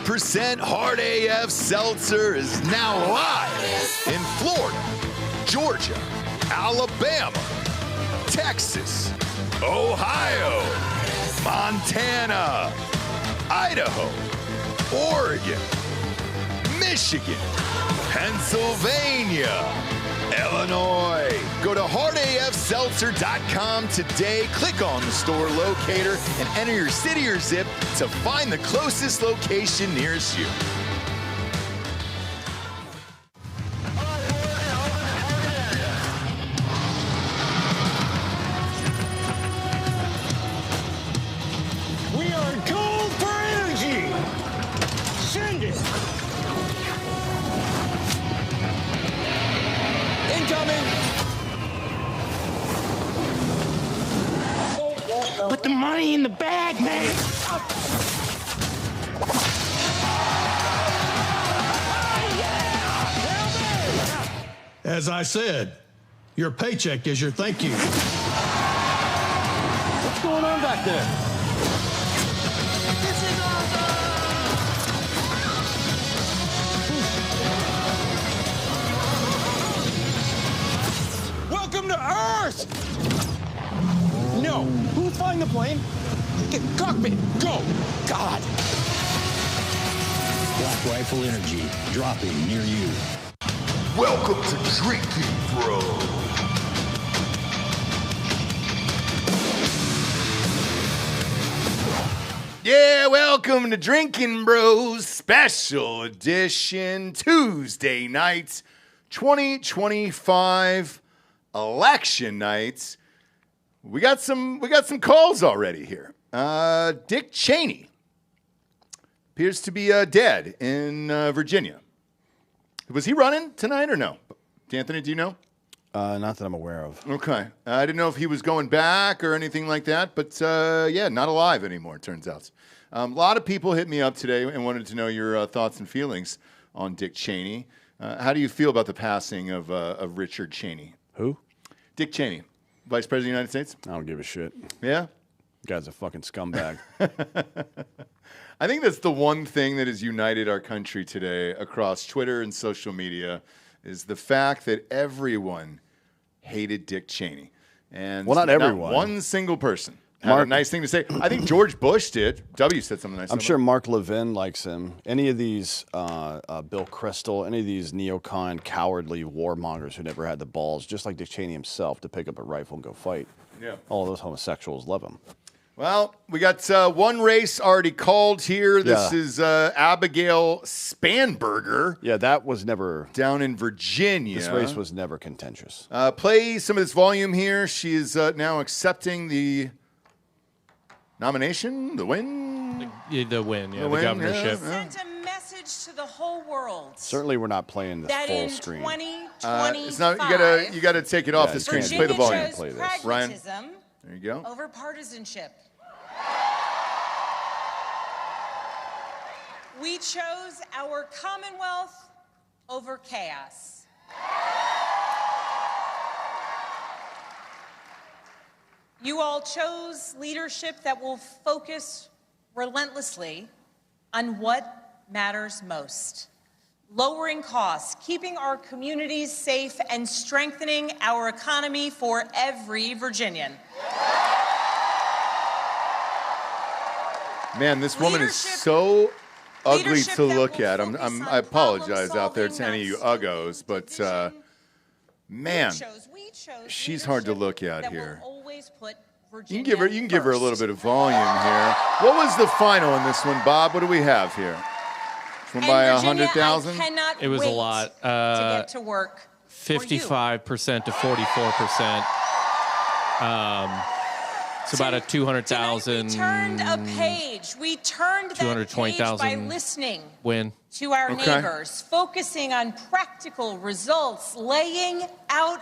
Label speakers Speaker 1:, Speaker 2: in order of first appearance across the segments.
Speaker 1: 100% Hard AF Seltzer is now live in Florida, Georgia, Alabama, Texas, Ohio, Montana, Idaho, Oregon, Michigan, Pennsylvania, Illinois. Go to hardafseltzer.com today, click on the store locator, and enter your city or zip to find the closest location nearest you.
Speaker 2: We are gold for energy. Send it. Incoming. Put the money in the bag, man.
Speaker 3: As I said, your paycheck is your thank you.
Speaker 2: What's going on back there? Welcome to Earth! No. Who's flying the plane? Get cockpit. Go. God.
Speaker 4: Black Rifle Energy, dropping near you.
Speaker 1: Welcome to Drinkin, Bro. Yeah, welcome to Drinkin' Bros Special Edition Tuesday night, 2025 election nights. We got some calls already here. Dick Cheney appears to be dead in Virginia. Was he running tonight or no? Anthony, do you know?
Speaker 5: Not that I'm aware of.
Speaker 1: Okay. I didn't know if he was going back or anything like that, but yeah, not alive anymore, it turns out. A lot of people hit me up today and wanted to know your thoughts and feelings on Dick Cheney. How do you feel about the passing of Richard Cheney?
Speaker 5: Who?
Speaker 1: Dick Cheney, Vice President of the United States.
Speaker 5: I don't give a shit.
Speaker 1: Yeah?
Speaker 5: Guy's a fucking scumbag.
Speaker 1: I think that's the one thing that has united our country today across Twitter and social media is the fact that everyone hated Dick Cheney. And
Speaker 5: well, not everyone.
Speaker 1: Not one single person had a nice thing to say. I think George Bush did. W said something nice.
Speaker 5: I'm sure Mark Levin likes him. Any of these, Bill Kristol, any of these neocon, cowardly warmongers who never had the balls, just like Dick Cheney himself, to pick up a rifle and go fight.
Speaker 1: Yeah.
Speaker 5: All those homosexuals love him.
Speaker 1: Well, we got one race already called here. This is Abigail Spanberger.
Speaker 5: Yeah, that was never...
Speaker 1: down in Virginia.
Speaker 5: This race was never contentious.
Speaker 1: Play some of this volume here. She is now accepting the nomination, the win?
Speaker 6: The win, yeah, the governorship.
Speaker 7: Sent a message to the whole world.
Speaker 5: Certainly we're not playing this
Speaker 7: that
Speaker 5: full
Speaker 7: in
Speaker 5: screen.
Speaker 7: 2025,
Speaker 1: It's not, you gotta take it off the screen.
Speaker 7: Virginia
Speaker 1: Play the volume.
Speaker 7: chose
Speaker 5: Play this.
Speaker 1: Ryan,
Speaker 7: pragmatism
Speaker 1: there you go.
Speaker 7: over partisanship. We chose our Commonwealth over chaos. You all chose leadership that will focus relentlessly on what matters most. Lowering costs, keeping our communities safe, and strengthening our economy for every Virginian.
Speaker 1: Man, this woman is so ugly to look at. I apologize out there to any of you uggos, but man, she's hard to look at here. You can give her a little bit of volume here. What was the final in this one, Bob? What do we have here? From by 100,000?
Speaker 6: It was a lot.
Speaker 7: To get to work.
Speaker 6: 55% to 44%. It's about a 200,000.
Speaker 7: We turned a page. We turned that page by listening
Speaker 6: win
Speaker 7: to our neighbors, focusing on practical results, laying out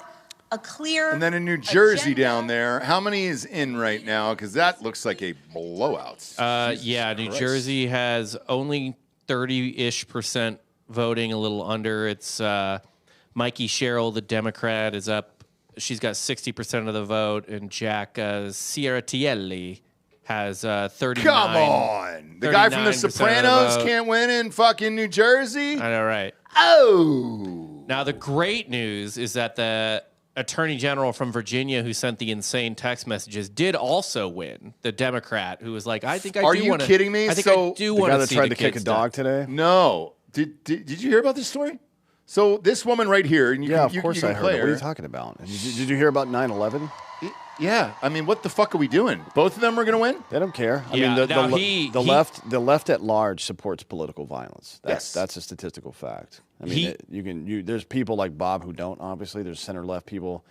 Speaker 7: a clear
Speaker 1: And then in New Jersey
Speaker 7: agenda.
Speaker 1: down there, how many is in right now? Because that looks like a blowout.
Speaker 6: Yeah, New Jersey has only 30-ish% voting, a little under. It's Mikey Sherrill, the Democrat, is up. She's got 60% of the vote, and Jack Sierratielli has 39.
Speaker 1: Come on. The guy from The
Speaker 6: 39% of the
Speaker 1: Sopranos
Speaker 6: vote.
Speaker 1: can't win in fucking New Jersey?
Speaker 6: I know, right?
Speaker 1: Oh.
Speaker 6: Now, the great news is that the attorney general from Virginia who sent the insane text messages did also win. The Democrat who was like, I think I
Speaker 1: Are
Speaker 6: do
Speaker 1: you
Speaker 6: want to.
Speaker 1: kidding me?
Speaker 6: I think
Speaker 1: So-
Speaker 6: I do
Speaker 5: The
Speaker 6: want
Speaker 5: guy
Speaker 6: to
Speaker 5: that
Speaker 6: see
Speaker 5: tried
Speaker 6: the
Speaker 5: to kick a
Speaker 6: kids
Speaker 5: dog
Speaker 6: die.
Speaker 5: today?
Speaker 1: No. Did you hear about this story? So this woman right here, and you
Speaker 5: Yeah,
Speaker 1: can,
Speaker 5: of
Speaker 1: you,
Speaker 5: course
Speaker 1: you can
Speaker 5: I heard
Speaker 1: play
Speaker 5: it. What are
Speaker 1: her.
Speaker 5: you talking about? Did you hear about 9/11?
Speaker 1: Yeah, I mean, what the fuck are we doing? Both of them are going to win?
Speaker 5: They don't care. I
Speaker 6: Yeah,
Speaker 5: mean,
Speaker 6: now
Speaker 5: the left at large supports political violence.
Speaker 1: Yes.
Speaker 5: That's a statistical fact. I mean, there's people like Bob who don't. Obviously, there's center left people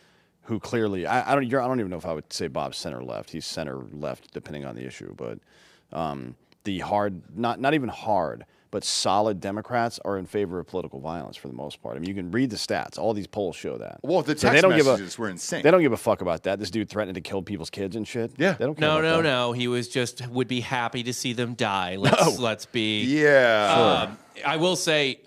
Speaker 5: who clearly. I don't even know if I would say Bob's center left. He's center left depending on the issue. But the hard, not even hard, but solid Democrats are in favor of political violence for the most part. I mean, you can read the stats. All these polls show that.
Speaker 1: Well, the
Speaker 5: So
Speaker 1: text messages were insane.
Speaker 5: They don't give a fuck about that. This dude threatened to kill people's kids and shit.
Speaker 1: Yeah.
Speaker 5: They don't care about that.
Speaker 6: No. He was just would be happy to see them die. Let's be.
Speaker 1: Yeah.
Speaker 6: I will say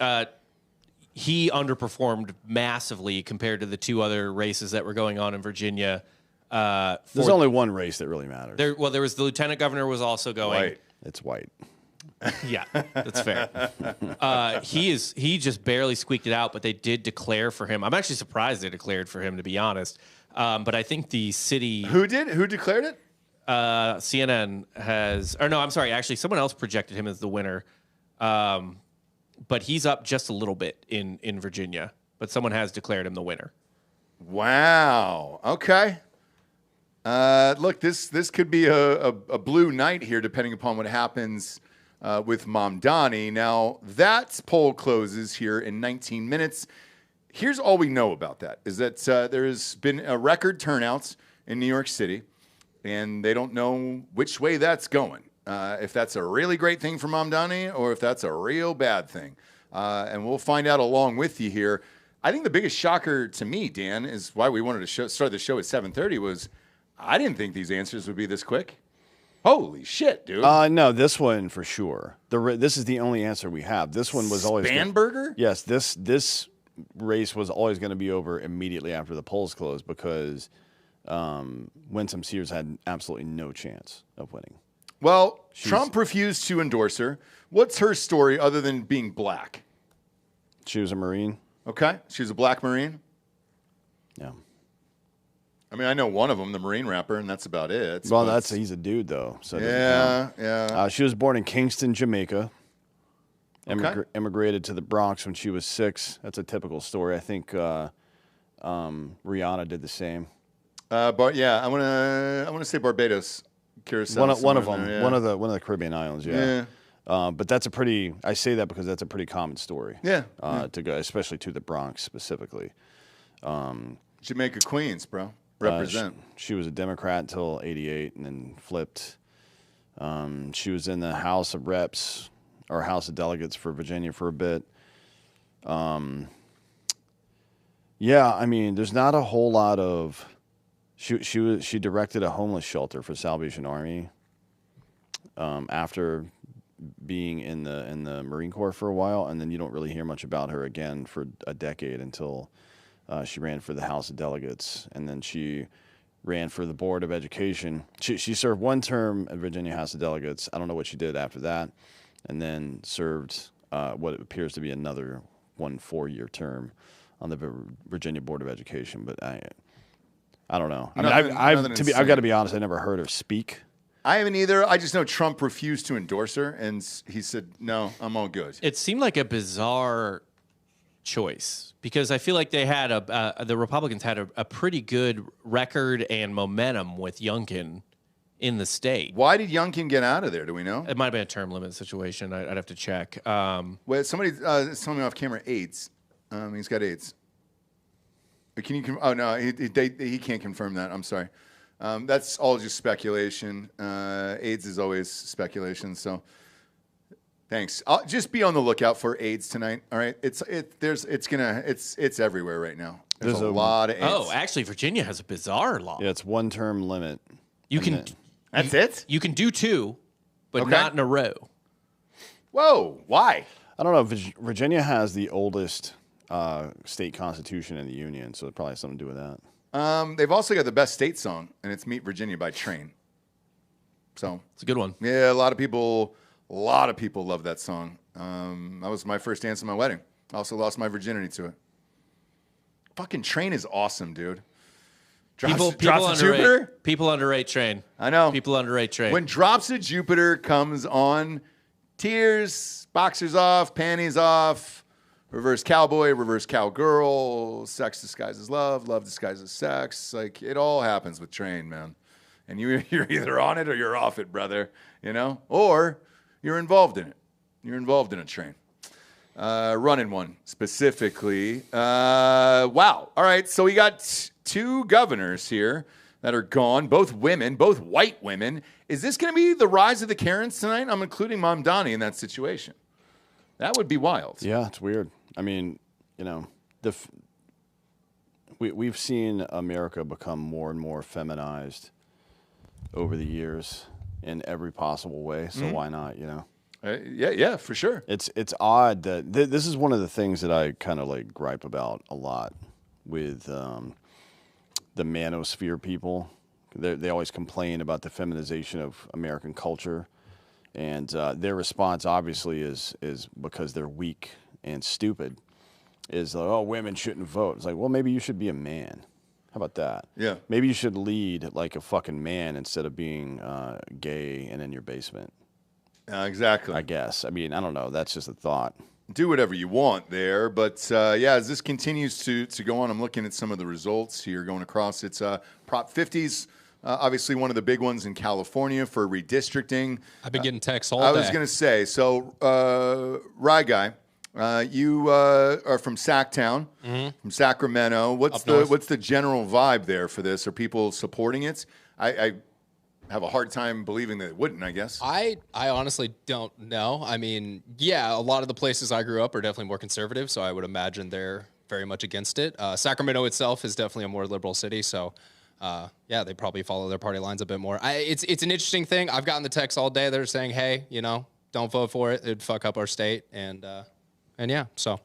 Speaker 6: he underperformed massively compared to the two other races that were going on in Virginia.
Speaker 5: There's only one race that really matters.
Speaker 6: There was the lieutenant governor was also going.
Speaker 1: Right.
Speaker 5: It's white.
Speaker 6: Yeah, that's fair. He just barely squeaked it out, but they did declare for him. I'm actually surprised they declared for him, to be honest. But I think the city.
Speaker 1: Who did? Who declared it?
Speaker 6: CNN has, or no, I'm sorry. Actually, someone else projected him as the winner. But he's up just a little bit in Virginia. But someone has declared him the winner.
Speaker 1: Wow. Okay. Look, this could be a blue night here, depending upon what happens with Mamdani. Now, that poll closes here in 19 minutes. Here's all we know about that, is that there's been a record turnout in New York City, and they don't know which way that's going. If that's a really great thing for Mamdani or if that's a real bad thing. And we'll find out along with you here. I think the biggest shocker to me, Dan, is why we wanted to start the show at 7:30 was I didn't think these answers would be this quick. Holy shit, dude.
Speaker 5: No, this one for sure. This is the only answer we have. This one was always
Speaker 1: Spanberger?
Speaker 5: Yes, this race was always going to be over immediately after the polls closed because Winsome Sears had absolutely no chance of winning.
Speaker 1: Well, Trump refused to endorse her. What's her story other than being black?
Speaker 5: She was a Marine.
Speaker 1: Okay, she's a black Marine.
Speaker 5: Yeah.
Speaker 1: I mean, I know one of them, the Marine rapper, and that's about it.
Speaker 5: Well, he's a dude though. So it doesn't
Speaker 1: yeah,
Speaker 5: count.
Speaker 1: yeah.
Speaker 5: She was born in Kingston, Jamaica.
Speaker 1: Okay.
Speaker 5: Immigrated to the Bronx when she was 6. That's a typical story. I think Rihanna did the same.
Speaker 1: But yeah, I want to say Barbados, Curacao.
Speaker 5: One of them,
Speaker 1: there, yeah.
Speaker 5: one of the Caribbean islands. Yeah. But that's I say that because that's a pretty common story.
Speaker 1: Yeah.
Speaker 5: To go, especially to the Bronx specifically.
Speaker 1: Jamaica Queens, bro. Represent.
Speaker 5: She was a Democrat until '88, and then flipped. She was in the House of Reps or House of Delegates for Virginia for a bit. Yeah, I mean, there's not a whole lot of. She directed a homeless shelter for Salvation Army. After being in the Marine Corps for a while, and then you don't really hear much about her again for a decade until she ran for the House of Delegates, and then she ran for the Board of Education. She served one term at Virginia House of Delegates. I don't know what she did after that, and then served what appears to be another 4-year term on the Virginia Board of Education. But I don't know. I mean, I've got to be honest. I never heard her speak.
Speaker 1: I haven't either. I just know Trump refused to endorse her, and he said, "No, I'm all good."
Speaker 6: It seemed like a bizarre choice because I feel like they had the Republicans had a pretty good record and momentum with Youngkin in the state.
Speaker 1: Why did Youngkin get out of there? Do we know?
Speaker 6: It might have been a term limit situation. I'd have to check.
Speaker 1: Well, somebody is telling me off camera AIDS. He's got AIDS. Can you? Oh no, he can't confirm that. I'm sorry. That's all just speculation. AIDS is always speculation. So, thanks. I'll just be on the lookout for AIDS tonight. All right, it's everywhere right now. There's a lot of AIDS.
Speaker 6: Oh, actually, Virginia has a bizarre law.
Speaker 5: Yeah, it's 1-term limit.
Speaker 6: You can.
Speaker 1: That's it.
Speaker 6: You can do 2, but
Speaker 1: Okay.
Speaker 6: not in a row.
Speaker 1: Whoa! Why?
Speaker 5: I don't know. Virginia has the oldest state constitution in the union, so it probably has something to do with that.
Speaker 1: They've also got the best state song, and it's "Meet Virginia" by Train. So
Speaker 6: It's a good one.
Speaker 1: yeah, a lot of people love that song. That was my first dance at my wedding. I also lost my virginity to it. Fucking Train is awesome, dude. Drops of Jupiter?
Speaker 6: People underrate Train.
Speaker 1: I know.
Speaker 6: People underrate Train.
Speaker 1: When Drops of Jupiter comes on, tears, boxers off, panties off, reverse cowboy, reverse cowgirl, sex disguises love, love disguises sex. Like, it all happens with Train, man. And you're either on it or you're off it, brother. You know? Or you're involved in it. You're involved in a train. Running one specifically. Wow. All right. So we got two governors here that are gone, both women, both white women. Is this going to be the rise of the Karens tonight? I'm including Mamdani in that situation. That would be wild.
Speaker 5: Yeah, it's weird. I mean, you know, we've seen America become more and more feminized over the years in every possible way. So why not, you know?
Speaker 1: Yeah, for sure.
Speaker 5: It's odd that this is one of the things that I kind of like gripe about a lot with the manosphere people. They always complain about the feminization of American culture, and their response obviously is because they're weak and stupid. Is like, oh, women shouldn't vote. It's like, well, maybe you should be a man. How about that?
Speaker 1: Yeah.
Speaker 5: Maybe you should lead like a fucking man instead of being gay and in your basement.
Speaker 1: Exactly.
Speaker 5: I guess. I mean, I don't know. That's just a thought.
Speaker 1: Do whatever you want there. But, yeah, as this continues to go on, I'm looking at some of the results here going across. It's Prop 50s, obviously one of the big ones in California for redistricting.
Speaker 8: I've been getting texts all day.
Speaker 1: I was going to say, so, Rye Guy, you are from Sacktown, from Sacramento. What's the general vibe there for this? Are people supporting it? I have a hard time believing that it wouldn't, I guess.
Speaker 8: I honestly don't know. I mean, yeah, a lot of the places I grew up are definitely more conservative, so I would imagine they're very much against it. Sacramento itself is definitely a more liberal city, so yeah, they probably follow their party lines a bit more. It's an interesting thing. I've gotten the texts all day that are saying, hey, you know, don't vote for it. It'd fuck up our state, and yeah, so.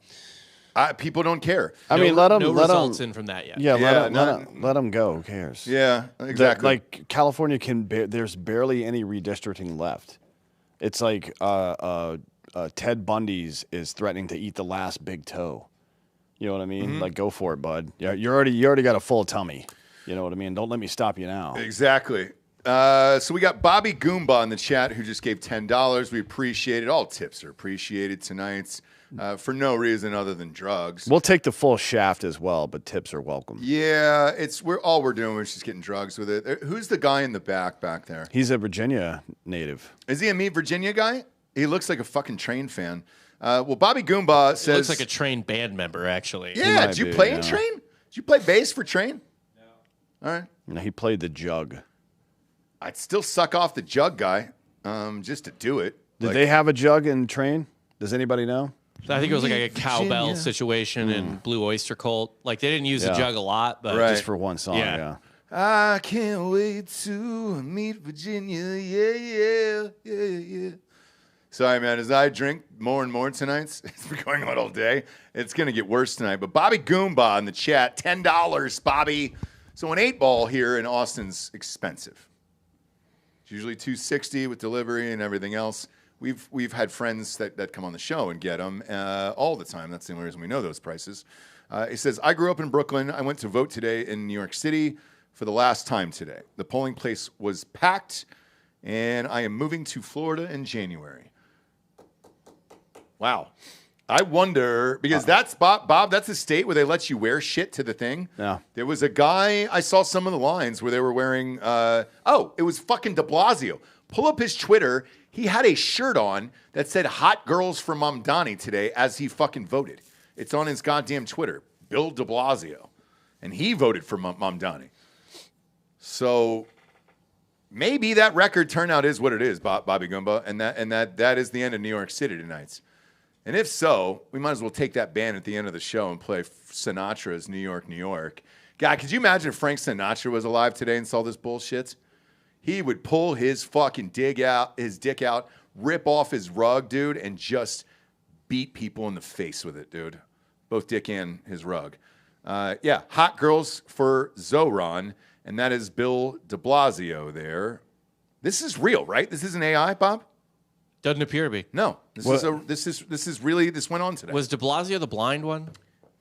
Speaker 1: People don't care.
Speaker 5: I mean, let them.
Speaker 6: No
Speaker 5: let
Speaker 6: results
Speaker 5: them,
Speaker 6: in from that yet.
Speaker 5: Yeah,
Speaker 1: Yeah,
Speaker 5: let them go. Who cares?
Speaker 1: Yeah, exactly.
Speaker 5: Like California there's barely any redistricting left. It's like Ted Bundy's is threatening to eat the last big toe. You know what I mean? Like, go for it, bud. Yeah, you already got a full tummy. You know what I mean? Don't let me stop you now.
Speaker 1: Exactly. So we got Bobby Goomba in the chat who just gave $10. We appreciate it. All tips are appreciated tonight. For no reason other than drugs.
Speaker 5: We'll take the full shaft as well, but tips are welcome.
Speaker 1: Yeah, we're doing is just getting drugs with it. Who's the guy in the back there?
Speaker 5: He's a Virginia native.
Speaker 1: Is he a Meet Virginia guy? He looks like a fucking Train fan. Well, Bobby Goomba says...
Speaker 6: He looks like a Train band member, actually.
Speaker 1: Yeah, did you play in Train? Did you play bass for Train? No. All right.
Speaker 5: No, he played the jug.
Speaker 1: I'd still suck off the jug guy just to do it.
Speaker 5: Did they have a jug in Train? Does anybody know?
Speaker 6: I think it was like a cowbell situation in Blue Oyster Cult. Like, they didn't use the jug a lot, but
Speaker 5: just for one song, yeah.
Speaker 1: I can't wait to meet Virginia, yeah. Sorry, man, as I drink more and more tonight, it's been going on all day. It's going to get worse tonight. But Bobby Goomba in the chat, $10, Bobby. So an 8-ball here in Austin's expensive. It's usually $260 with delivery and everything else. We've had friends that come on the show and get them all the time. That's the only reason we know those prices. He says, I grew up in Brooklyn. I went to vote today in New York City for the last time today. The polling place was packed, and I am moving to Florida in January. Wow. I wonder, because that's, Bob, that's a state where they let you wear shit to the thing.
Speaker 5: Yeah.
Speaker 1: There was a guy, I saw some of the lines where they were wearing, it was fucking de Blasio. Pull up his Twitter. He had a shirt on that said "Hot Girls for Mamdani" today as he fucking voted. It's on his goddamn Twitter, Bill de Blasio. And he voted for Mamdani. So maybe that record turnout is what it is, Bobby Goomba, and that is the end of New York City tonight. And if so, we might as well take that band at the end of the show and play Sinatra's New York, New York. God, could you imagine if Frank Sinatra was alive today and saw this bullshit? He would pull his fucking dick out, rip off his rug, dude, and just beat people in the face with it, dude. Both dick and his rug. Yeah, Hot Girls for Zoran, and that is Bill de Blasio there. This is real, right? This isn't AI, Bob?
Speaker 6: Doesn't appear to be.
Speaker 1: No. This is really, this went on today.
Speaker 6: Was de Blasio the blind one?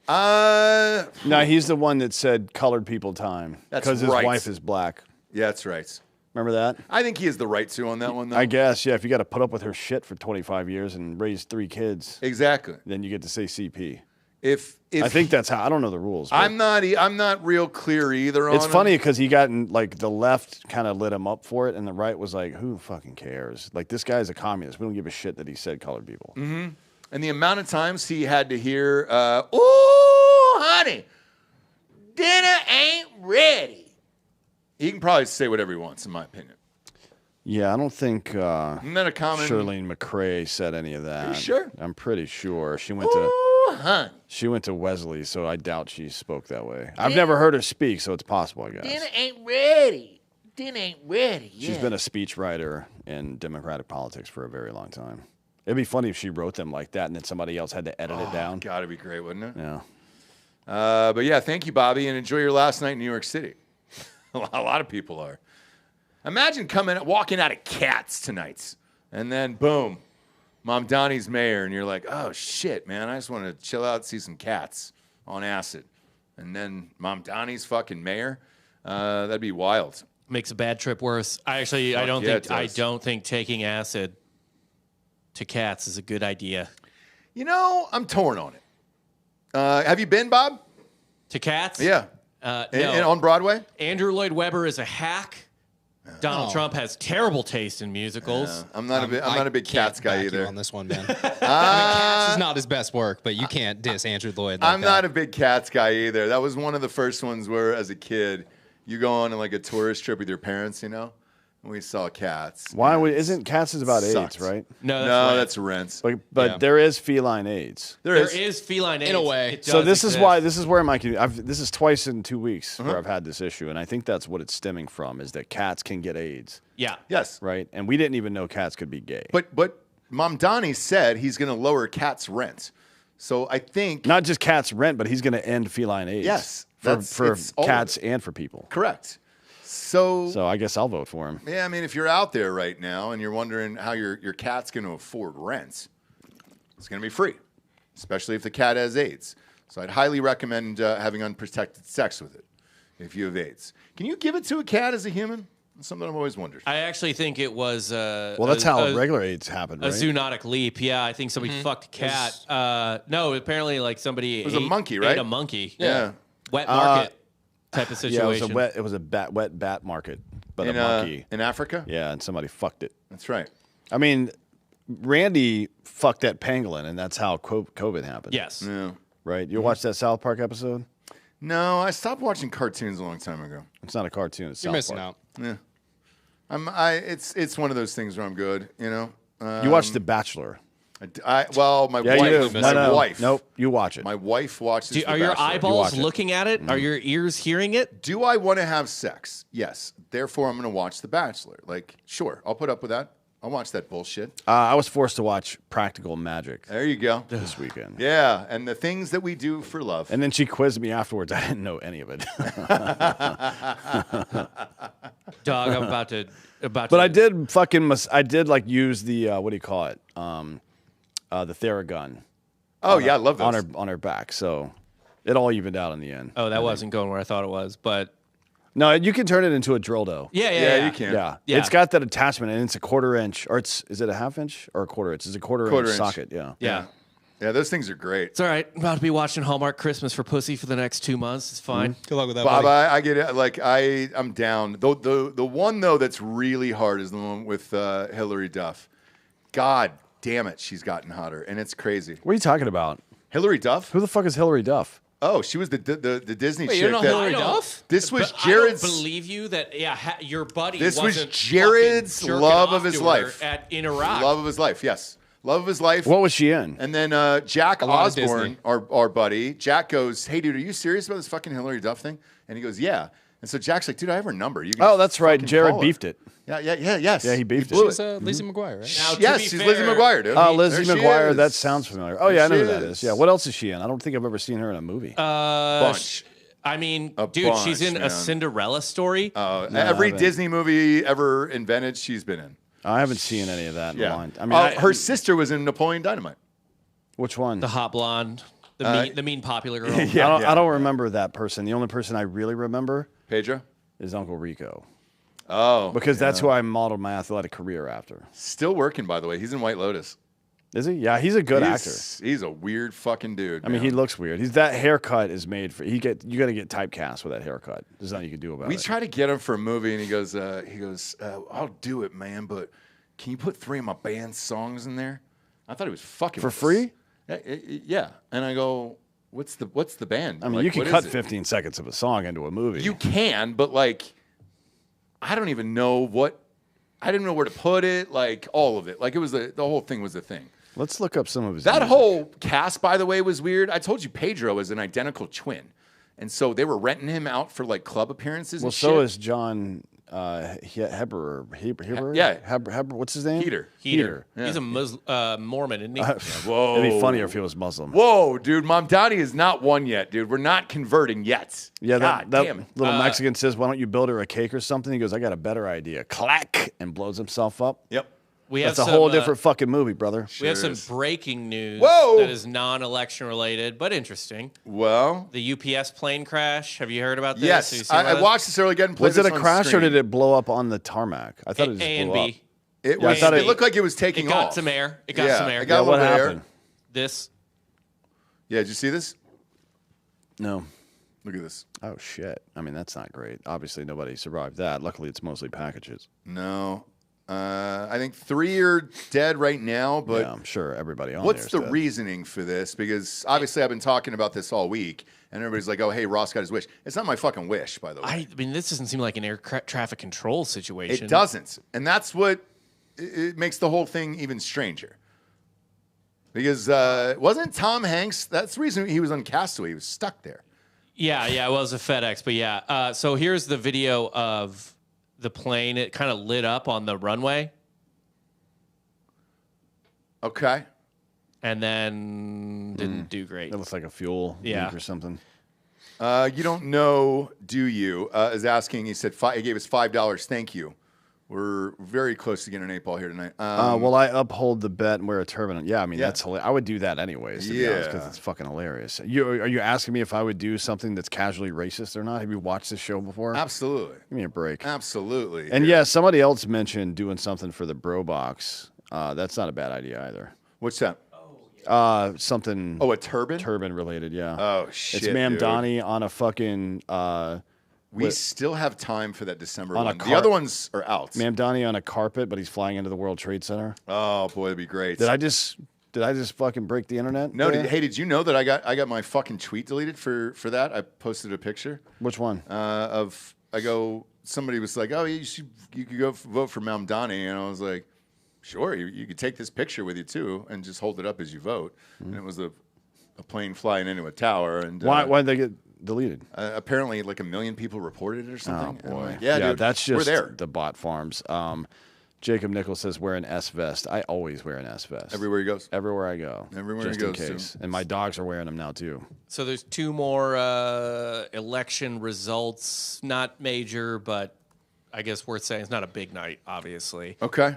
Speaker 5: No, he's the one that said colored people time.
Speaker 1: That's
Speaker 5: because his
Speaker 1: right.
Speaker 5: wife is black.
Speaker 1: Yeah, that's right.
Speaker 5: Remember that?
Speaker 1: I think he has the right to on that one, though.
Speaker 5: I guess, yeah. If you got to put up with her shit for 25 years and raise 3 kids,
Speaker 1: Exactly.
Speaker 5: then you get to say CP.
Speaker 1: If
Speaker 5: I think that's how. I don't know the rules. but
Speaker 1: I'm not real clear either on
Speaker 5: It's
Speaker 1: him.
Speaker 5: funny because he got in, like, the left kind of lit him up for it, and the right was like, "Who fucking cares? Like, this guy's a communist. We don't give a shit that he said colored people."
Speaker 1: Mm-hmm. And the amount of times he had to hear, "Ooh, honey, dinner ain't ready." He can probably say whatever he wants, in my opinion.
Speaker 5: Yeah, I don't think
Speaker 1: Isn't that a common?
Speaker 5: Shirlene McRae said any of that.
Speaker 1: Are you sure?
Speaker 5: I'm pretty sure she went
Speaker 1: Ooh, honey,
Speaker 5: She went to Wesley, so I doubt she spoke that way. I've never heard her speak, so it's possible, I guess.
Speaker 1: dinner ain't ready. Dinner ain't ready.
Speaker 5: She's been a speechwriter in Democratic politics for a very long time. It'd be funny if she wrote them like that and then somebody else had to edit it down.
Speaker 1: Gotta be great, wouldn't it?
Speaker 5: Yeah.
Speaker 1: But yeah, thank you, Bobby, and enjoy your last night in New York City. A lot of people are. Imagine walking out of Cats tonight, and then boom, Mom Donnie's mayor, and you're like, oh shit, man, I just want to chill out, see some Cats on acid, and then Mom Donnie's fucking mayor. That'd be wild.
Speaker 6: Makes a bad trip worse. I don't think taking acid to Cats is a good idea.
Speaker 1: You know, I'm torn on it. Have you been, Bob?
Speaker 6: To Cats?
Speaker 1: Yeah.
Speaker 6: No.
Speaker 1: And on Broadway?
Speaker 6: Andrew Lloyd Webber is a hack. Donald Trump has terrible taste in musicals.
Speaker 1: I'm not a big Cats guy either.
Speaker 8: On this one, man. Cats is not his best work, but you can't diss Andrew Lloyd.
Speaker 1: I'm not a big Cats guy either. That was one of the first ones where, as a kid, you go on like a tourist trip with your parents, and we saw Cats.
Speaker 5: Isn't Cats is about
Speaker 1: Sucked.
Speaker 5: AIDS, right?
Speaker 6: No,
Speaker 1: that's Rent.
Speaker 5: But there is feline AIDS.
Speaker 1: There
Speaker 6: is feline AIDS.
Speaker 8: In a way.
Speaker 5: So this is where this is twice in 2 weeks where I've had this issue, and I think that's what it's stemming from, is that cats can get AIDS.
Speaker 6: Yeah.
Speaker 1: Yes.
Speaker 5: Right? And we didn't even know cats could be gay.
Speaker 1: But Mom Donnie said he's going to lower cats' rent. So I think
Speaker 5: Not just cats' rent, but he's going to end feline AIDS.
Speaker 1: Yes.
Speaker 5: For
Speaker 1: it's all
Speaker 5: cats
Speaker 1: of it.
Speaker 5: and for people.
Speaker 1: Correct. So
Speaker 5: I guess I'll vote for him.
Speaker 1: yeah, I mean, if you're out there right now and you're wondering how your cat's going to afford rent, it's going to be free, especially if the cat has AIDS. So I'd highly recommend having unprotected sex with it if you have AIDS. Can you give it to a cat as a human? That's something I've always wondered.
Speaker 6: I actually think it was
Speaker 5: Well, that's how regular AIDS happened,
Speaker 6: a
Speaker 5: right?
Speaker 6: zoonotic leap. Yeah, I think somebody fucked a cat. No, apparently like somebody
Speaker 1: It was a monkey, right?
Speaker 6: ate a monkey.
Speaker 1: Yeah.
Speaker 6: Wet market type of
Speaker 5: Yeah,
Speaker 6: situation.
Speaker 5: it was a wet bat market, but
Speaker 1: In,
Speaker 5: a monkey.
Speaker 1: in Africa?
Speaker 5: Yeah, and somebody fucked it.
Speaker 1: That's right.
Speaker 5: I mean, Randy fucked that pangolin, and that's how COVID happened.
Speaker 6: Yes.
Speaker 1: Yeah.
Speaker 5: Right? You watched that South Park episode?
Speaker 1: No, I stopped watching cartoons a long time ago.
Speaker 5: It's not a cartoon. It's
Speaker 8: You're
Speaker 5: South
Speaker 8: missing
Speaker 5: Park.
Speaker 8: out.
Speaker 1: Yeah. It's one of those things where I'm good,
Speaker 5: You watched The Bachelor.
Speaker 1: My
Speaker 5: Yeah, you
Speaker 1: wife.
Speaker 5: do.
Speaker 1: My
Speaker 5: No.
Speaker 1: wife.
Speaker 5: Nope. You watch it.
Speaker 1: My wife watches. The
Speaker 6: Are your
Speaker 1: Bachelor.
Speaker 6: eyeballs
Speaker 5: watch it.
Speaker 6: looking at it? Are your ears hearing it?
Speaker 1: Do I want to have sex? Yes. Therefore, I'm going to watch The Bachelor. Like, sure, I'll put up with that. I'll watch that bullshit.
Speaker 5: I was forced to watch Practical Magic
Speaker 1: There you go.
Speaker 5: this weekend.
Speaker 1: Yeah, and the things that we do for love.
Speaker 5: And then she quizzed me afterwards. I didn't know any of it.
Speaker 6: Dog, I'm about to.
Speaker 5: But I did like use the what do you call it? The Theragun.
Speaker 1: Oh yeah, I love those.
Speaker 5: on her back. So it all evened out in the end.
Speaker 6: Oh, that wasn't going where I thought it was, but
Speaker 5: No, you can turn it into a dildo.
Speaker 6: yeah,
Speaker 1: you can.
Speaker 5: Yeah.
Speaker 6: Yeah.
Speaker 5: It's got that attachment, and it's a 1/4 inch, or is it a 1/2 inch or a 1/4 inch? It's a 1/4
Speaker 1: Quarter
Speaker 5: inch
Speaker 1: inch.
Speaker 5: socket. Yeah.
Speaker 6: Yeah.
Speaker 1: Yeah, those things are great.
Speaker 6: It's all right. I'm about to be watching Hallmark Christmas for Pussy for the next 2 months. It's fine.
Speaker 8: Good luck with that,
Speaker 1: Bob,
Speaker 8: buddy.
Speaker 1: I get it. Like I'm down. The one though that's really hard is the one with Hillary Duff. God damn it, she's gotten hotter, and it's crazy.
Speaker 5: What are you talking about?
Speaker 1: Hillary Duff?
Speaker 5: Who the fuck is Hillary Duff?
Speaker 1: Oh, she was the Disney
Speaker 8: Wait,
Speaker 1: chick.
Speaker 8: you don't know
Speaker 1: that-
Speaker 8: Hillary Duff?
Speaker 1: This was
Speaker 6: But
Speaker 1: Jared's.
Speaker 6: I don't believe you that your buddy.
Speaker 1: This was
Speaker 6: wasn't
Speaker 1: Jared's
Speaker 6: fucking jerking
Speaker 1: love
Speaker 6: off
Speaker 1: of his
Speaker 6: to her
Speaker 1: life.
Speaker 6: in Iraq.
Speaker 1: Love of his life. Yes, love of his life.
Speaker 5: What was she in?
Speaker 1: And then Jack
Speaker 8: lot of
Speaker 1: Osborne,
Speaker 8: Disney.
Speaker 1: our buddy, Jack goes, "Hey, dude, are you serious about this fucking Hillary Duff thing?" And he goes, "Yeah." And so Jack's like, "Dude, I have her number. You can
Speaker 5: Oh, that's right.
Speaker 1: fucking
Speaker 5: Jared
Speaker 1: call her."
Speaker 5: beefed it.
Speaker 1: Yes.
Speaker 5: Yeah, he beefed
Speaker 1: blew
Speaker 5: it.
Speaker 8: She's Lizzie McGuire, right?
Speaker 6: Now, to
Speaker 1: Yes,
Speaker 6: be
Speaker 1: she's
Speaker 6: fair,
Speaker 1: Lizzie McGuire, dude.
Speaker 5: Oh, Lizzie
Speaker 1: There she
Speaker 5: McGuire.
Speaker 1: is.
Speaker 5: That sounds familiar. Oh, yeah, I know
Speaker 1: There
Speaker 5: who
Speaker 1: she
Speaker 5: that
Speaker 1: is.
Speaker 5: is. Yeah. What else is she in? I don't think I've ever seen her in a movie.
Speaker 1: Bunch.
Speaker 6: I mean,
Speaker 1: A
Speaker 6: dude, she's
Speaker 1: bunch,
Speaker 6: in
Speaker 1: man.
Speaker 6: A Cinderella Story.
Speaker 1: Every
Speaker 5: haven't.
Speaker 1: Disney movie ever invented, she's been in.
Speaker 5: I haven't seen any of that in a
Speaker 1: Yeah.
Speaker 5: long time. I mean,
Speaker 1: Her sister was in Napoleon Dynamite.
Speaker 5: which one?
Speaker 6: The hot blonde, the mean popular girl.
Speaker 5: I don't remember that person. The only person I really remember
Speaker 1: Pedro?
Speaker 5: is Uncle Rico.
Speaker 1: Oh.
Speaker 5: Because that's who I modeled my athletic career after.
Speaker 1: Still working, by the way. He's in White Lotus.
Speaker 5: Is he? Yeah, he's a good actor.
Speaker 1: He's a weird fucking dude.
Speaker 5: I mean, he looks weird. That haircut is made for. You got to get typecast with that haircut. There's nothing you can do about
Speaker 1: We
Speaker 5: it.
Speaker 1: tried to get him for a movie, and he goes, I'll do it, man, but can you put 3 of my band's songs in there? I thought he was fucking
Speaker 5: For
Speaker 1: with us.
Speaker 5: free?
Speaker 1: Yeah. And I go, what's the band?
Speaker 5: I mean,
Speaker 1: Like,
Speaker 5: you can
Speaker 1: what
Speaker 5: cut
Speaker 1: is it?
Speaker 5: 15 seconds of a song into a movie.
Speaker 1: You can, but like, I don't even know I didn't know where to put it. Like all of it. Like it was the whole thing was a thing.
Speaker 5: Let's look up some of his.
Speaker 1: That
Speaker 5: music.
Speaker 1: whole cast, by the way, was weird. I told you Pedro is an identical twin, and so they were renting him out for like club appearances.
Speaker 5: Well,
Speaker 1: and
Speaker 5: so
Speaker 1: shit.
Speaker 5: is John Heber.
Speaker 1: Yeah.
Speaker 5: Heber. What's his name?
Speaker 1: Heater.
Speaker 6: He's a Mormon, isn't he?
Speaker 1: Whoa.
Speaker 5: It'd be funnier if he was Muslim.
Speaker 1: Whoa, dude, Mom Daddy is not one yet, dude. We're not converting yet.
Speaker 5: Yeah,
Speaker 1: God
Speaker 5: that
Speaker 1: damn it.
Speaker 5: little Mexican says, "Why don't you build her a cake or something?" He goes, "I got a better idea." Clack, and blows himself up.
Speaker 1: Yep.
Speaker 6: We have
Speaker 5: That's a
Speaker 6: some,
Speaker 5: whole different fucking movie, brother.
Speaker 6: We have some
Speaker 1: is.
Speaker 6: breaking news
Speaker 1: Whoa!
Speaker 6: that is non-election related, but interesting.
Speaker 1: Well,
Speaker 6: The UPS plane crash. Have you heard about this? Have you
Speaker 1: yes,
Speaker 6: seen about
Speaker 1: I
Speaker 6: this?
Speaker 1: watched this earlier. Getting played
Speaker 5: Was it a
Speaker 1: this on
Speaker 5: crash or
Speaker 1: screen.
Speaker 5: did it blow up on the tarmac? I thought it just
Speaker 6: A and
Speaker 5: blew
Speaker 6: B.
Speaker 5: up.
Speaker 1: It
Speaker 5: Yeah, I
Speaker 1: was.
Speaker 5: thought
Speaker 1: It
Speaker 5: it-
Speaker 1: looked like it was
Speaker 6: It
Speaker 1: taking
Speaker 6: got
Speaker 1: off.
Speaker 6: some air. It got
Speaker 1: Yeah,
Speaker 6: some air.
Speaker 1: it got a
Speaker 5: Yeah, what
Speaker 1: little air.
Speaker 5: happened?
Speaker 6: This.
Speaker 1: Yeah, did you see this?
Speaker 5: No.
Speaker 1: Look at this.
Speaker 5: Oh shit. I mean, that's not great. Obviously, nobody survived that. Luckily, it's mostly packages.
Speaker 1: No. I think 3 are dead right now, but
Speaker 5: yeah, I'm sure everybody on
Speaker 1: what's
Speaker 5: there's
Speaker 1: the
Speaker 5: dead.
Speaker 1: reasoning for this? Because obviously I've been talking about this all week, and everybody's like, oh, hey, Ross got his wish. It's not my fucking wish, by the way.
Speaker 6: I mean, this doesn't seem like an air traffic control situation.
Speaker 1: It doesn't. And that's what it makes the whole thing even stranger. Because wasn't Tom Hanks, that's the reason he was on Castaway. He was stuck there.
Speaker 6: Yeah, it was a FedEx, but yeah. So here's the video of the plane. It kind of lit up on the runway,
Speaker 1: Okay.
Speaker 6: and then didn't do great.
Speaker 5: It looks like a fuel
Speaker 6: Yeah.
Speaker 5: leak or something.
Speaker 1: You don't know, do you? Is asking, he said, he gave us $5. Thank you. We're very close to getting an 8-ball here tonight.
Speaker 5: Well, I uphold the bet and wear a turban. Yeah, I mean,
Speaker 1: Yeah.
Speaker 5: that's hilarious. I would do that anyways, to be honest, because
Speaker 1: Yeah.
Speaker 5: it's fucking hilarious. Are you asking me if I would do something that's casually racist or not? Have you watched this show before?
Speaker 1: Absolutely.
Speaker 5: Give me a break.
Speaker 1: Absolutely.
Speaker 5: And yeah, somebody else mentioned doing something for the bro box. That's not a bad idea either.
Speaker 1: What's that?
Speaker 5: Something
Speaker 1: Oh, a turban?
Speaker 5: turban related, yeah.
Speaker 1: Oh, shit,
Speaker 5: It's Ma'am
Speaker 1: dude.
Speaker 5: Donnie on a fucking
Speaker 1: We still have time for that December
Speaker 5: On a
Speaker 1: one. The
Speaker 5: car-
Speaker 1: other ones are out.
Speaker 5: Ma'am Donnie on a carpet, but he's flying into the World Trade Center.
Speaker 1: Oh, boy, that'd be great.
Speaker 5: Did I just fucking break the internet?
Speaker 1: No,
Speaker 5: there?
Speaker 1: did you know that I got my fucking tweet deleted for that? I posted a picture
Speaker 5: Which one?
Speaker 1: somebody was like, oh, you could go vote for Ma'am Donnie, and I was like, sure, you could take this picture with you too, and just hold it up as you vote. And it was a plane flying into a tower, and
Speaker 5: Why did they get deleted?
Speaker 1: apparently like 1 million people reported it or
Speaker 5: Oh
Speaker 1: something. And I'm
Speaker 5: boy,
Speaker 1: like, yeah, dude,
Speaker 5: that's
Speaker 1: we're
Speaker 5: just
Speaker 1: there
Speaker 5: the bot farms. Jacob Nichols says wear an S vest. I always wear an S vest
Speaker 1: everywhere he goes.
Speaker 5: everywhere I go.
Speaker 1: Everywhere
Speaker 5: just
Speaker 1: he
Speaker 5: in
Speaker 1: goes, too.
Speaker 5: case. And my dogs are wearing them now too.
Speaker 6: So there's 2 more election results. Not major, but I guess worth saying. It's not a big night, obviously.
Speaker 1: Okay.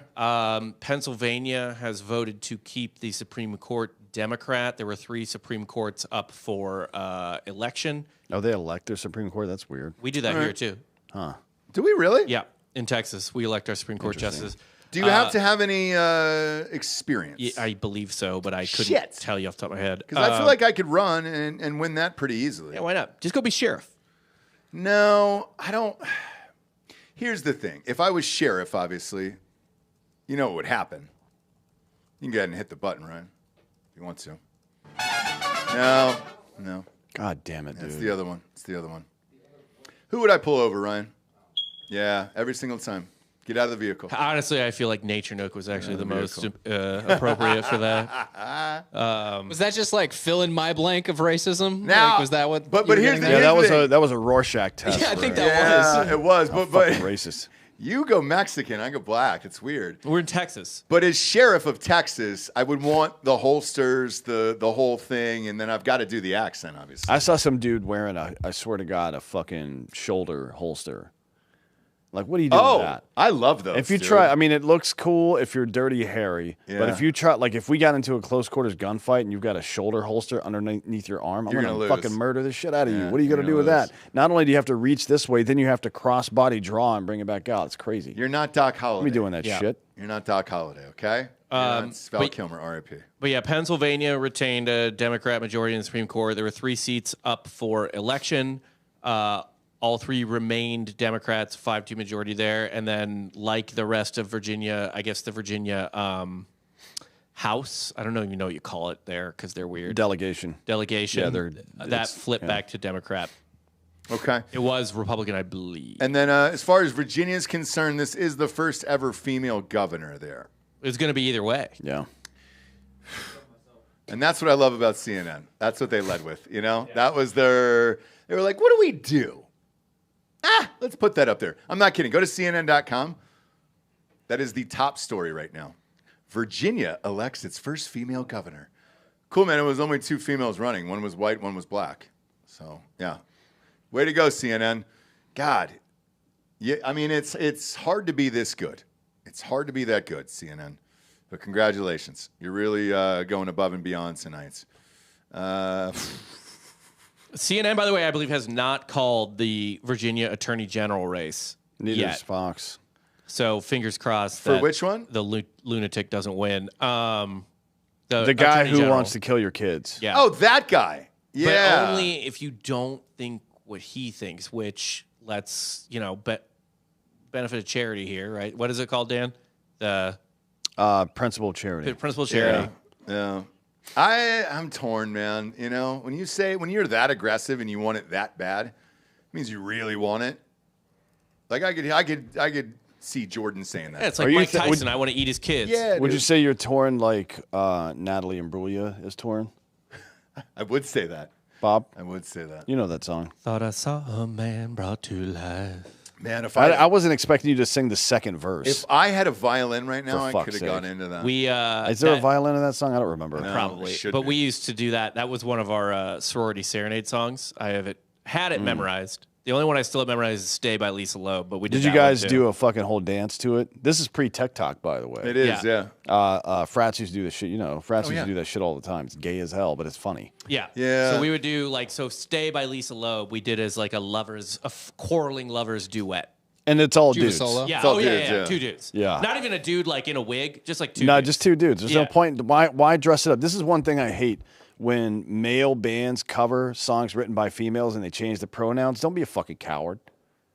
Speaker 6: Pennsylvania has voted to keep the Supreme Court Democrat. There were 3 Supreme Courts up for election.
Speaker 5: Oh, they elect their Supreme Court. That's weird.
Speaker 6: We do that here too.
Speaker 1: Do we really?
Speaker 6: Yeah, in Texas, we elect our Supreme Court justices.
Speaker 1: Do you have to have any experience?
Speaker 6: Yeah, I believe so, but I couldn't
Speaker 1: Shit.
Speaker 6: tell you off the top of my head.
Speaker 1: Because I feel like I could run and win that pretty easily.
Speaker 6: Yeah, why not? Just go be sheriff.
Speaker 1: No, I don't. Here's the thing. If I was sheriff, obviously, you know what would happen. You can go ahead and hit the button, Ryan, if you want to. No.
Speaker 5: God damn it, dude.
Speaker 1: It's the other one. It's the other one. Who would I pull over, Ryan? Yeah, every single time. Get out of the vehicle.
Speaker 6: Honestly, I feel like Nature Nook was actually the most appropriate for that.
Speaker 8: Was that just like fill in my blank of racism?
Speaker 1: Now-
Speaker 8: Like, was that what?
Speaker 1: but
Speaker 8: you were
Speaker 1: here's
Speaker 8: getting
Speaker 1: the-
Speaker 8: at?
Speaker 5: Yeah,
Speaker 1: Here's
Speaker 5: that was
Speaker 1: the-
Speaker 5: that was a Rorschach test.
Speaker 8: Yeah, I
Speaker 5: for
Speaker 8: think
Speaker 5: it.
Speaker 8: that was.
Speaker 1: Yeah, it was. But
Speaker 5: Fucking racist.
Speaker 1: You go Mexican, I go black. It's weird.
Speaker 6: We're in Texas.
Speaker 1: But as sheriff of Texas, I would want the holsters, the whole thing, and then I've got to do the accent, obviously.
Speaker 5: I saw some dude wearing I swear to God, a fucking shoulder holster. Like, what are you doing with that?
Speaker 1: I love those.
Speaker 5: If you
Speaker 1: dude.
Speaker 5: try, I mean, it looks cool if you're Dirty Harry.
Speaker 1: Yeah.
Speaker 5: But if you try, like, if we got into a close quarters gunfight and you've got a shoulder holster underneath your arm,
Speaker 1: You're
Speaker 5: I'm
Speaker 1: gonna
Speaker 5: going
Speaker 1: lose.
Speaker 5: to fucking murder the shit out of
Speaker 1: Yeah,
Speaker 5: you. What are you going to do
Speaker 1: you're
Speaker 5: with
Speaker 1: gonna
Speaker 5: that? Not only do you have to reach this way, then you have to cross body draw and bring it back out. It's crazy.
Speaker 1: You're not Doc Holliday.
Speaker 5: Be doing that shit.
Speaker 1: You're not Doc Holliday, okay? It's Val Kilmer, R.I.P.
Speaker 6: But yeah, Pennsylvania retained a Democrat majority in the Supreme Court. There were 3 seats up for election. All 3 remained Democrats, 5-2 majority there. And then, like the rest of Virginia, I guess the Virginia House, I don't even know what you call it there because they're weird.
Speaker 5: Delegation.
Speaker 6: Yeah, that
Speaker 5: it's-
Speaker 6: flipped back to Democrat.
Speaker 1: Okay.
Speaker 6: It was Republican, I believe.
Speaker 1: And then as far as Virginia is concerned, this is the first ever female governor there.
Speaker 6: It's going to be either way.
Speaker 5: Yeah.
Speaker 1: And that's what I love about CNN. That's what they led with, you know? That was they were like, what do we do? Let's put that up there. I'm not kidding. Go to CNN.com. That is the top story right now. Virginia elects its first female governor. Cool, man. It was only 2 females running. One was white, one was black. So, yeah. Way to go, CNN. God. Yeah, I mean, it's hard to be this good. It's hard to be that good, CNN. But congratulations. You're really going above and beyond tonight.
Speaker 6: CNN, by the way, I believe has not called the Virginia Attorney General race
Speaker 5: Neither
Speaker 6: yet.
Speaker 5: is Fox.
Speaker 6: So fingers crossed.
Speaker 1: For
Speaker 6: that
Speaker 1: which one?
Speaker 6: The lunatic doesn't win.
Speaker 5: The guy
Speaker 6: Attorney
Speaker 5: who
Speaker 6: General.
Speaker 5: wants to kill your kids.
Speaker 6: Yeah.
Speaker 1: Oh, that guy. Yeah.
Speaker 6: But only if you don't think what he thinks, which let's, benefit of charity here, right? What is it called, Dan? The
Speaker 5: Principal of charity.
Speaker 6: principal of charity.
Speaker 1: Yeah. I'm torn, man. You know, when you're that aggressive and you want it that bad, it means you really want it. Like I could see Jordan saying that.
Speaker 6: Yeah, it's like Mike Tyson. I want to eat his kids.
Speaker 1: Yeah.
Speaker 5: Would
Speaker 1: dude.
Speaker 5: you say you're torn like Natalie Imbruglia is torn?
Speaker 1: I would say that.
Speaker 5: Bob?
Speaker 1: I would say that.
Speaker 5: You know that song.
Speaker 6: Thought I saw a man brought to life.
Speaker 1: Man, if
Speaker 5: I wasn't expecting you to sing the second verse.
Speaker 1: if I had a violin right now,
Speaker 5: For
Speaker 1: I
Speaker 5: fuck's
Speaker 1: could have
Speaker 5: sake.
Speaker 1: gone into that.
Speaker 5: Is there a violin in that song? I don't remember.
Speaker 1: No.
Speaker 6: Probably.
Speaker 1: it should
Speaker 6: But
Speaker 1: be.
Speaker 6: we used to do that. That was one of our sorority serenade songs. I had it memorized. The only one I still have memorized is Stay by Lisa Loeb, but we did
Speaker 5: Did you
Speaker 6: that one
Speaker 5: guys
Speaker 6: too.
Speaker 5: do a fucking whole dance to it? This is pre-TikTok, by the way.
Speaker 1: It is,
Speaker 6: Yeah.
Speaker 5: Frats used to do this shit. Frats used
Speaker 1: yeah.
Speaker 5: to do that shit all the time. It's gay as hell, but it's funny.
Speaker 6: Yeah.
Speaker 1: Yeah.
Speaker 6: So we would do Stay by Lisa Loeb, we did as like a quarreling lovers duet.
Speaker 5: And it's all
Speaker 8: Did you have a
Speaker 5: dudes.
Speaker 8: solo?
Speaker 6: Yeah.
Speaker 1: all
Speaker 6: Oh, yeah,
Speaker 1: dudes,
Speaker 6: yeah.
Speaker 1: yeah.
Speaker 6: 2 dudes.
Speaker 5: Yeah.
Speaker 6: Not even a dude like in a wig, just like 2
Speaker 5: No,
Speaker 6: dudes.
Speaker 5: just 2 dudes. There's no
Speaker 6: Yeah.
Speaker 5: point. Why dress it up? This is one thing I hate when male bands cover songs written by females and they change the pronouns. Don't be a fucking coward.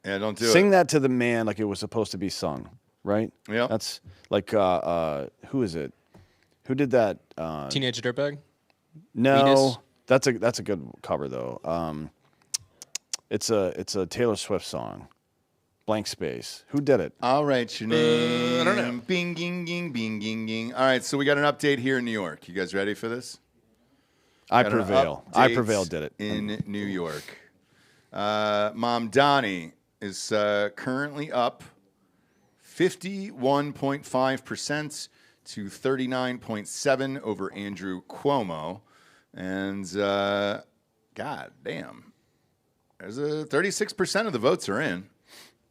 Speaker 1: Yeah, don't do
Speaker 5: Sing
Speaker 1: it.
Speaker 5: that to the man like it was supposed to be sung, right?
Speaker 1: Yeah.
Speaker 5: That's like who is it? Who did that?
Speaker 8: Teenage Dirtbag?
Speaker 5: No,
Speaker 8: Venus?
Speaker 5: that's a good cover though. It's a Taylor Swift song. Blank Space. Who did it?
Speaker 1: All right, your name.
Speaker 6: I don't know.
Speaker 1: Bing, ging, ging, bing, ging, ging. All right, so we got an update here in New York. You guys ready for this?
Speaker 5: I
Speaker 1: Got an
Speaker 5: Prevail.
Speaker 1: update
Speaker 5: I Prevail did it.
Speaker 1: in New York. Mom Donnie is currently up 51.5% to 39.7% over Andrew Cuomo, and God damn, there's 36% of the votes are in.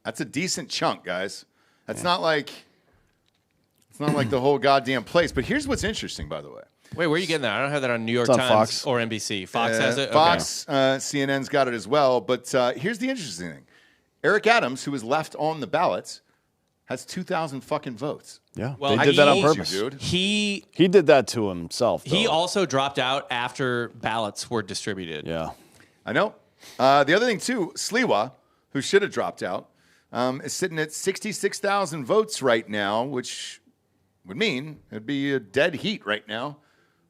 Speaker 1: That's a decent chunk, guys. That's not like the whole goddamn place. But here's what's interesting, by the way.
Speaker 6: Wait, where are you getting that? I don't have that on New York
Speaker 5: It's on
Speaker 6: Times
Speaker 5: Fox.
Speaker 6: or NBC. Fox has it?
Speaker 1: Fox, CNN's got it as well. But here's the interesting thing. Eric Adams, who was left on the ballots, has 2,000 fucking votes.
Speaker 5: Yeah,
Speaker 6: Well,
Speaker 5: they did that on
Speaker 6: he-
Speaker 5: purpose.
Speaker 1: dude.
Speaker 6: He
Speaker 5: He did that to himself. Though.
Speaker 6: also dropped out after ballots were distributed.
Speaker 5: Yeah.
Speaker 1: I know. The other thing, too, Sliwa, who should have dropped out, is sitting at 66,000 votes right now, which would mean it'd be a dead heat right now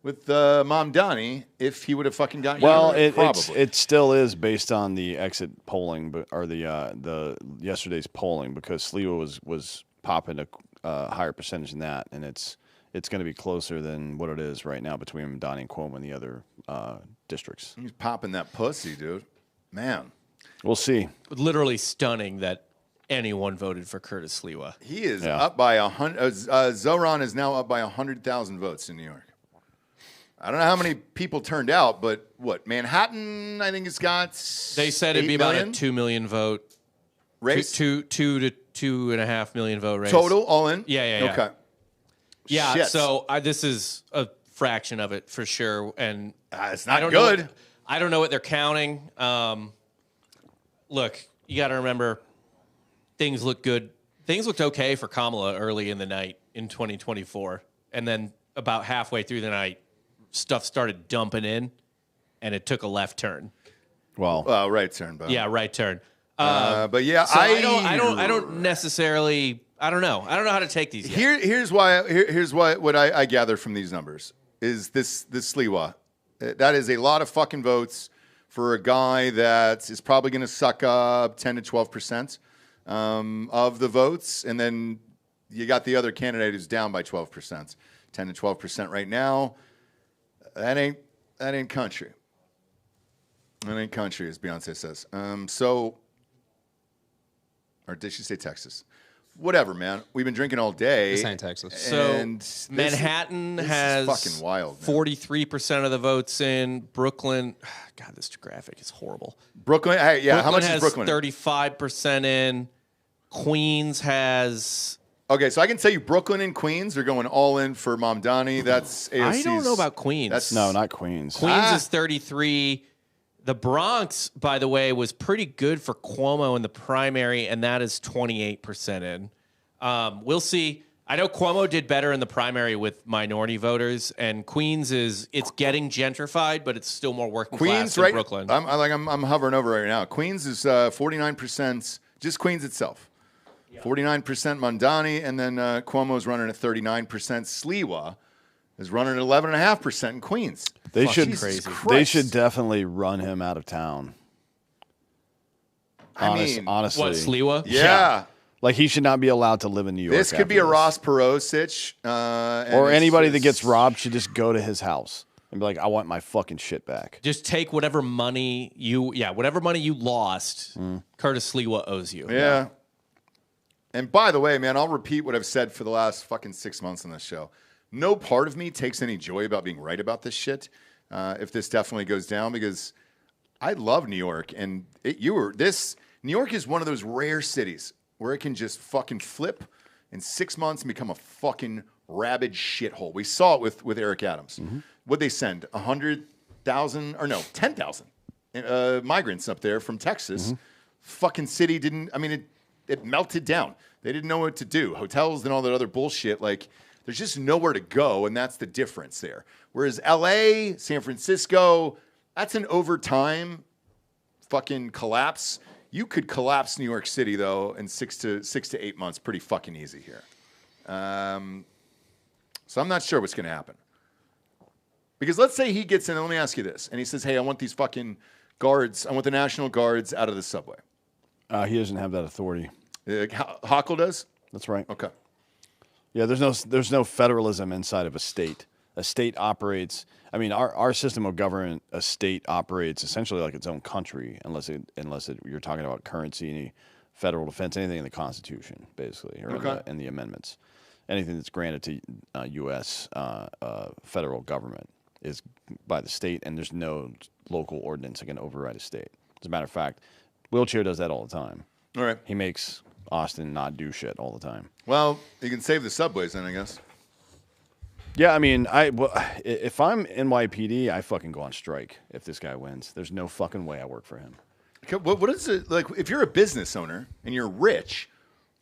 Speaker 1: with Mom Donnie if he would have fucking gotten
Speaker 5: Well,
Speaker 1: you.
Speaker 5: it still is based on the exit polling, or the yesterday's polling, because Sliwa was popping a higher percentage than that, and it's going to be closer than what it is right now between Donnie and Cuomo and the other districts.
Speaker 1: He's popping that pussy, dude. Man.
Speaker 5: We'll see.
Speaker 6: Literally stunning that anyone voted for Curtis Sliwa.
Speaker 1: He is up by 100. Zoran is now up by 100,000 votes in New York. I don't know how many people turned out, but what Manhattan? I think it's got.
Speaker 6: They said it'd be about a 2 million vote
Speaker 1: race.
Speaker 6: Two to 2.5 million vote race
Speaker 1: Total, all in.
Speaker 6: Yeah.
Speaker 1: Okay.
Speaker 6: Yeah.
Speaker 1: Shit.
Speaker 6: So this is a fraction of it for sure, and
Speaker 1: it's not good.
Speaker 6: I don't know what they're counting. Look, you got to remember, things look good. Things looked okay for Kamala early in the night in 2024, and then about halfway through the night, stuff started dumping in, and it took a left turn.
Speaker 5: Well,
Speaker 1: right turn, but
Speaker 6: yeah, right turn.
Speaker 1: But yeah,
Speaker 6: so I don't necessarily. I don't know. I don't know how to take these.
Speaker 1: Here's what I gather from these numbers is this Sliwa. That is a lot of fucking votes for a guy that is probably going to suck up 10 to 12% of the votes, and then you got the other candidate who's down by 12%, 10 to 12% right now. That ain't country. That ain't country, as Beyonce says. Or did she say Texas? Whatever, man. We've been drinking all day.
Speaker 8: This ain't Texas.
Speaker 6: So Manhattan has
Speaker 1: fucking wild,
Speaker 6: 43% of the votes in. Brooklyn, God, this graphic is horrible.
Speaker 1: Brooklyn, hey, yeah. How much
Speaker 6: has
Speaker 1: is Brooklyn?
Speaker 6: 35% in. Queens has.
Speaker 1: Okay, so I can tell you Brooklyn and Queens are going all in for Mamdani. That's AOC's.
Speaker 6: I don't know about Queens.
Speaker 5: No, not Queens.
Speaker 6: Queens is 33. The Bronx, by the way, was pretty good for Cuomo in the primary, and that is 28% in. We'll see. I know Cuomo did better in the primary with minority voters, and Queens it's getting gentrified, but it's still more working class than Brooklyn.
Speaker 1: I'm hovering over right now. Queens is 49%, just Queens itself. 49% Mamdani, and then Cuomo's running at 39%. Sliwa is running at 11.5% in Queens.
Speaker 5: They
Speaker 1: They
Speaker 5: should definitely run him out of town. Honestly.
Speaker 6: What, Sliwa?
Speaker 1: Yeah.
Speaker 5: Like, he should not be allowed to live in New York.
Speaker 1: This could be a Ross Perot sitch.
Speaker 5: Or anybody that gets robbed should just go to his house and be like, I want my fucking shit back.
Speaker 6: Just take whatever money you lost, Curtis Sliwa owes you.
Speaker 1: Yeah. And by the way, man, I'll repeat what I've said for the last fucking 6 months on this show. No part of me takes any joy about being right about this shit. If this definitely goes down, because I love New York, and New York is one of those rare cities where it can just fucking flip in 6 months and become a fucking rabid shithole. We saw it with Eric Adams. What'd they send? 100,000 or no, 10,000 migrants up there from Texas. Fucking city didn't. I mean, it melted down. They didn't know what to do. Hotels and all that other bullshit. Like, there's just nowhere to go, and that's the difference there. Whereas LA, San Francisco, that's an overtime fucking collapse. You could collapse New York City, though, in 6 to 8 months pretty fucking easy here. So I'm not sure what's going to happen. Because let's say he gets in, and let me ask you this, and he says, hey, I want these fucking guards, I want the National Guards out of the subway.
Speaker 5: He doesn't have that authority.
Speaker 1: Hochul does?
Speaker 5: That's right.
Speaker 1: Okay.
Speaker 5: Yeah, there's no federalism inside of a state. A state operates. I mean, our system of government, a state operates essentially like its own country, unless you're talking about currency, federal defense, anything in the Constitution, basically, or in the amendments. Anything that's granted to U.S. Federal government is by the state, and there's no local ordinance that can override a state. As a matter of fact, Wheelchair does that all the time.
Speaker 1: All right.
Speaker 5: He makes Austin not do shit all the time.
Speaker 1: Well, you can save the subways then, I guess.
Speaker 5: Yeah, I mean, if I'm NYPD, I fucking go on strike if this guy wins. There's no fucking way I work for him.
Speaker 1: What is it like if you're a business owner and you're rich?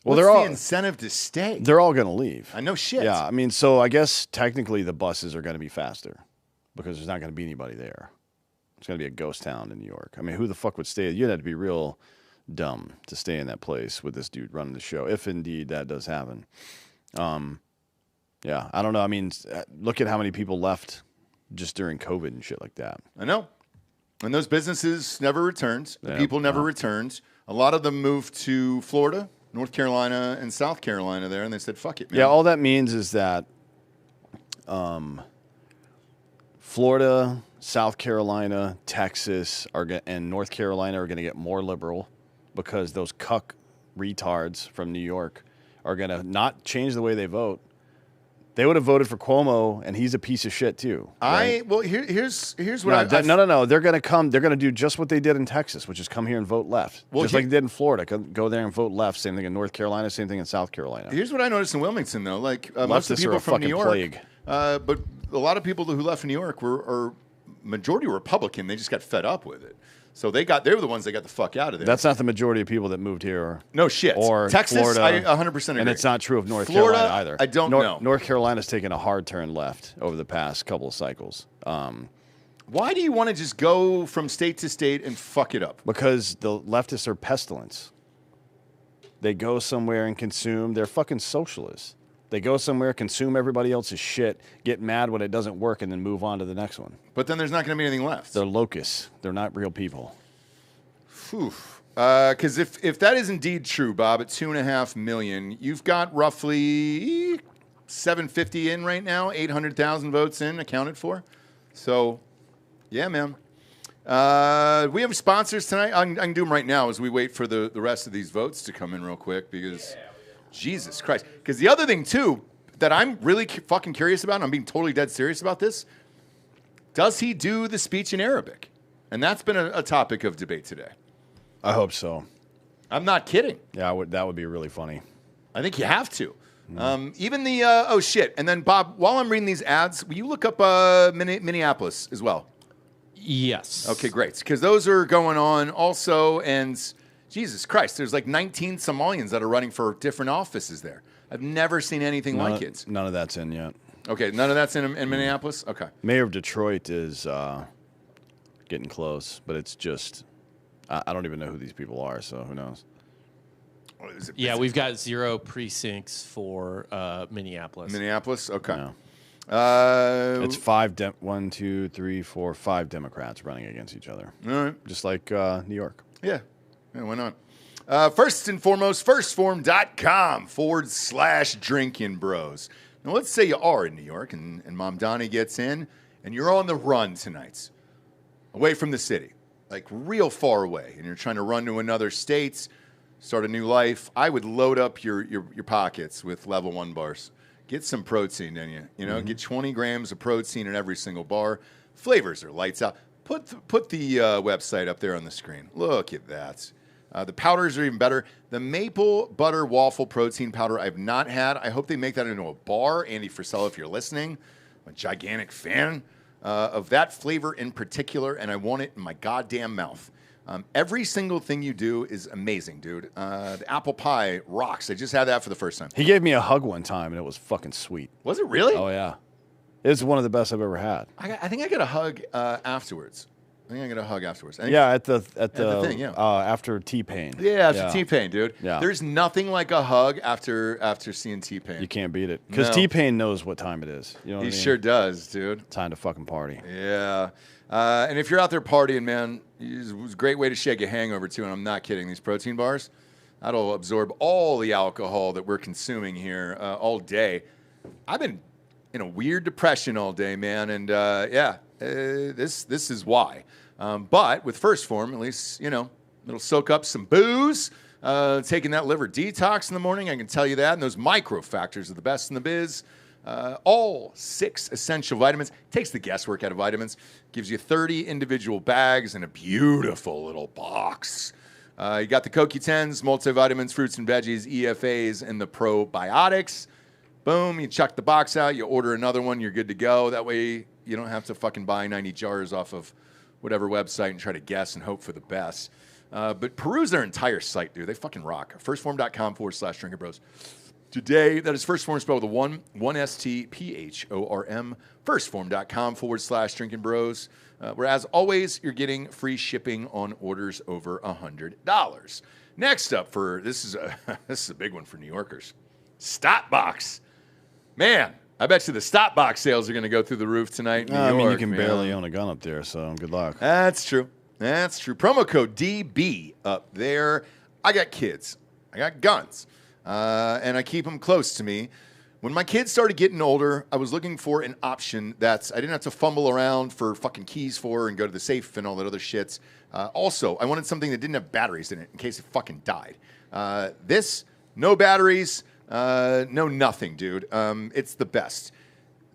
Speaker 5: Well,
Speaker 1: what's the incentive to stay?
Speaker 5: They're all going to leave.
Speaker 1: I know shit.
Speaker 5: Yeah, I mean, so I guess technically the buses are going to be faster because there's not going to be anybody there. It's going to be a ghost town in New York. I mean, who the fuck would stay? You'd have to be real dumb to stay in that place with this dude running the show, if indeed that does happen. Yeah, I don't know. I mean, look at how many people left just during COVID and shit like that.
Speaker 1: I know. And those businesses never returned. The people never returned. A lot of them moved to Florida, North Carolina, and South Carolina there, and they said, fuck it, man.
Speaker 5: Yeah, all that means is that Florida, South Carolina, Texas, and North Carolina are going to get more liberal because those cuck retards from New York are going to not change the way they vote. They would have voted for Cuomo, and he's a piece of shit too. Right?
Speaker 1: Here's what
Speaker 5: No. They're going to come. They're going to do just what they did in Texas, which is come here and vote left, just like they did in Florida. Go there and vote left. Same thing in North Carolina. Same thing in South Carolina.
Speaker 1: Here's what I noticed in Wilmington, though. Like most of the people from New York,
Speaker 5: plague.
Speaker 1: But a lot of people who left New York are majority Republican. They just got fed up with it. So they were the ones that got the fuck out of there.
Speaker 5: That's not the majority of people that moved here.
Speaker 1: No shit.
Speaker 5: Or
Speaker 1: Texas,
Speaker 5: Florida,
Speaker 1: I 100% agree.
Speaker 5: And it's not true of North
Speaker 1: Florida,
Speaker 5: Carolina either.
Speaker 1: I don't know.
Speaker 5: North Carolina's taken a hard turn left over the past couple of cycles.
Speaker 1: Why do you want to just go from state to state and fuck it up?
Speaker 5: Because the leftists are pestilence. They go somewhere and consume. They're fucking socialists. They go somewhere, consume everybody else's shit, get mad when it doesn't work, and then move on to the next one.
Speaker 1: But then there's not going to be anything left.
Speaker 5: They're locusts. They're not real people.
Speaker 1: Because if that is indeed true, Bob, at 2.5 million, you've got roughly 750 in right now, 800,000 votes in accounted for. So, yeah, man. We have sponsors tonight. I can do them right now as we wait for the rest of these votes to come in real quick because Jesus Christ. Because the other thing, too, that I'm really fucking curious about, and I'm being totally dead serious about this, does he do the speech in Arabic? And that's been a topic of debate today.
Speaker 5: I hope so.
Speaker 1: I'm not kidding.
Speaker 5: Yeah, that would be really funny.
Speaker 1: I think you have to. Even the, oh shit. And then, Bob, while I'm reading these ads, will you look up Minneapolis as well?
Speaker 6: Yes.
Speaker 1: Okay, great. Because those are going on also. And Jesus Christ, there's like 19 Somalians that are running for different offices there. I've never seen anything like it.
Speaker 5: None of that's in yet.
Speaker 1: Okay, none of that's in Minneapolis? Okay.
Speaker 5: Mayor of Detroit is getting close, but it's just, I don't even know who these people are, so who knows?
Speaker 6: Yeah, we've got 0 precincts for Minneapolis.
Speaker 1: Minneapolis? Okay.
Speaker 5: No. It's 5 5 Democrats running against each other.
Speaker 1: All right.
Speaker 5: Just like New York.
Speaker 1: Yeah, why not? First and foremost, firstform.com/Drinkin Bros. Now, let's say you are in New York and Mom Donnie gets in and you're on the run tonight, away from the city, like real far away, and you're trying to run to another state, start a new life. I would load up your pockets with level 1 bars. Get some protein in you. You know, get 20 grams of protein in every single bar. Flavors are lights out. Put the website up there on the screen. Look at that. The powders are even better. The maple butter waffle protein powder I've not had. I hope they make that into a bar. Andy Frisella, if you're listening, I'm a gigantic fan of that flavor in particular, and I want it in my goddamn mouth. Every single thing you do is amazing, dude. The apple pie rocks. I just had that for the first time.
Speaker 5: He gave me a hug one time, and it was fucking sweet.
Speaker 1: Was it really?
Speaker 5: Oh, yeah. It's one of the best I've ever had.
Speaker 1: I think I got a hug afterwards.
Speaker 5: Yeah, at the thing, yeah. After T-Pain.
Speaker 1: Yeah, after T-Pain, dude.
Speaker 5: Yeah.
Speaker 1: There's nothing like a hug after seeing T-Pain.
Speaker 5: You can't beat it. Because T-Pain knows what time it is. You know what I mean?
Speaker 1: Sure does, dude.
Speaker 5: Time to fucking party.
Speaker 1: Yeah. And if you're out there partying, man, it was a great way to shake a hangover, too. And I'm not kidding. These protein bars, that'll absorb all the alcohol that we're consuming here all day. I've been in a weird depression all day, man. And, this is why. But with First Form, at least, you know, it'll soak up some booze. Taking that liver detox in the morning, I can tell you that. And those micro factors are the best in the biz. All 6 essential vitamins. Takes the guesswork out of vitamins. Gives you 30 individual bags in a beautiful little box. You got the CoQ10s, multivitamins, fruits and veggies, EFAs, and the probiotics. Boom, you chuck the box out, you order another one, you're good to go. That way you don't have to fucking buy 90 jars off of whatever website and try to guess and hope for the best. But peruse their entire site, dude. They fucking rock. Firstform.com/Drinkin Bros. Today, that is Firstform spelled with a 1 STPHORM. Firstform.com/Drinkin Bros. Where, as always, you're getting free shipping on orders over $100. Next up, this is a big one for New Yorkers. Stop Box. Man, I bet you the Stop Box sales are going to go through the roof tonight in New York.
Speaker 5: I mean, you can barely own a gun up there, so good luck.
Speaker 1: That's true. Promo code DB up there. I got kids. I got guns. And I keep them close to me. When my kids started getting older, I was looking for an option that I didn't have to fumble around for fucking keys for and go to the safe and all that other shit. Also, I wanted something that didn't have batteries in it in case it fucking died. This, no batteries, no nothing, dude. It's the best.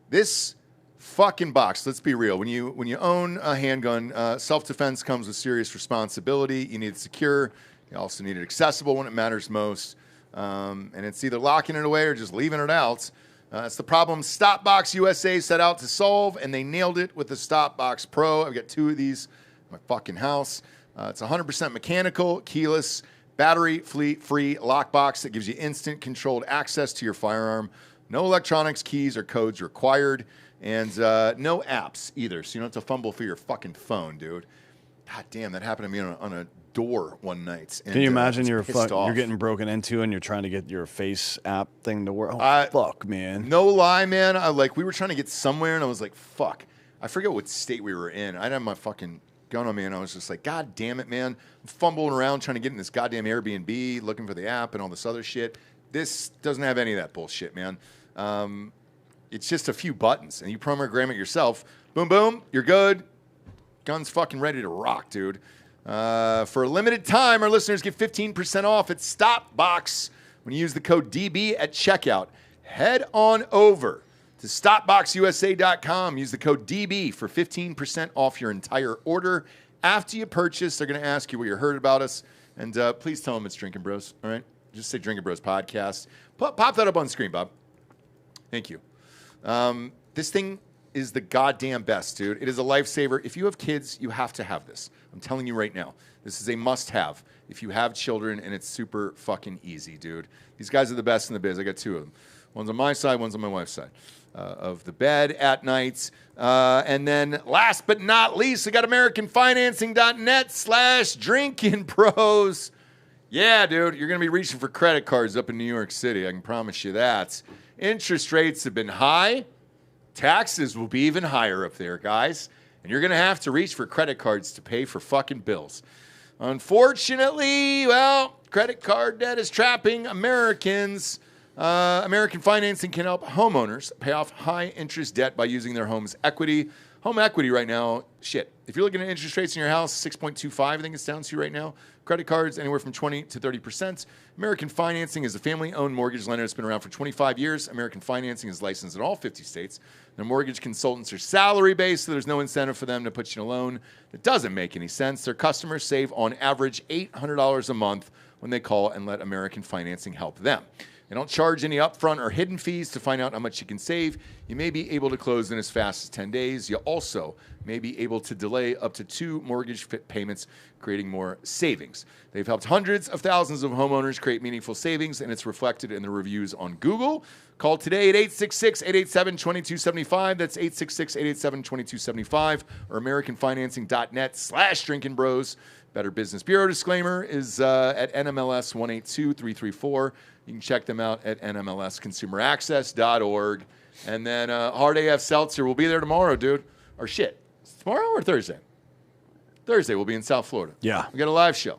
Speaker 1: This fucking box, let's be real. When you own a handgun, self-defense comes with serious responsibility. You need it secure. You also need it accessible when it matters most. And it's either locking it away or just leaving it out. It's the problem Stopbox USA set out to solve, and they nailed it with the Stopbox Pro. I've got 2 of these in my fucking house. It's 100% mechanical, keyless, battery-free lockbox that gives you instant controlled access to your firearm. No electronics, keys, or codes required. And no apps either, so you don't have to fumble for your fucking phone, dude. God damn, that happened to me on a door one night. And,
Speaker 5: can you imagine
Speaker 1: you're
Speaker 5: getting broken into and you're trying to get your face app thing to work? Oh, fuck, man.
Speaker 1: No lie, man. We were trying to get somewhere, and I was like, fuck. I forget what state we were in. I had my fucking gun on me, and I was just like, God damn it, man. I'm fumbling around trying to get in this goddamn Airbnb, looking for the app and all this other shit. This doesn't have any of that bullshit, man. It's just a few buttons, and you program it yourself. Boom, boom, you're good. Gun's fucking ready to rock, dude. For a limited time, our listeners get 15% off at Stopbox when you use the code DB at checkout. Head on over to StopboxUSA.com. Use the code DB for 15% off your entire order. After you purchase, they're going to ask you what you heard about us. And please tell them it's Drinkin' Bros, all right? Just say Drinkin' Bros Podcast. Pop that up on screen, Bob. Thank you. This thing is the goddamn best, dude. It is a lifesaver. If you have kids, you have to have this. I'm telling you right now. This is a must-have if you have children, and it's super fucking easy, dude. These guys are the best in the biz. I got 2 of them. One's on my side, one's on my wife's side of the bed at nights. And then last but not least, I got AmericanFinancing.net/DrinkinPros. Yeah, dude, you're going to be reaching for credit cards up in New York City. I can promise you that. Interest rates have been high. Taxes will be even higher up there, guys. And you're going to have to reach for credit cards to pay for fucking bills. Unfortunately, well, credit card debt is trapping Americans. American Financing can help homeowners pay off high-interest debt by using their home's equity. Home equity right now, shit. If you're looking at interest rates in your house, 6.25, I think it's down to right now. Credit cards, anywhere from 20 to 30%. American Financing is a family-owned mortgage lender that's been around for 25 years. American Financing is licensed in all 50 states. Their mortgage consultants are salary-based, so there's no incentive for them to put you in a loan that doesn't make any sense. Their customers save, on average, $800 a month when they call and let American Financing help them. They don't charge any upfront or hidden fees to find out how much you can save. You may be able to close in as fast as 10 days. You also may be able to delay up to 2 mortgage payments, creating more savings. They've helped hundreds of thousands of homeowners create meaningful savings, and it's reflected in the reviews on Google. Call today at 866-887-2275. That's 866-887-2275 or AmericanFinancing.net/DrinkinBros. Better Business Bureau disclaimer is at NMLS 182334. You can check them out at NMLSConsumerAccess.org. And then Hard AF Seltzer will be there tomorrow, dude. Or shit. Tomorrow or Thursday? Thursday, we'll be in South Florida.
Speaker 5: Yeah.
Speaker 1: We got a live show.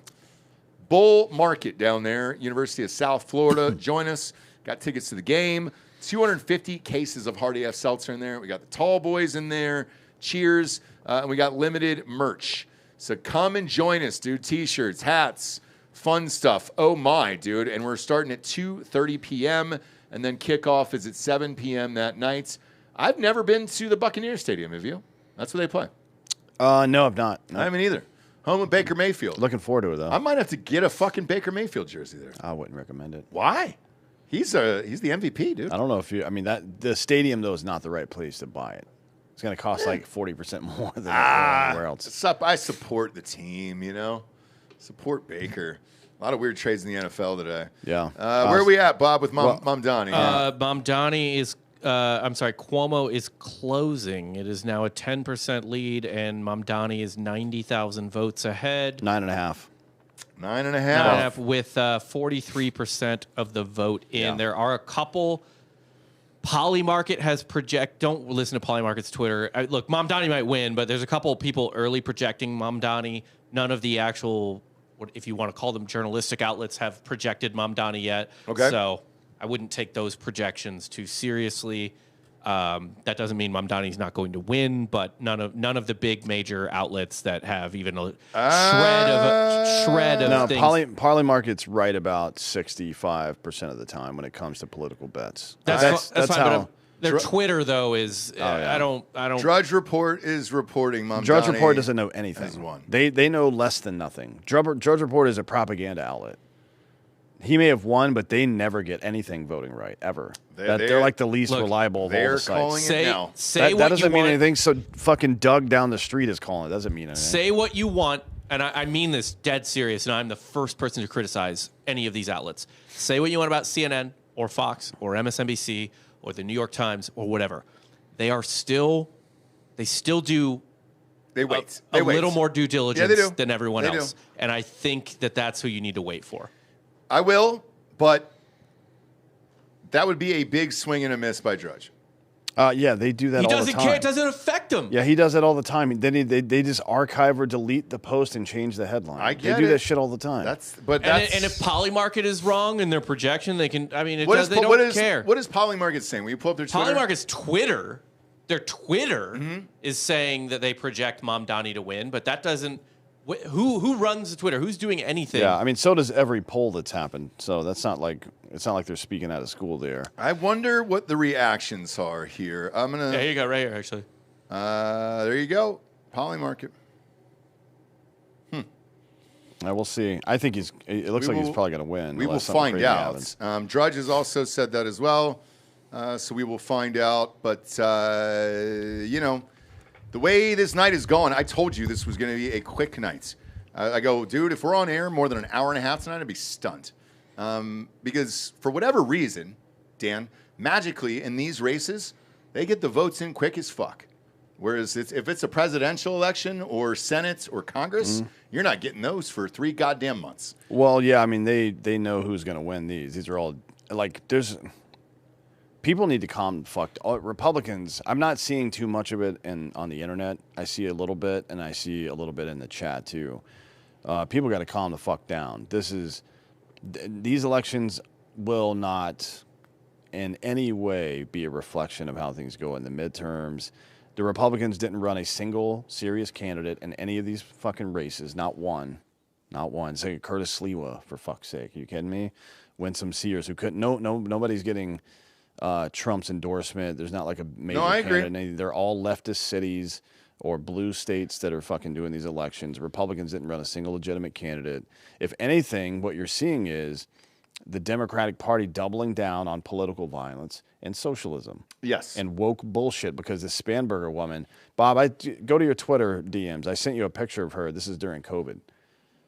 Speaker 1: Bull Market down there, University of South Florida. Join us. Got tickets to the game. 250 cases of Hard AF Seltzer in there. We got the Tall Boys in there. Cheers. And we got limited merch. So come and join us, dude. T-shirts, hats, fun stuff. Oh, my, dude. And we're starting at 2:30 p.m., and then kickoff is at 7 p.m. that night. I've never been to the Buccaneer Stadium, have you? That's where they play.
Speaker 5: No, I've not. No.
Speaker 1: I haven't either. Home of Baker Mayfield.
Speaker 5: Looking forward to it, though.
Speaker 1: I might have to get a fucking Baker Mayfield jersey there.
Speaker 5: I wouldn't recommend it.
Speaker 1: Why? He's the MVP, dude.
Speaker 5: I don't know if you. I mean, the stadium though is not the right place to buy it. It's going to cost like 40% more than anywhere else.
Speaker 1: I support the team, you know. Support Baker. A lot of weird trades in the NFL today.
Speaker 5: Yeah.
Speaker 1: Where are we at, Bob, with Mom Donnie?
Speaker 6: Mom Donnie is. Cuomo is closing. It is now a 10% lead, and Mom Donnie is 90,000 votes ahead.
Speaker 5: 9.5.
Speaker 1: 9.5.
Speaker 6: With 43% of the vote in.
Speaker 5: Yeah.
Speaker 6: There are a couple. Polymarket has don't listen to Polymarket's Twitter. Look, Mom Donnie might win, but there's a couple people early projecting Mom Donnie. None of the actual, if you want to call them journalistic outlets, have projected Mom Donnie yet.
Speaker 1: Okay.
Speaker 6: So I wouldn't take those projections too seriously. That doesn't mean Mamdani's not going to win, but none of the big major outlets that have even a shred of things.
Speaker 5: Polymarket's right about 65% of the time when it comes to political bets.
Speaker 6: That's fine,
Speaker 5: how.
Speaker 6: But their Twitter though is I don't.
Speaker 1: Drudge Report is reporting Mamdani.
Speaker 5: Drudge Report doesn't know anything.
Speaker 1: has won.
Speaker 5: They know less than nothing. Drudge Report is a propaganda outlet. He may have won, but they never get anything voting right ever. They're like the least reliable of all the sites.
Speaker 1: Calling it now.
Speaker 5: That doesn't mean anything. So fucking Doug down the street is calling it. Doesn't mean anything.
Speaker 6: Say what you want, and I mean this dead serious, and I'm the first person to criticize any of these outlets. Say what you want about CNN or Fox or MSNBC or the New York Times or whatever. They still do
Speaker 1: They wait.
Speaker 6: a little more due diligence than everyone
Speaker 1: They
Speaker 6: else.
Speaker 1: do.
Speaker 6: And I think that's who you need to wait for.
Speaker 1: I will, but that would be a big swing and a miss by Drudge.
Speaker 5: Yeah, they do that all the time.
Speaker 6: He doesn't care. It doesn't affect him.
Speaker 5: Yeah, he does it all the time. Then they just archive or delete the post and change the headline.
Speaker 1: They
Speaker 5: do that shit all the time.
Speaker 6: And if Polymarket is wrong in their projection, they can. I mean, they don't care.
Speaker 1: What is Polymarket saying? Will you pull up their Twitter?
Speaker 6: Polymarket's Twitter. Their Twitter is saying that they project Mamdani to win, but that doesn't. Who runs the Twitter? Who's doing anything?
Speaker 5: Yeah, I mean, so does every poll that's happened. So it's not like they're speaking out of school there.
Speaker 1: I wonder what the reactions are here. I'm gonna.
Speaker 6: Yeah, here you go, right here, actually.
Speaker 1: There you go, Polymarket.
Speaker 5: We'll see. I think it looks like he's probably going to win.
Speaker 1: We will find out. Drudge has also said that as well. So we will find out. But the way this night is going, I told you this was going to be a quick night. I go, dude, if we're on air more than an hour and a half tonight, I'd be stunned. Because for whatever reason, Dan, magically in these races, they get the votes in quick as fuck. Whereas if it's a presidential election or Senate or Congress, you're not getting those for 3 goddamn months.
Speaker 5: Well, yeah, I mean, they know who's going to win these. These are all, people need to calm the fuck. Republicans, I'm not seeing too much of it on the internet. I see a little bit, and I see a little bit in the chat, too. People got to calm the fuck down. These elections will not in any way be a reflection of how things go in the midterms. The Republicans didn't run a single serious candidate in any of these fucking races. Not one. Not one. Say Curtis Sliwa, for fuck's sake. Are you kidding me? Winsome Sears, who couldn't. Nobody's getting Trump's endorsement. There's not like a major candidate. They're all leftist cities or blue states that are fucking doing these elections. Republicans didn't run a single legitimate candidate. If anything, what you're seeing is the Democratic Party doubling down on political violence and socialism.
Speaker 1: Yes.
Speaker 5: And woke bullshit because the Spanberger woman. Bob, go to your Twitter DMs. I sent you a picture of her. This is during COVID.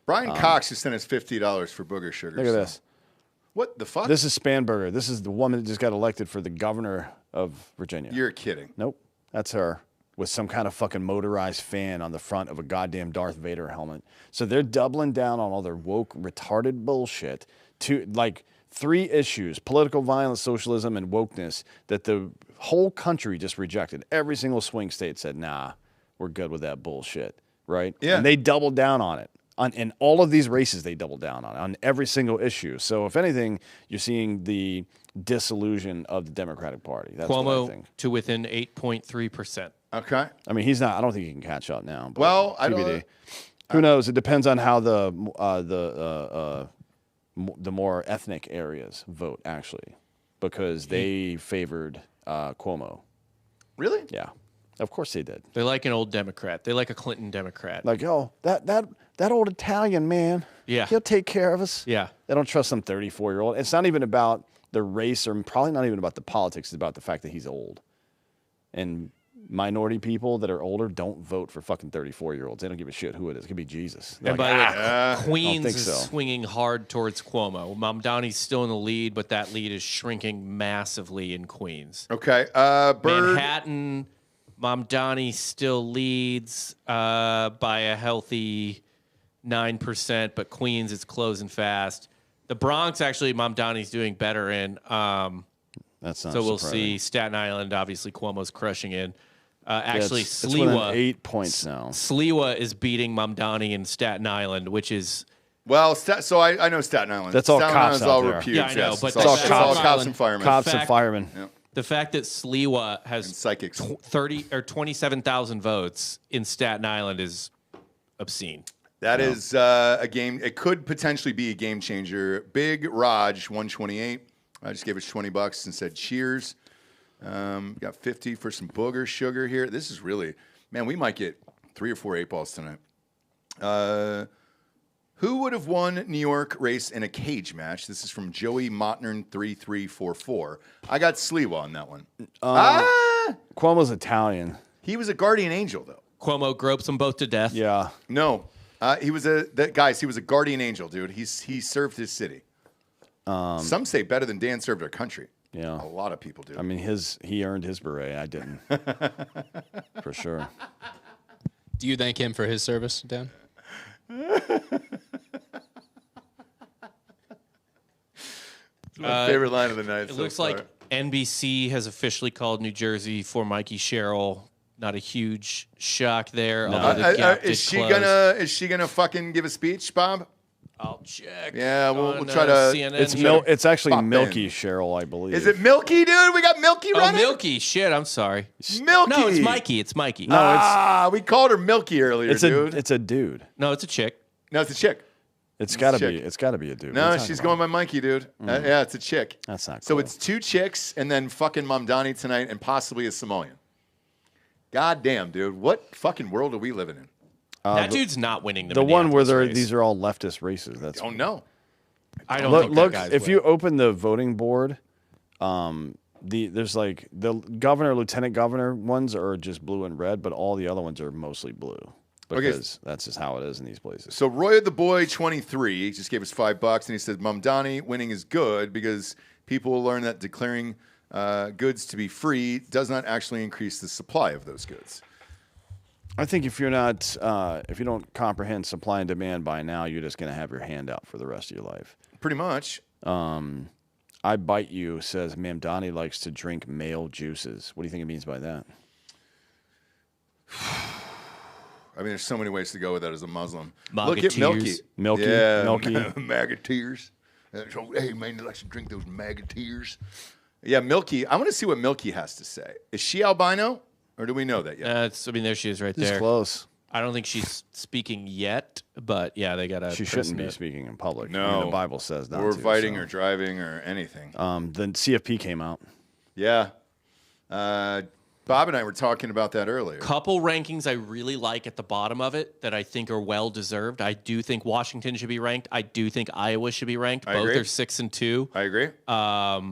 Speaker 1: Brian Cox just sent us $50 for booger sugar.
Speaker 5: Look at this.
Speaker 1: What the fuck?
Speaker 5: This is Spanberger. This is the woman that just got elected for the governor of Virginia.
Speaker 1: You're kidding.
Speaker 5: Nope. That's her with some kind of fucking motorized fan on the front of a goddamn Darth Vader helmet. So they're doubling down on all their woke, retarded bullshit to, 3 issues, political violence, socialism, and wokeness, that the whole country just rejected. Every single swing state said, nah, we're good with that bullshit, right?
Speaker 1: Yeah.
Speaker 5: And they doubled down on it. In all of these races, they doubled down on every single issue. So if anything, you're seeing the disillusion of the Democratic Party. That's what I think.
Speaker 6: Cuomo to within 8.3%.
Speaker 1: Okay.
Speaker 5: I mean, he's not. I don't think he can catch up now. But
Speaker 1: Well, I
Speaker 5: TBD.
Speaker 1: don't.
Speaker 5: Who knows? It depends on how the more ethnic areas vote, actually, because they favored Cuomo.
Speaker 1: Really?
Speaker 5: Yeah, of course they did.
Speaker 6: They like an old Democrat. They like a Clinton Democrat.
Speaker 5: Like, oh, that old Italian man.
Speaker 6: Yeah.
Speaker 5: He'll take care of us.
Speaker 6: Yeah.
Speaker 5: They don't trust some 34-year-old. It's not even about the race, or probably not even about the politics. It's about the fact that he's old. And minority people that are older don't vote for fucking 34-year-olds. They don't give a shit who it is. It could be Jesus.
Speaker 6: And by the way, Queens
Speaker 5: think
Speaker 6: is
Speaker 5: so.
Speaker 6: swinging hard towards Cuomo. Mamdani's still in the lead, but that lead is shrinking massively in Queens.
Speaker 1: Okay. Bird.
Speaker 6: Manhattan, Mamdani still leads by a healthy 9%, but Queens is closing fast. The Bronx, actually, Mamdani's doing better in.
Speaker 5: That's not
Speaker 6: so we'll
Speaker 5: surprising.
Speaker 6: see. Staten Island, obviously, Cuomo's crushing in.
Speaker 5: Actually,
Speaker 6: It's
Speaker 5: within
Speaker 6: Sliwa
Speaker 5: 8 points now.
Speaker 6: Sliwa is beating Mamdani in Staten Island, which is
Speaker 1: Well, so I know Staten Island.
Speaker 5: That's all
Speaker 1: Staten
Speaker 5: cops
Speaker 1: Island's
Speaker 5: out
Speaker 1: all
Speaker 5: there.
Speaker 1: repute.
Speaker 6: Yeah, I know,
Speaker 1: yes.
Speaker 6: but
Speaker 1: it's all
Speaker 6: that's
Speaker 1: cops
Speaker 6: Island.
Speaker 1: and firemen.
Speaker 5: Cops and
Speaker 6: fact-
Speaker 5: firemen.
Speaker 1: Yep.
Speaker 6: The fact that Sliwa
Speaker 1: And
Speaker 6: has
Speaker 1: psychics.
Speaker 6: 30 or 27,000 votes in Staten Island is obscene.
Speaker 1: That is a game. It could potentially be a game changer. Big Raj, 128. I just gave us $20 and said cheers. Got 50 for some booger sugar here. This is really, man, we might get 3 or 4 8-balls tonight. Who would have won New York race in a cage match? This is from Joey Motnern 3344. I got Sliwa on that one.
Speaker 5: Cuomo's Italian.
Speaker 1: He was a guardian angel, though.
Speaker 6: Cuomo gropes them both to death.
Speaker 5: Yeah.
Speaker 1: No, he was guys. He was a guardian angel, dude. He served his city. Some say better than Dan served our country.
Speaker 5: Yeah.
Speaker 1: A lot of people do.
Speaker 5: I mean, he earned his beret. I didn't. For sure.
Speaker 8: Do you thank him for his service, Dan?
Speaker 1: My favorite line of the night.
Speaker 6: It looks like NBC has officially called New Jersey for Mikey Sherrill. Not a huge shock there.
Speaker 5: No.
Speaker 6: Although the gap did close.
Speaker 1: Is she gonna fucking give a speech, Bob?
Speaker 6: I'll check.
Speaker 1: Yeah, we'll
Speaker 6: on,
Speaker 1: try to.
Speaker 6: CNN.
Speaker 5: It's actually
Speaker 1: Pop
Speaker 5: Milky
Speaker 1: in.
Speaker 5: Cheryl, I believe.
Speaker 1: Is it Milky, dude? We got Milky
Speaker 6: Oh,
Speaker 1: running.
Speaker 6: Milky. Shit, I'm sorry.
Speaker 1: Milky.
Speaker 6: No, it's Mikey. It's Mikey.
Speaker 5: No,
Speaker 1: we called her Milky earlier,
Speaker 5: it's
Speaker 1: dude.
Speaker 5: it's a dude.
Speaker 6: No, it's a chick.
Speaker 1: No, it's a chick.
Speaker 5: It's got to
Speaker 1: chick.
Speaker 5: be. It's got to be a dude.
Speaker 1: No, she's going by Mikey, dude. Yeah, it's a chick.
Speaker 5: That's not
Speaker 1: So
Speaker 5: cool.
Speaker 1: it's 2 chicks and then fucking Mamdani tonight and possibly a Samoan. God damn, dude. What fucking world are we living in?
Speaker 6: That dude's not winning the
Speaker 5: the one where
Speaker 6: Minneapolis race.
Speaker 5: these are all leftist races. That's
Speaker 1: Oh, no.
Speaker 6: I don't
Speaker 5: look.
Speaker 6: think
Speaker 5: Look,
Speaker 6: that guy's
Speaker 5: if
Speaker 6: winning.
Speaker 5: you open the voting board, there's like the governor, lieutenant governor ones are just blue and red, but all the other ones are mostly blue because that's just how it is in these places.
Speaker 1: So Roy the Boy 23 just gave us $5 and he said Mamdani winning is good because people will learn that declaring goods to be free does not actually increase the supply of those goods.
Speaker 5: I think if you're not, if you don't comprehend supply and demand by now, you're just going to have your hand out for the rest of your life.
Speaker 1: Pretty much.
Speaker 5: I Bite You says Mamdani likes to drink male juices. What do you think it means by that?
Speaker 1: I mean, there's so many ways to go with that as a Muslim.
Speaker 6: Maga
Speaker 1: Look at Milky.
Speaker 6: tears.
Speaker 5: Milky?
Speaker 1: Yeah,
Speaker 5: Milky.
Speaker 1: MAGA tears. So, hey, man, he likes to drink those MAGA tears. Yeah, Milky. I want to see what Milky has to say. Is she albino, or do we know that yet?
Speaker 6: I mean, there she is right
Speaker 5: It's
Speaker 6: there.
Speaker 5: close.
Speaker 6: I don't think she's speaking yet, but yeah, they got to.
Speaker 5: She shouldn't be speaking in public.
Speaker 1: No.
Speaker 5: I mean, the Bible says not
Speaker 1: or
Speaker 5: to.
Speaker 1: fighting
Speaker 5: so.
Speaker 1: or driving or anything.
Speaker 5: Then CFP came out.
Speaker 1: Yeah. Bob and I were talking about that earlier.
Speaker 6: Couple rankings I really like at the bottom of it that I think are well deserved. I do think Washington should be ranked. I do think Iowa should be ranked. Both
Speaker 1: agree.
Speaker 6: are 6 and 2.
Speaker 1: I agree.
Speaker 6: Let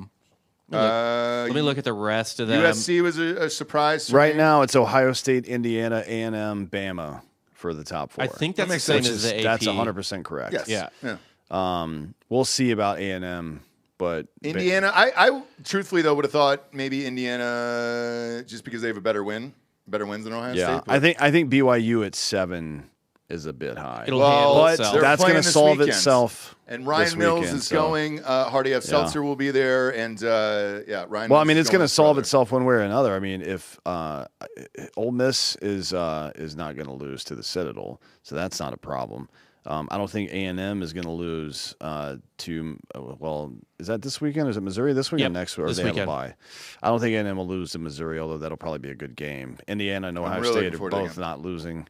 Speaker 6: me look at the rest of them.
Speaker 1: USC was a surprise. for
Speaker 5: Right
Speaker 1: me.
Speaker 5: now, it's Ohio State, Indiana, A&M, Bama for the top 4.
Speaker 6: I think that's the
Speaker 1: makes
Speaker 6: same
Speaker 1: sense.
Speaker 6: as the AP.
Speaker 5: That's 100% correct.
Speaker 1: Yes.
Speaker 6: Yeah.
Speaker 5: We'll see about A&M, but
Speaker 1: Indiana, I truthfully though would have thought maybe Indiana just because they have better wins than Ohio
Speaker 5: yeah,
Speaker 1: State. but-
Speaker 5: I think BYU at 7 is a bit high.
Speaker 6: It'll handle
Speaker 5: but
Speaker 6: itself.
Speaker 1: They're
Speaker 5: that's
Speaker 1: playing
Speaker 5: going to
Speaker 1: this
Speaker 5: solve
Speaker 1: weekend.
Speaker 5: itself.
Speaker 1: And Ryan
Speaker 5: this
Speaker 1: Mills
Speaker 5: weekend,
Speaker 1: is
Speaker 5: so.
Speaker 1: going. Hardy F. Seltzer will be there, and Ryan.
Speaker 5: Well, I
Speaker 1: Mills
Speaker 5: mean,
Speaker 1: is
Speaker 5: it's going to
Speaker 1: with
Speaker 5: solve
Speaker 1: brother.
Speaker 5: itself one way or another. I mean, if Ole Miss is not going to lose to the Citadel, so that's not a problem. I don't think A&M is going to lose to. Well, is that this weekend? Is it Missouri this weekend?
Speaker 6: Yep,
Speaker 5: Next or
Speaker 6: this
Speaker 5: they have a
Speaker 6: weekend.
Speaker 5: bye? I don't think A&M will lose to Missouri, although that'll probably be a good game. Indiana and Ohio
Speaker 1: really
Speaker 5: State
Speaker 1: looking
Speaker 5: are
Speaker 1: forward to that
Speaker 5: both
Speaker 1: game.
Speaker 5: not losing.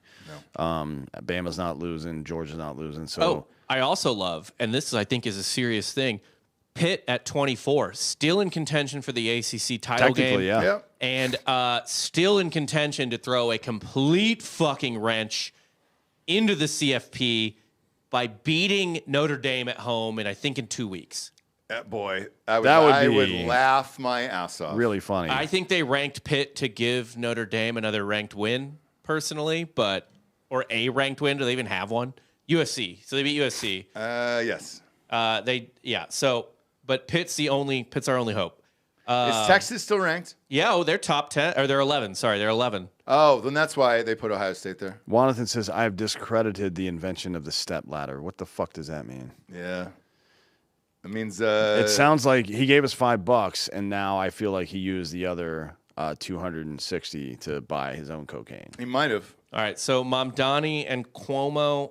Speaker 5: Bama's not losing. Georgia's not losing. So.
Speaker 6: Oh, I also love, and this I think is a serious thing. Pitt at 24, still in contention for the ACC title game.
Speaker 5: Technically, yeah.
Speaker 1: Yep.
Speaker 6: And still in contention to throw a complete fucking wrench into the CFP by beating Notre Dame at home, and I think in 2 weeks.
Speaker 1: Boy,
Speaker 5: That would
Speaker 1: I
Speaker 5: be
Speaker 1: would laugh my ass off.
Speaker 5: Really funny.
Speaker 6: I think they ranked Pitt to give Notre Dame another ranked win, personally, or a ranked win. Do they even have one? USC. So they beat USC.
Speaker 1: Yes.
Speaker 6: But Pitt's our only hope.
Speaker 1: Is Texas still ranked?
Speaker 6: Yeah, they're top 10, or they're 11. Sorry, they're 11.
Speaker 1: Oh, then that's why they put Ohio State there.
Speaker 5: Jonathan says, I have discredited the invention of the step ladder. What the fuck does that mean?
Speaker 1: Yeah. It means
Speaker 5: It sounds like he gave us $5, and now I feel like he used the other 260 to buy his own cocaine.
Speaker 1: he might have.
Speaker 6: All right, so Mamdani and Cuomo,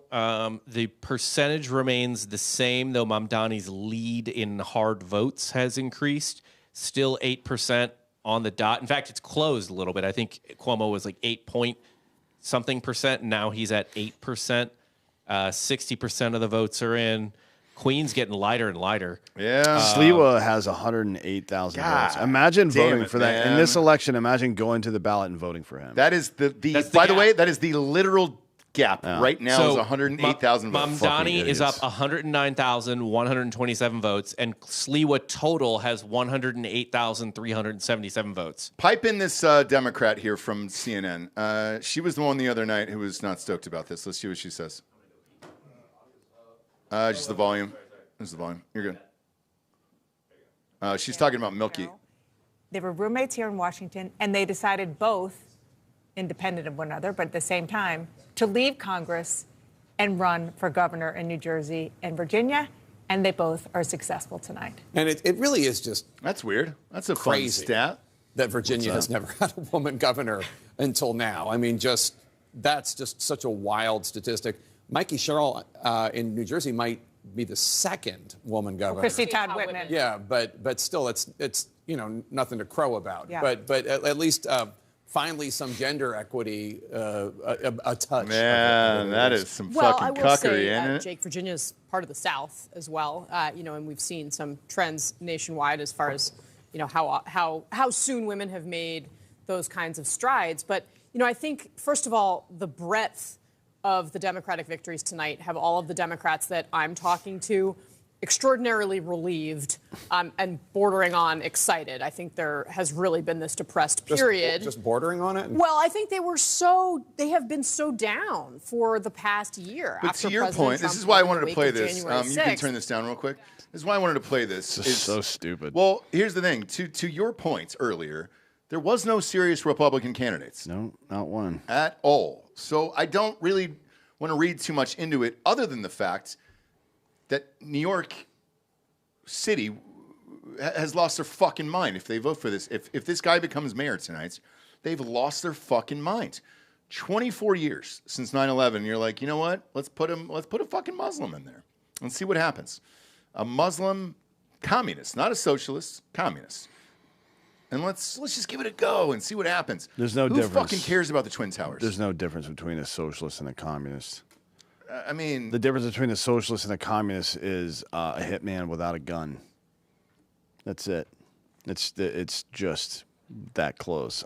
Speaker 6: the percentage remains the same, though Mamdani's lead in hard votes has increased. Still 8% on the dot. In fact, it's closed a little bit. I think Cuomo was like 8-point-something%, and now he's at 8%. 60% of the votes are in. Queen's getting lighter and lighter.
Speaker 1: Yeah.
Speaker 5: Sliwa has 108,000 votes. Imagine voting for that. In this election, imagine going to the ballot and voting for him.
Speaker 1: That is by the way, that is the literal gap right now is 108,000 votes.
Speaker 6: Mamdani is up 109,127 votes, and Sliwa total has 108,377 votes.
Speaker 1: Pipe in this Democrat here from CNN. She was the one the other night who was not stoked about this. Let's see what she says. Just the volume. This is the volume. You're good. She's talking about Milky.
Speaker 9: They were roommates here in Washington, and they decided both, independent of one another, but at the same time, to leave Congress and run for governor in New Jersey and Virginia, and they both are successful tonight.
Speaker 10: And it really is just...
Speaker 1: That's weird. That's a
Speaker 10: crazy
Speaker 1: fun stat.
Speaker 10: That Virginia has never had a woman governor until now. I mean, that's just such a wild statistic. Mikey Sherrill in New Jersey might be the second woman governor.
Speaker 9: Chrissy Todd Whitman.
Speaker 10: Yeah, but still, it's nothing to crow about.
Speaker 9: Yeah.
Speaker 10: But at least finally some gender equity, a touch.
Speaker 1: Man, that is some fucking cuckery, ain't it?
Speaker 11: Jake, Virginia's part of the South as well, and we've seen some trends nationwide as far as how soon women have made those kinds of strides. But I think first of all, the breadth of the Democratic victories tonight have all of the Democrats that I'm talking to extraordinarily relieved and bordering on excited. I think there has really been this depressed period.
Speaker 10: Just bordering on it?
Speaker 11: Well, I think they have been so down for the past year.
Speaker 1: But
Speaker 11: after
Speaker 1: to your
Speaker 11: President
Speaker 1: point,
Speaker 11: Trump
Speaker 1: this is why I
Speaker 11: won
Speaker 1: wanted
Speaker 11: the
Speaker 1: to play
Speaker 11: week of
Speaker 1: this.
Speaker 11: January
Speaker 1: You can
Speaker 11: 6th.
Speaker 1: turn this down real quick. This is why I wanted to play this.
Speaker 5: This is so stupid.
Speaker 1: Well, here's the thing. To your point earlier, there was no serious Republican candidates.
Speaker 5: No, not one.
Speaker 1: At all. So I don't really want to read too much into it other than the fact that New York City has lost their fucking mind if they vote for this. If this guy becomes mayor tonight, they've lost their fucking mind. 24 years since 9/11, you're like, you know what? Let's put a fucking Muslim in there and see what happens. A Muslim communist, not a socialist, communist. And let's just give it a go and see what happens.
Speaker 5: There's no
Speaker 1: Who
Speaker 5: difference.
Speaker 1: fucking cares about the Twin Towers?
Speaker 5: There's no difference between a socialist and a communist.
Speaker 1: I mean,
Speaker 5: the difference between a socialist and a communist is a hitman without a gun. That's it. It's just that close.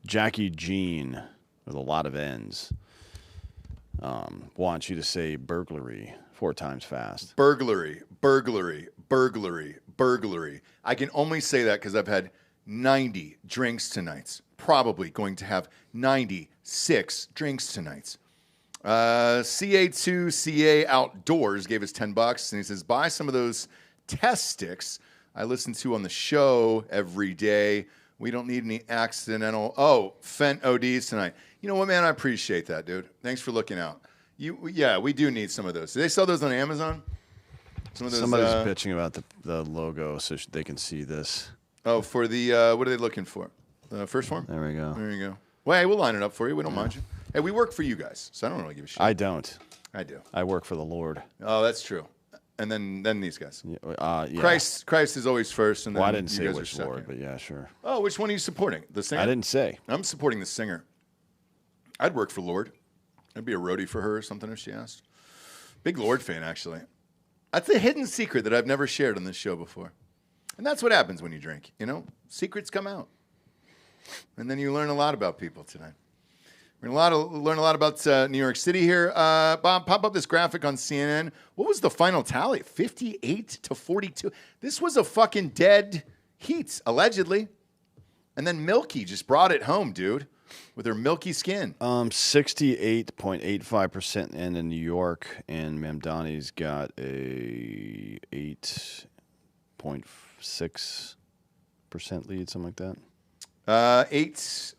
Speaker 5: Jackie Jean with a lot of N's wants you to say burglary 4 times fast.
Speaker 1: Burglary, burglary, burglary, burglary. I can only say that because I've had 90 drinks tonight. Probably going to have 96 drinks tonight. CA2CA Outdoors gave us $10, and he says, buy some of those test sticks I listen to on the show every day. We don't need any accidental, Fent ODs tonight. You know what, man? I appreciate that, dude. Thanks for looking out. Yeah, we do need some of those. Do they sell those on Amazon? Some of those,
Speaker 5: Somebody's bitching about the logo so they can see this.
Speaker 1: Oh, for the, what are they looking for? The first form?
Speaker 5: There we go.
Speaker 1: There you go. Well, hey, we'll line it up for you. We don't mind you. Hey, we work for you guys, so I don't really give a shit.
Speaker 5: I don't.
Speaker 1: I do.
Speaker 5: I work for the Lord.
Speaker 1: Oh, that's true. And then these guys.
Speaker 5: Yeah.
Speaker 1: Christ is always first, and then
Speaker 5: I didn't
Speaker 1: you
Speaker 5: say
Speaker 1: guys are
Speaker 5: which
Speaker 1: second.
Speaker 5: Lord, but yeah, sure.
Speaker 1: Oh, which one are you supporting? The singer?
Speaker 5: I didn't say.
Speaker 1: I'm supporting the singer. I'd work for Lord. I'd be a roadie for her or something if she asked. Big Lord fan, actually. That's a hidden secret that I've never shared on this show before. And that's what happens when you drink, you know? Secrets come out. And then you learn a lot about people tonight. We're going to learn a lot about New York City here. Bob, pop up this graphic on CNN. What was the final tally? 58-42. This was a fucking dead heat, allegedly. And then Milky just brought it home, dude, with her milky skin.
Speaker 5: 68.85% in New York, and Mamdani's got a 8.6% lead, something like that.
Speaker 1: 8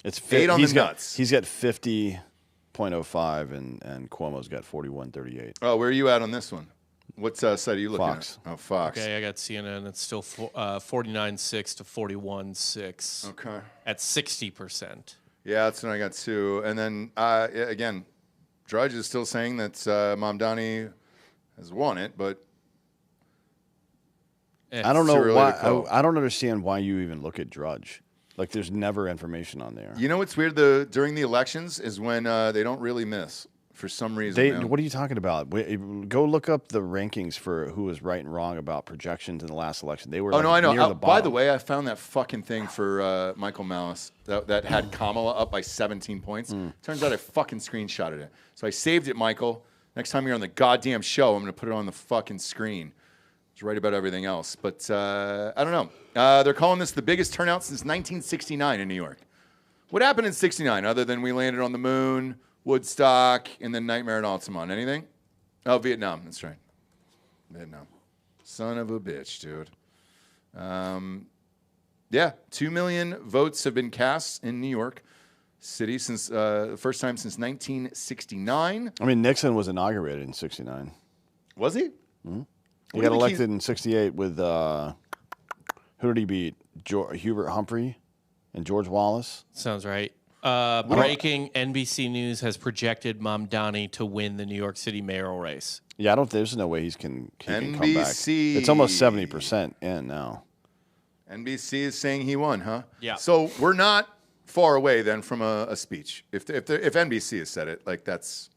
Speaker 5: It's
Speaker 1: 8 on the nuts.
Speaker 5: He's got 50.05, and Cuomo's got 41.38.
Speaker 1: Oh, where are you at on this one? What site are you looking
Speaker 5: Fox.
Speaker 1: at? Oh, Fox.
Speaker 6: Okay, I got CNN. It's still 49.6 to 41.6.
Speaker 1: Okay.
Speaker 6: At 60%.
Speaker 1: Yeah, that's what I got too. And then, again, Drudge is still saying that Mamdani has won it, but
Speaker 5: I don't know
Speaker 1: Too early
Speaker 5: why.
Speaker 1: to call.
Speaker 5: I don't understand why you even look at Drudge. Like, there's never information on there.
Speaker 1: You know what's weird? During the elections is when they don't really miss for some reason. man.
Speaker 5: What are you talking about? Go look up the rankings for who was right and wrong about projections in the last election. They were
Speaker 1: Oh,
Speaker 5: like
Speaker 1: no, I know.
Speaker 5: near the bottom.
Speaker 1: By the way, I found that fucking thing for Michael Malice that had Kamala up by 17 points. Turns out I fucking screenshotted it. So I saved it, Michael. Next time you're on the goddamn show, I'm going to put it on the fucking screen. It's right about everything else. But I don't know. They're calling this the biggest turnout since 1969 in New York. What happened in 69 other than we landed on the moon, Woodstock, and then Nightmare at Altamont? Anything? Oh, Vietnam. That's right. Vietnam. Son of a bitch, dude. Yeah, 2 million votes have been cast in New York City since the first time since 1969.
Speaker 5: I mean, Nixon was inaugurated in '69.
Speaker 1: Was he?
Speaker 5: Mm-hmm. He got elected in '68 with who did he beat? Hubert Humphrey and George Wallace.
Speaker 6: Sounds right. Breaking: NBC News has projected Mamdani to win the New York City mayoral race.
Speaker 5: Yeah, there's no way he can come back.
Speaker 1: NBC.
Speaker 5: It's almost 70% in now.
Speaker 1: NBC is saying he won, huh?
Speaker 6: Yeah.
Speaker 1: So we're not far away then from a speech. If NBC has said it, like that's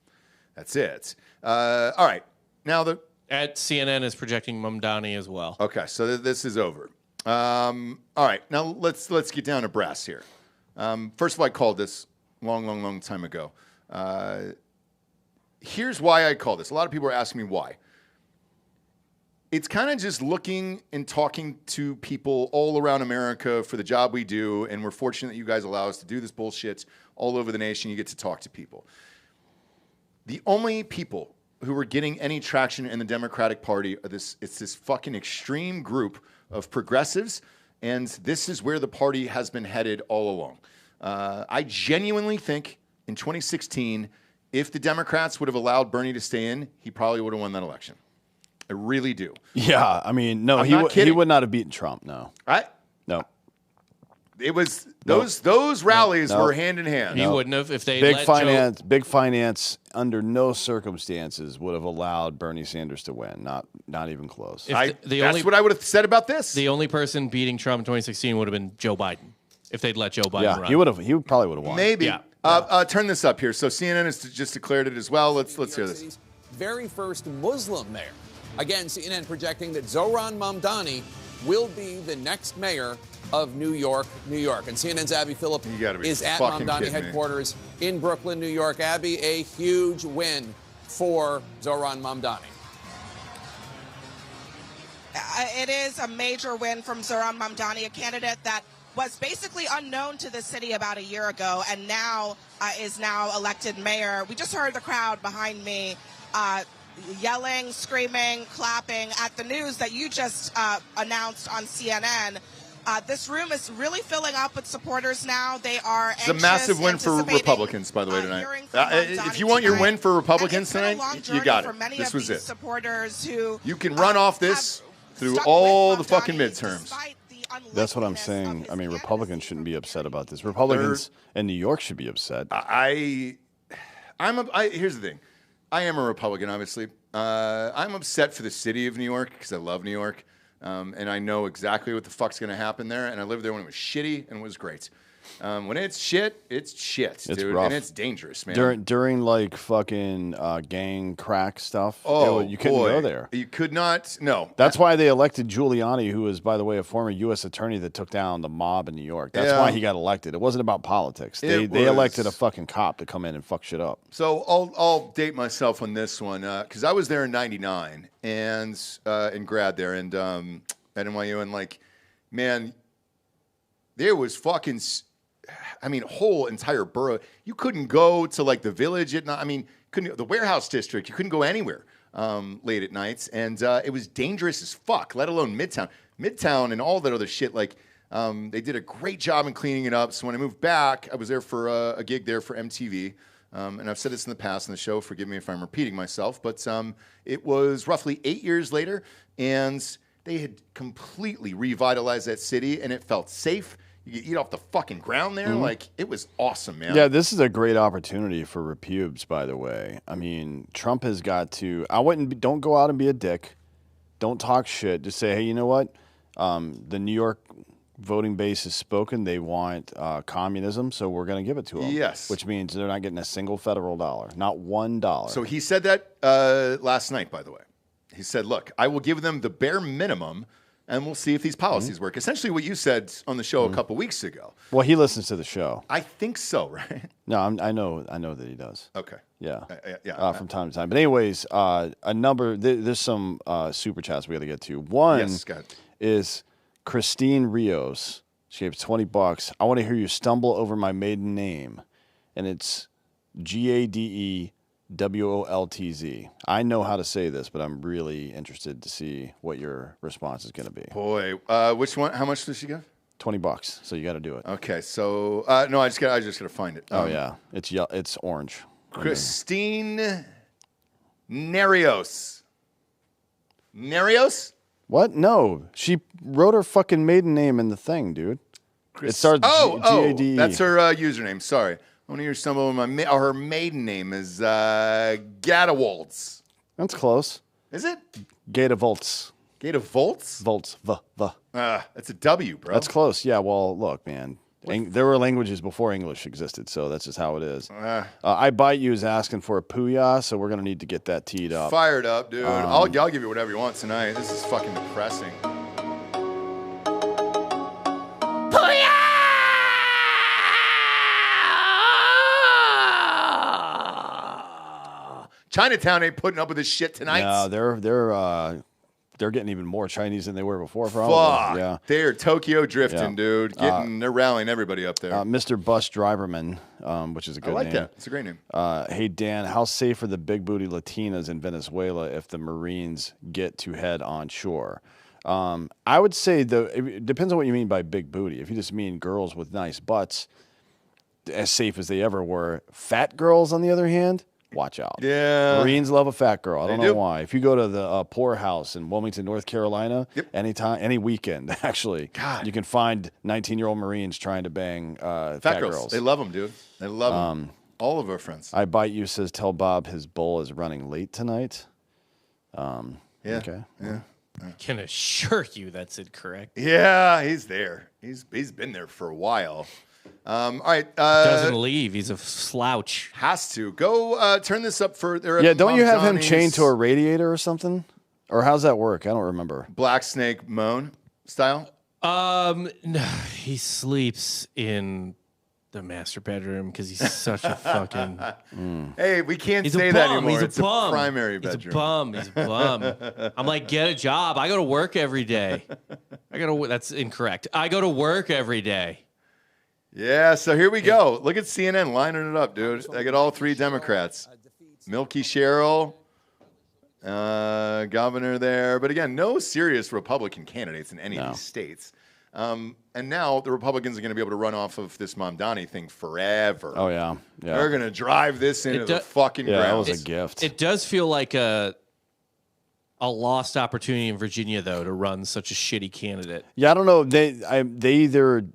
Speaker 1: it. All right. Now
Speaker 6: At CNN is projecting Mamdani as well.
Speaker 1: Okay, so this is over. All right, now let's get down to brass here. First of all, I called this long time ago. Here's why I called this. A lot of people are asking me why. It's kind of just looking and talking to people all around America for the job we do, and we're fortunate that you guys allow us to do this bullshit all over the nation. You get to talk to people. The only people who are getting any traction in the Democratic Party are it's this fucking extreme group of progressives, and this is where the party has been headed all along. I genuinely think in 2016, if the Democrats would have allowed Bernie to stay in, he probably would have won that election. I really do.
Speaker 5: Yeah, I mean, no, he would not have beaten Trump. No, no.
Speaker 1: It was those rallies were hand in hand.
Speaker 6: He wouldn't have if they
Speaker 5: big finance under no circumstances would have allowed Bernie Sanders to win. Not even close.
Speaker 1: That's what I would have said about this.
Speaker 6: The only person beating Trump in 2016 would have been Joe Biden if they'd let Joe Biden run.
Speaker 5: He probably would have won.
Speaker 1: Maybe.
Speaker 5: Yeah.
Speaker 1: Turn this up here. So CNN has just declared it as well. Let's hear this.
Speaker 10: Very first Muslim mayor. Again, CNN projecting that Zohran Mamdani will be the next mayor of New York, New York. And CNN's Abby Phillip is at Mamdani headquarters in Brooklyn, New York. Abby, a huge win for Zohran Mamdani.
Speaker 12: It is a major win from Zohran Mamdani, a candidate that was basically unknown to the city about a year ago and now is now elected mayor. We just heard the crowd behind me yelling, screaming, clapping at the news that you just announced on CNN. This room is really filling up with supporters now. They are
Speaker 1: It's a massive win for Republicans, by the way, tonight. If you want your win for Republicans tonight, you got it. This was it.
Speaker 12: Supporters who
Speaker 1: you can run off this through all the fucking midterms.
Speaker 5: That's what I'm saying. I mean, Republicans shouldn't be upset about this. Republicans in New York should be upset.
Speaker 1: Here's the thing. I am a Republican, obviously. I'm upset for the city of New York because I love New York. And I know exactly what the fuck's going to happen there. And I lived there when it was shitty and it was great. When it's shit, dude.
Speaker 5: Rough.
Speaker 1: And it's dangerous, man.
Speaker 5: During like fucking gang crack stuff, you couldn't go there.
Speaker 1: You could not, no.
Speaker 5: That's why they elected Giuliani, who is, by the way, a former U.S. attorney that took down the mob in New York. That's why he got elected. It wasn't about politics. They elected a fucking cop to come in and fuck shit up.
Speaker 1: So I'll date myself on this one because I was there in '99 and in grad there and at NYU and like, man, there was fucking. Whole entire borough. You couldn't go to like the village at night. The warehouse district. You couldn't go anywhere late at nights, and it was dangerous as fuck. Let alone Midtown, and all that other shit. Like they did a great job in cleaning it up. So when I moved back, I was there for a gig there for MTV, and I've said this in the past in the show. Forgive me if I'm repeating myself, but it was roughly 8 years later, and they had completely revitalized that city, and it felt safe. You eat off the fucking ground there.
Speaker 5: Mm-hmm.
Speaker 1: Like, it was awesome, man.
Speaker 5: Yeah, this is a great opportunity for repubes, by the way. I mean, Trump has got to... don't go out and be a dick. Don't talk shit. Just say, hey, you know what? The New York voting base is spoken. They want communism, so we're going to give it to them.
Speaker 1: Yes.
Speaker 5: Which means they're not getting a single federal dollar, not $1.
Speaker 1: So he said that last night, by the way. He said, look, I will give them the bare minimum, and we'll see if these policies work. Essentially what you said on the show a couple weeks ago.
Speaker 5: Well, he listens to the show.
Speaker 1: I think so, right?
Speaker 5: No, I know that he does.
Speaker 1: Okay.
Speaker 5: Yeah.
Speaker 1: Yeah.
Speaker 5: From time to time. But anyways, there's some super chats we got to get to. One
Speaker 1: Yes, go ahead.
Speaker 5: is Christine Rios. She gave $20. I want to hear you stumble over my maiden name. And it's GADEWOLTZ. I know how to say this, but I'm really interested to see what your response is going to be.
Speaker 1: Boy, which one? How much does she give?
Speaker 5: $20. So you got to do it.
Speaker 1: Okay, so no, I just got to find it.
Speaker 5: Oh yeah, it's orange.
Speaker 1: Christine Nerios. Nerios?
Speaker 5: What? No, she wrote her fucking maiden name in the thing, dude. It starts G-A-D-E.
Speaker 1: That's her username. Sorry. I want to hear stumble over her maiden name is Gadawaltz.
Speaker 5: That's close.
Speaker 1: Is it?
Speaker 5: Gatavolts.
Speaker 1: Gatavolts?
Speaker 5: Volts.
Speaker 1: That's a W, bro.
Speaker 5: That's close. Yeah, well, look, man. There were languages before English existed, so that's just how it is. I Bite You is asking for a Puya, so we're going to need to get that teed up.
Speaker 1: Fired up, dude. I'll give you whatever you want tonight. This is fucking depressing. Chinatown ain't putting up with this shit tonight.
Speaker 5: No, they're getting even more Chinese than they were before. Probably. Yeah,
Speaker 1: they're Tokyo drifting, dude. They're rallying everybody up there.
Speaker 5: Mr. Bus Driverman, which is a good name.
Speaker 1: I like that. It's a great name.
Speaker 5: Hey Dan, how safe are the big booty Latinas in Venezuela if the Marines get to head on shore? I would say it depends on what you mean by big booty. If you just mean girls with nice butts, as safe as they ever were. Fat girls, on the other hand, watch out.
Speaker 1: Yeah.
Speaker 5: Marines love a fat girl. I don't know why. If you go to the poorhouse in Wilmington, North Carolina, any weekend, actually, you can find 19-year-old Marines trying to bang fat girls.
Speaker 1: They love them, dude. They love them. All of our friends.
Speaker 5: I Bite You says, tell Bob his bull is running late tonight.
Speaker 1: Yeah.
Speaker 5: Okay.
Speaker 1: Yeah.
Speaker 6: I can assure you that's incorrect.
Speaker 1: Yeah, he's there. He's been there for a while. All right.
Speaker 6: Doesn't leave. He's a slouch.
Speaker 1: Has to. Go turn this up for...
Speaker 5: Yeah, don't you have him chained to a radiator or something? Or how's that work? I don't remember.
Speaker 1: Black Snake Moan style?
Speaker 6: No, he sleeps in the master bedroom because he's such a fucking...
Speaker 1: Hey, we can't say that anymore.
Speaker 6: He's a
Speaker 1: it's
Speaker 6: bum.
Speaker 1: A primary bedroom.
Speaker 6: He's a bum. I'm like, get a job. I go to work every day. That's incorrect. I go to work every day.
Speaker 1: Yeah, so here we go. Look at CNN lining it up, dude. I got all three Democrats. Milky Cheryl, governor there. But again, no serious Republican candidates in any of these states. And now the Republicans are going to be able to run off of this Mamdani thing forever.
Speaker 5: Oh, yeah.
Speaker 1: They're going to drive this into the fucking ground.
Speaker 5: Yeah, that was a gift.
Speaker 6: It does feel like a lost opportunity in Virginia, though, to run such a shitty candidate.
Speaker 5: Yeah, I don't know. They either...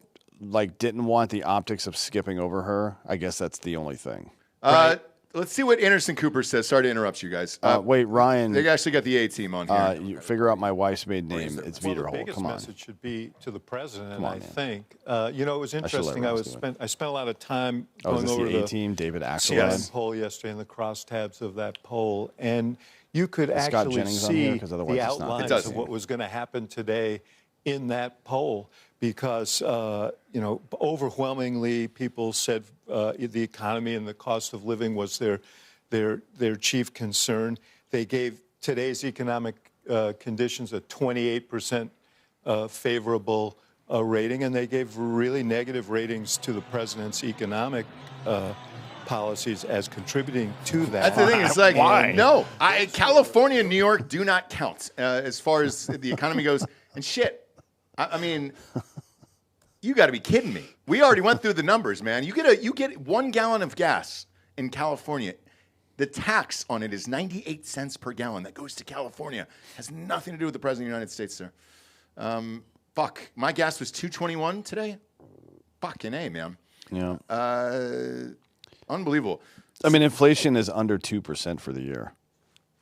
Speaker 5: didn't want the optics of skipping over her. I guess that's the only thing.
Speaker 1: Right. Let's see what Anderson Cooper says. Sorry to interrupt you guys.
Speaker 5: Wait, Ryan.
Speaker 1: They actually got the A-team on here.
Speaker 5: You figure out my wife's maiden name. It's
Speaker 13: The
Speaker 5: Vederhol.
Speaker 13: biggest
Speaker 5: Come on.
Speaker 13: message should be to the president,
Speaker 5: Come on,
Speaker 13: I
Speaker 5: man.
Speaker 13: think. It was interesting. I spent a lot of time
Speaker 5: Oh,
Speaker 13: going
Speaker 5: is this
Speaker 13: over
Speaker 5: the A-team, David Axelrod?
Speaker 13: poll yesterday and the crosstabs of that poll, and you could
Speaker 5: Is Scott
Speaker 13: actually
Speaker 5: Jennings on here?
Speaker 13: see
Speaker 5: 'Cause otherwise
Speaker 13: the
Speaker 5: it's not.
Speaker 13: outlines
Speaker 1: It does.
Speaker 13: of what was going to happen today in that poll. Because overwhelmingly people said the economy and the cost of living was their chief concern. They gave today's economic conditions a 28% favorable rating, and they gave really negative ratings to the president's economic policies as contributing to that.
Speaker 1: That's the thing. It's like,
Speaker 13: why?
Speaker 1: No, California and New York do not count as far as the economy goes. And shit, I mean, you got to be kidding me. We already went through the numbers, man. You get 1 gallon of gas in California. The tax on it is 98 cents per gallon. That goes to California. Has nothing to do with the president of the United States, sir. Fuck. My gas was $2.21 today. Fucking A, man.
Speaker 5: Yeah.
Speaker 1: Unbelievable.
Speaker 5: I mean, inflation is under 2% for the year.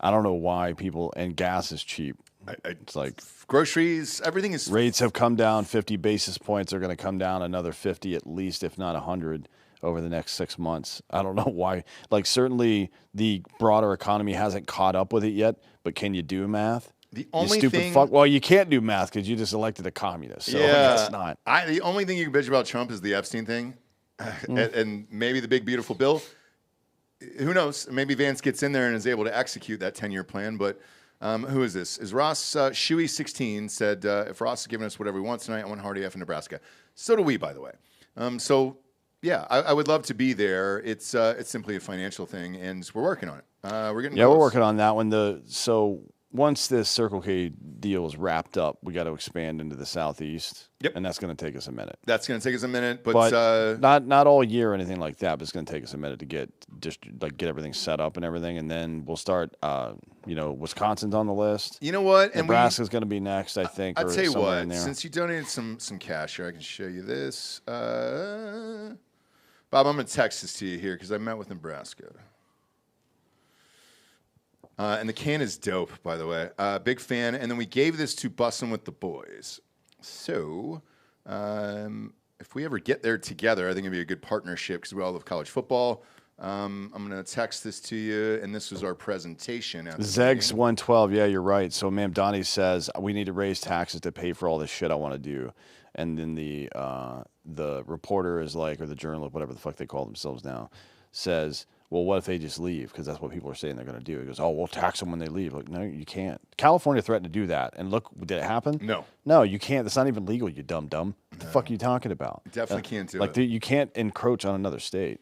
Speaker 5: I don't know why people, and gas is cheap. It's like
Speaker 1: groceries, everything is.
Speaker 5: Rates have come down 50 basis points. They're going to come down another 50 at least, if not 100 over the next 6 months. I don't know why. Like, certainly the broader economy hasn't caught up with it yet, but can you do math?
Speaker 1: The only
Speaker 5: you stupid
Speaker 1: thing,
Speaker 5: fuck. Well, you can't do math because you just elected a communist. So that's not.
Speaker 1: The only thing you can bitch about Trump is the Epstein thing, and maybe the big beautiful bill. Who knows? Maybe Vance gets in there and is able to execute that 10-year plan. But who is this? Is Ross Shuey16 said, if Ross is giving us whatever he wants tonight, I want Hardy F in Nebraska. So do we, by the way. Yeah, I would love to be there. It's simply a financial thing, and we're working on it. We're getting close.
Speaker 5: We're working on that one. So once this Circle K deal is wrapped up, we got to expand into the Southeast.
Speaker 1: Yep.
Speaker 5: And that's going to take us a minute.
Speaker 1: That's going to take us a minute, but
Speaker 5: not all year or anything like that. But it's going to take us a minute to get everything set up and everything, and then we'll start. Wisconsin's on the list.
Speaker 1: You know what?
Speaker 5: Nebraska's going to be next, I think.
Speaker 1: I'll tell you what.
Speaker 5: In
Speaker 1: Since you donated some cash here, I can show you this. Bob, I'm going to text this to you here because I met with Nebraska. And the can is dope, by the way. Big fan. And then we gave this to Bussin' with the Boys. So if we ever get there together, I think it'd be a good partnership because we all love college football. I'm going to text this to you, and this was our presentation.
Speaker 5: Zegs 112, yeah, you're right. So Ma'am Donnie says, we need to raise taxes to pay for all this shit I want to do. And then the reporter is like, or the journalist, whatever the fuck they call themselves now, says, well, what if they just leave? Because that's what people are saying they're going to do. He goes, we'll tax them when they leave. Like, no, you can't. California threatened to do that. And look, did it happen?
Speaker 1: No.
Speaker 5: No, you can't. That's not even legal, you dumb. What the fuck are you talking about?
Speaker 1: Definitely can't do
Speaker 5: it. You can't encroach on another state.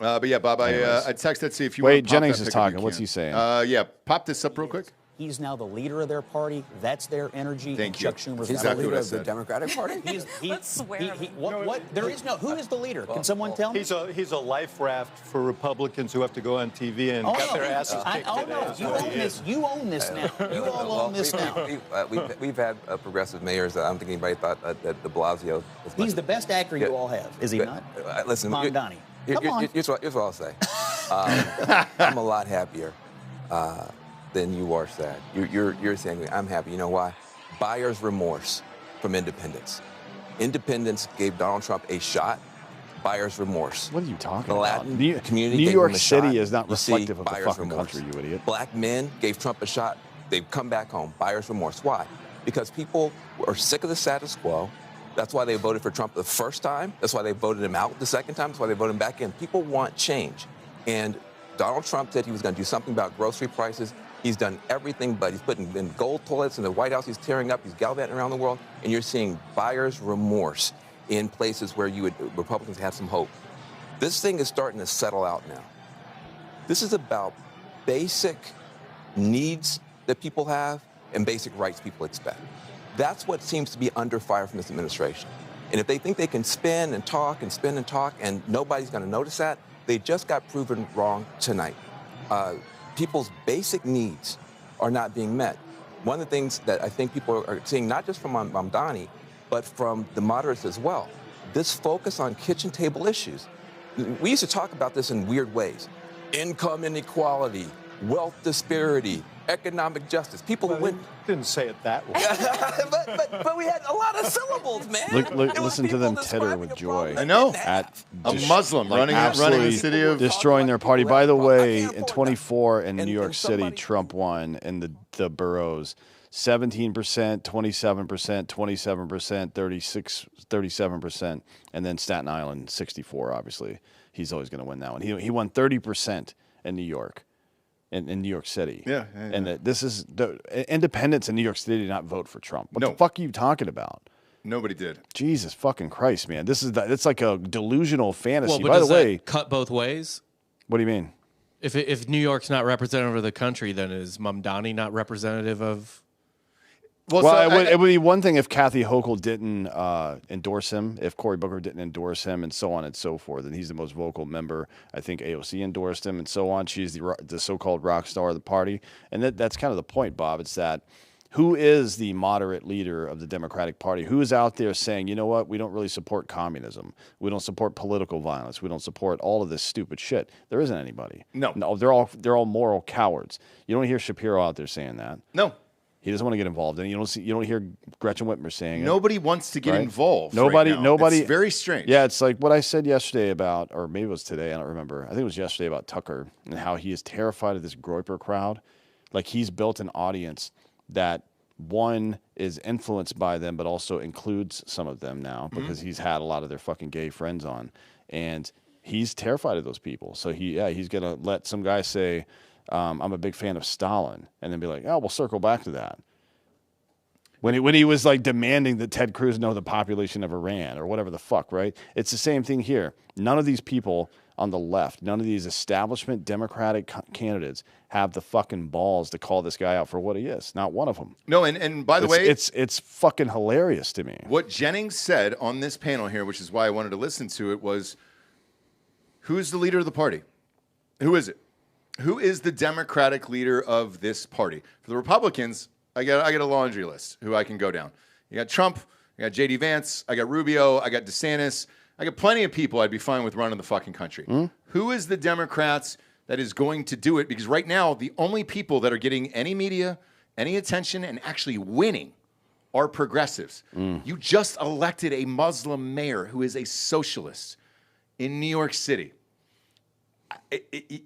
Speaker 1: But yeah, Bob, I texted to see if you
Speaker 5: want
Speaker 1: to
Speaker 5: pop Jennings is talking. What's he saying?
Speaker 1: Yeah, pop this up real quick.
Speaker 14: He's now the leader of their party. That's their energy.
Speaker 1: Thank you.
Speaker 14: Chuck Schumer's
Speaker 10: He's the leader of the Democratic Party?
Speaker 14: Let's swear. There is no. Who is the leader? Can someone tell me?
Speaker 13: He's a life raft for Republicans who have to go on TV and get their asses kicked today.
Speaker 14: You own this now. You all own this now.
Speaker 15: We've had progressive mayors. I don't think anybody thought that de Blasio.
Speaker 14: He's the best actor you all have, is he not?
Speaker 15: Listen,
Speaker 14: Mondani.
Speaker 15: Here's what I'll say. I'm a lot happier than you are sad. You're saying I'm happy. You know why? Buyer's remorse from independents. Independents gave Donald Trump a shot. Buyer's remorse.
Speaker 5: What are you talking
Speaker 15: about?
Speaker 5: The
Speaker 15: Latin community
Speaker 5: New
Speaker 15: gave
Speaker 5: York
Speaker 15: him a
Speaker 5: City
Speaker 15: shot.
Speaker 5: is not reflective of the fucking
Speaker 15: remorse.
Speaker 5: country, you idiot.
Speaker 15: Black men gave Trump a shot. They've come back home. Buyer's remorse. Why? Because people are sick of the status quo. That's why they voted for Trump the first time. That's why they voted him out the second time. That's why they voted him back in. People want change. And Donald Trump said he was going to do something about grocery prices. He's done everything, but he's putting in gold toilets in the White House. He's tearing up. He's gallivanting around the world. And you're seeing buyer's remorse in places where Republicans have some hope. This thing is starting to settle out now. This is about basic needs that people have and basic rights people expect. That's what seems to be under fire from this administration. And if they think they can spin and talk and spin and talk and nobody's going to notice that, they just got proven wrong tonight. People's basic needs are not being met. One of the things that I think people are seeing, not just from Mamdani, but from the moderates as well, this focus on kitchen table issues. We used to talk about this in weird ways. Income inequality, wealth disparity, economic justice. People who
Speaker 13: didn't say it that way.
Speaker 15: but we had a lot of syllables, man.
Speaker 5: Listen to them titter with joy.
Speaker 1: I know.
Speaker 5: At
Speaker 1: a Muslim running the city of
Speaker 5: destroying their party. By the way, in 24 in New York City, Trump won in the boroughs. 17%, 27%, 27%, 37%, and then Staten Island, 64. Obviously, he's always going to win that one. He won 30% in New York. In New York City.
Speaker 1: Yeah.
Speaker 5: And this is the independents in New York City did not vote for Trump. What
Speaker 1: No.
Speaker 5: the fuck are you talking about?
Speaker 1: Nobody did.
Speaker 5: Jesus fucking Christ, man. It's like a delusional fantasy.
Speaker 6: Well, but
Speaker 5: By
Speaker 6: does
Speaker 5: the way,
Speaker 6: that cut both ways?
Speaker 5: What do you mean?
Speaker 6: If New York's not representative of the country, then is Mamdani not representative of?
Speaker 5: Well, it would be one thing if Kathy Hochul didn't endorse him, if Cory Booker didn't endorse him, and so on and so forth. And he's the most vocal member. I think AOC endorsed him, and so on. She's the so-called rock star of the party. And that's kind of the point, Bob. It's that who is the moderate leader of the Democratic Party? Who is out there saying, you know what, we don't really support communism. We don't support political violence. We don't support all of this stupid shit. There isn't anybody.
Speaker 1: No.
Speaker 5: They're all moral cowards. You don't hear Shapiro out there saying that.
Speaker 1: No.
Speaker 5: He doesn't want to get involved, and you don't hear Gretchen Whitmer saying
Speaker 1: Nobody wants to get
Speaker 5: right?
Speaker 1: involved.
Speaker 5: Nobody,
Speaker 1: right now.
Speaker 5: nobody.
Speaker 1: It's very strange.
Speaker 5: Yeah, it's like what I said yesterday about, or maybe it was today. I don't remember. I think it was yesterday about Tucker and how he is terrified of this Groyper crowd. Like he's built an audience that one is influenced by them, but also includes some of them now because he's had a lot of their fucking gay friends on, and he's terrified of those people. So he's gonna let some guy say, I'm a big fan of Stalin, and then be like, oh, we'll circle back to that. When he was like demanding that Ted Cruz know the population of Iran or whatever the fuck, right? It's the same thing here. None of these people on the left, none of these establishment Democratic candidates have the fucking balls to call this guy out for what he is. Not one of them.
Speaker 1: No, and by the way,
Speaker 5: it's fucking hilarious to me.
Speaker 1: What Jennings said on this panel here, which is why I wanted to listen to it, was, who's the leader of the party? Who is it? Who is the Democratic leader of this party? For the Republicans, I got a laundry list who I can go down. You got Trump, I got J.D. Vance, I got Rubio, I got DeSantis. I got plenty of people I'd be fine with running the fucking country. Who is the Democrats that is going to do it? Because right now, the only people that are getting any media, any attention, and actually winning are progressives. You just elected a Muslim mayor who is a socialist in New York City.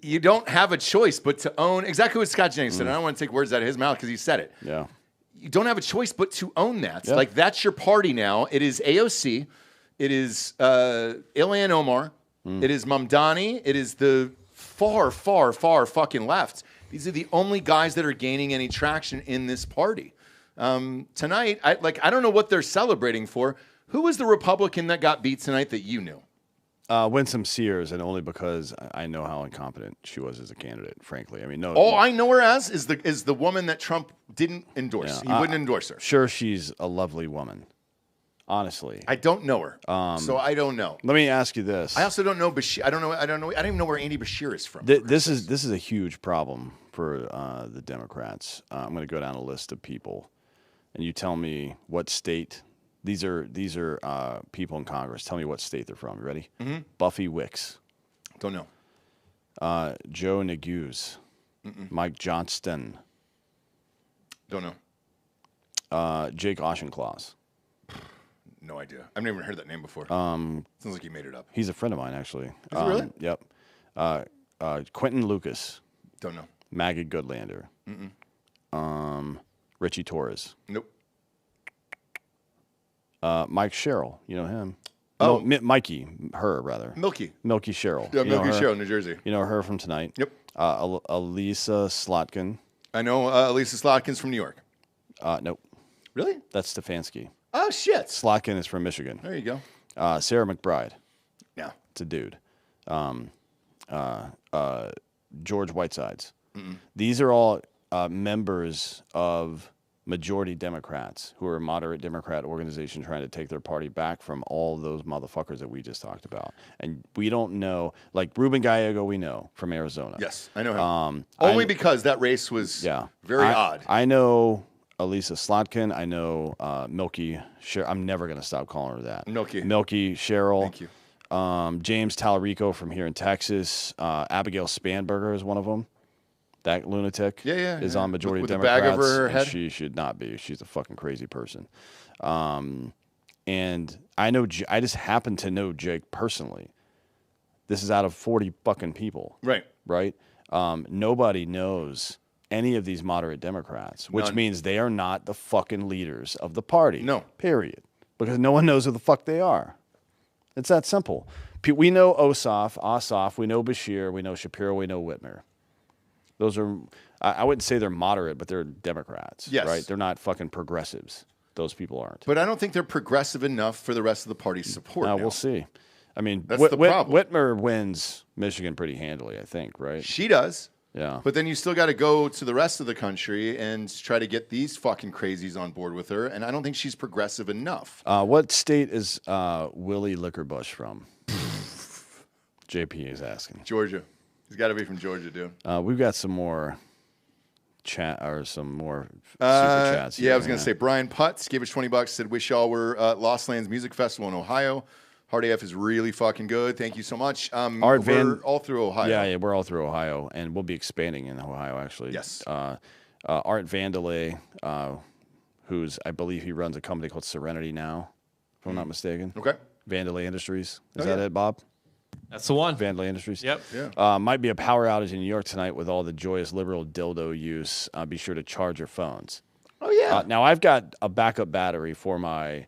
Speaker 1: You don't have a choice but to own exactly what Scott Jennings said. I don't want to take words out of his mouth because he said it.
Speaker 5: Yeah.
Speaker 1: You don't have a choice but to own that. Yeah. Like, that's your party now. It is AOC. It is Ilhan Omar. It is Mamdani. It is the far, far, far fucking left. These are the only guys that are gaining any traction in this party. Tonight, I don't know what they're celebrating for. Who was the Republican that got beat tonight that you knew?
Speaker 5: Winsome Sears, and only because I know how incompetent she was as a candidate, frankly. I mean, no.
Speaker 1: All I know her as is the woman that Trump didn't endorse.
Speaker 5: Yeah,
Speaker 1: He wouldn't endorse her.
Speaker 5: Sure, she's a lovely woman. Honestly,
Speaker 1: I don't know her, so I don't know.
Speaker 5: Let me ask you this.
Speaker 1: I also don't know Bashir. I don't even know where Andy Bashir is from.
Speaker 5: This is a huge problem for the Democrats. I'm going to go down a list of people, and you tell me what state. These are people in Congress. Tell me what state they're from. You ready? Buffy Wicks.
Speaker 1: Don't know.
Speaker 5: Joe Neguse. Mike Johnston.
Speaker 1: Don't know.
Speaker 5: Jake Auchincloss.
Speaker 1: No idea. I've never heard that name before. Sounds like he made it up.
Speaker 5: He's a friend of mine, actually.
Speaker 1: Is he really?
Speaker 5: Yep. Quentin Lucas.
Speaker 1: Don't know.
Speaker 5: Maggie Goodlander. Richie Torres.
Speaker 1: Nope.
Speaker 5: Mike Sherrill. You know him.
Speaker 1: Oh.
Speaker 5: No, Milky Sherrill.
Speaker 1: Yeah,
Speaker 5: You know
Speaker 1: Milky
Speaker 5: her?
Speaker 1: Sherrill, New Jersey.
Speaker 5: You know her from tonight.
Speaker 1: Yep.
Speaker 5: Elisa Slotkin.
Speaker 1: I know Elisa Slotkin's from New York.
Speaker 5: Nope.
Speaker 1: Really?
Speaker 5: That's Stefanski.
Speaker 1: Oh, shit.
Speaker 5: Slotkin is from Michigan.
Speaker 1: There you
Speaker 5: go. Sarah McBride.
Speaker 1: Yeah.
Speaker 5: It's a dude. George Whitesides. These are all members of majority Democrats who are a moderate Democrat organization trying to take their party back from all those motherfuckers that we just talked about. And we don't know, like Ruben Gallego, we know from Arizona.
Speaker 1: Yes, I know him. Only because that race was very odd.
Speaker 5: I know Elisa Slotkin. I know Milky Sherrill. I'm never going to stop calling her that. Milky Sherrill.
Speaker 1: Thank you.
Speaker 5: James Tallarico from here in Texas. Abigail Spanberger is one of them. That lunatic is on majority
Speaker 1: with
Speaker 5: Democrats.
Speaker 1: The bag over her head?
Speaker 5: She should not be. She's a fucking crazy person. And I know. I just happen to know Jake personally. This is out of 40 fucking people.
Speaker 1: Right.
Speaker 5: Right. Nobody knows any of these moderate Democrats, which means they are not the fucking leaders of the party.
Speaker 1: No.
Speaker 5: Period. Because no one knows who the fuck they are. It's that simple. We know Ossoff, we know Bashir, we know Shapiro, we know Whitmer. Those are, I wouldn't say they're moderate, but they're Democrats.
Speaker 1: Yes.
Speaker 5: Right? They're not fucking progressives. Those people aren't.
Speaker 1: But I don't think they're progressive enough for the rest of the party's support.
Speaker 5: We'll see. I mean,
Speaker 1: That's the problem.
Speaker 5: Whitmer wins Michigan pretty handily, I think, right?
Speaker 1: She does.
Speaker 5: Yeah.
Speaker 1: But then you still got to go to the rest of the country and try to get these fucking crazies on board with her. And I don't think she's progressive enough.
Speaker 5: What state is Willie Lickerbush from? JP is asking.
Speaker 1: Georgia. He's got to be from Georgia, dude.
Speaker 5: We've got some more chat or some more super chats.
Speaker 1: Yeah, I was going to say Brian Putz gave us $20. Said, wish y'all were at Lost Lands Music Festival in Ohio. Hard AF is really fucking good. Thank you so much. We're all through Ohio.
Speaker 5: Yeah, we're all through Ohio, and we'll be expanding in Ohio, actually.
Speaker 1: Yes.
Speaker 5: Art Vandelay, I believe he runs a company called Serenity now, if I'm not mistaken.
Speaker 1: Okay.
Speaker 5: Vandelay Industries. Is that it, Bob?
Speaker 6: That's the one.
Speaker 5: Vandelay Industries.
Speaker 6: Yep.
Speaker 1: Yeah.
Speaker 5: Might be a power outage in New York tonight with all the joyous liberal dildo use. Be sure to charge your phones.
Speaker 1: Oh, yeah.
Speaker 5: Now, I've got a backup battery for my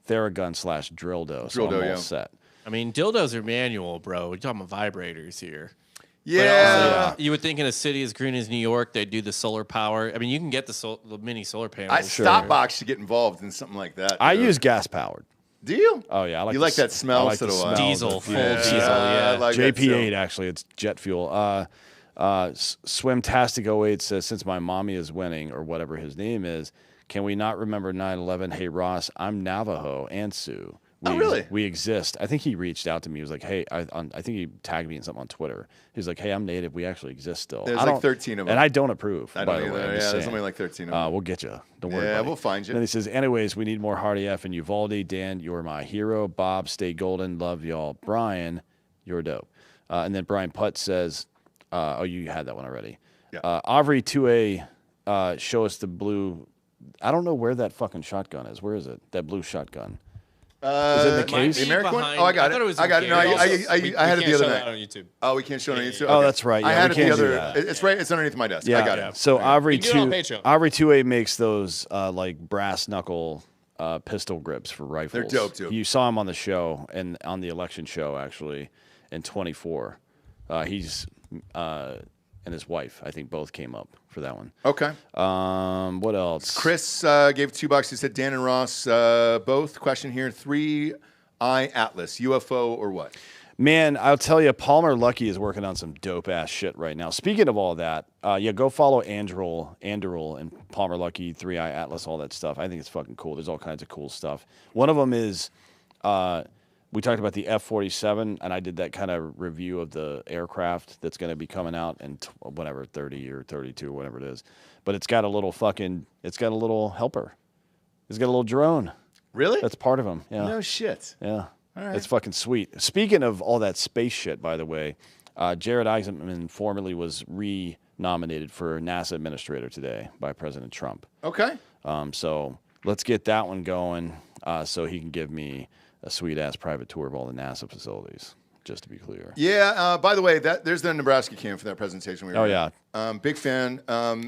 Speaker 5: Theragun / Drildo, so I'm all set.
Speaker 6: I mean, dildos are manual, bro. We're talking about vibrators here.
Speaker 1: Yeah.
Speaker 6: Also, you would think in a city as green as New York, they'd do the solar power. I mean, you can get the mini solar panels.
Speaker 1: Stopbox should get involved in something like that.
Speaker 5: I use gas powered.
Speaker 1: Do you?
Speaker 5: Oh yeah, I like
Speaker 1: you like that smell.
Speaker 5: I like the
Speaker 1: smell.
Speaker 6: Diesel, full diesel.
Speaker 1: Yeah, I like
Speaker 5: JP8 actually, it's jet fuel. Swimtastic 08 says, since my mommy is winning or whatever his name is, can we not remember 9/11? Hey Ross, I'm Navajo and Sioux.
Speaker 1: Really?
Speaker 5: We exist. I think he reached out to me. He was like, hey, I think he tagged me in something on Twitter. He was like, hey, I'm Native. We actually exist still.
Speaker 1: There's like 13 of them.
Speaker 5: And I don't approve,
Speaker 1: I
Speaker 5: by
Speaker 1: don't
Speaker 5: the way.
Speaker 1: either. Yeah, there's only like 13 of them.
Speaker 5: We'll get you. Don't worry
Speaker 1: Yeah,
Speaker 5: about it.
Speaker 1: we'll find you.
Speaker 5: Then he says, anyways, we need more Hardy F and Uvalde. Dan, you're my hero. Bob, stay golden. Love y'all. Brian, you're dope. And then Brian Putt says, oh, you had that one already.
Speaker 1: Yeah.
Speaker 5: Aubrey 2A, show us the blue. I don't know where that fucking shotgun is. Where is it? That blue shotgun. Is it in the case?
Speaker 1: The American one?
Speaker 6: Behind-
Speaker 1: Oh, I got
Speaker 6: I
Speaker 1: it.
Speaker 6: thought it was
Speaker 1: I got it. No, I had it the other night.
Speaker 8: On YouTube.
Speaker 1: Oh, we can't show it on YouTube.
Speaker 5: Oh,
Speaker 1: Okay.
Speaker 5: that's right. Yeah,
Speaker 1: I had
Speaker 5: we
Speaker 1: it the
Speaker 5: can't do
Speaker 1: other.
Speaker 5: that.
Speaker 1: It's right. It's underneath my desk.
Speaker 5: Yeah,
Speaker 1: I got it.
Speaker 5: So Aubrey
Speaker 8: You can do it on Patreon.
Speaker 5: Aubrey 2A makes those like brass knuckle pistol grips for rifles.
Speaker 1: They're dope, too.
Speaker 5: You saw him on the show and on the election show actually in 24. He's and his wife, I think, both came up for that one.
Speaker 1: Okay.
Speaker 5: What else?
Speaker 1: Chris gave $2. He said Dan and Ross both. Question here: 3-eye Atlas, UFO or what?
Speaker 5: Man, I'll tell you, Palmer Luckey is working on some dope ass shit right now. Speaking of all that, go follow Anderl and Palmer Luckey, 3-eye Atlas, all that stuff. I think it's fucking cool. There's all kinds of cool stuff. One of them is we talked about the F-47, and I did that kind of review of the aircraft that's going to be coming out in 30 or 32 or whatever it is. But it's got a little helper. It's got a little drone.
Speaker 1: Really?
Speaker 5: That's part of them. Yeah.
Speaker 1: No shit.
Speaker 5: Yeah.
Speaker 1: All right.
Speaker 5: It's fucking sweet. Speaking of all that space shit, by the way, Jared Isaacman formerly was re-nominated for NASA administrator today by President Trump.
Speaker 1: Okay.
Speaker 5: So let's get that one going so he can give me a sweet-ass private tour of all the NASA facilities, just to be clear.
Speaker 1: Yeah. By the way, there's the Nebraska cam for that presentation. We were in. Big fan.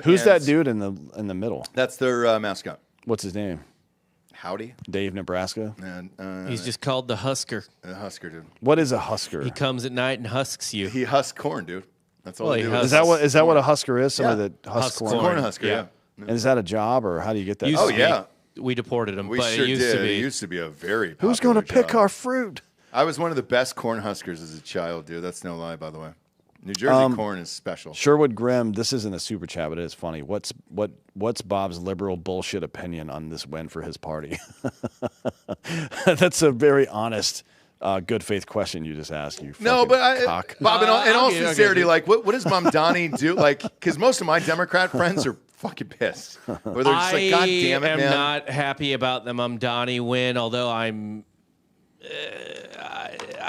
Speaker 5: Who's that dude in the middle?
Speaker 1: That's their mascot.
Speaker 5: What's his name?
Speaker 1: Howdy.
Speaker 5: Dave, Nebraska.
Speaker 1: And,
Speaker 6: He's just called the Husker.
Speaker 1: The Husker, dude.
Speaker 5: What is a Husker?
Speaker 6: He comes at night and husks you.
Speaker 1: He husks corn, dude. That's all
Speaker 6: Well,
Speaker 1: he
Speaker 6: he
Speaker 1: does.
Speaker 5: Is that what a Husker is? Somebody that husks
Speaker 6: Husks
Speaker 5: corn.
Speaker 1: Corn husker, yeah.
Speaker 5: And is that a job, or how do you get that?
Speaker 6: Used
Speaker 1: Oh,
Speaker 6: to be.
Speaker 1: yeah.
Speaker 6: We deported him,
Speaker 1: We
Speaker 6: but
Speaker 1: sure
Speaker 6: it used
Speaker 1: did.
Speaker 6: to be.
Speaker 1: It used to be a very
Speaker 5: Who's going to
Speaker 1: popular
Speaker 5: pick
Speaker 1: job.
Speaker 5: our fruit?
Speaker 1: I was one of the best corn huskers as a child, dude. That's no lie, by the way. New Jersey corn is special.
Speaker 5: Sherwood Grimm, this isn't a super chat, but it is funny. What's Bob's liberal bullshit opinion on this win for his party? That's a very honest, good faith question you just asked. You
Speaker 1: No, but
Speaker 5: cock.
Speaker 1: Bob, in all
Speaker 6: okay,
Speaker 1: sincerity,
Speaker 6: okay.
Speaker 1: like, what does Mamdani do? Like, because most of my Democrat friends are fucking pissed. Or they're just like, God damn it,
Speaker 6: I am
Speaker 1: man.
Speaker 6: not happy about the Mamdani win, although I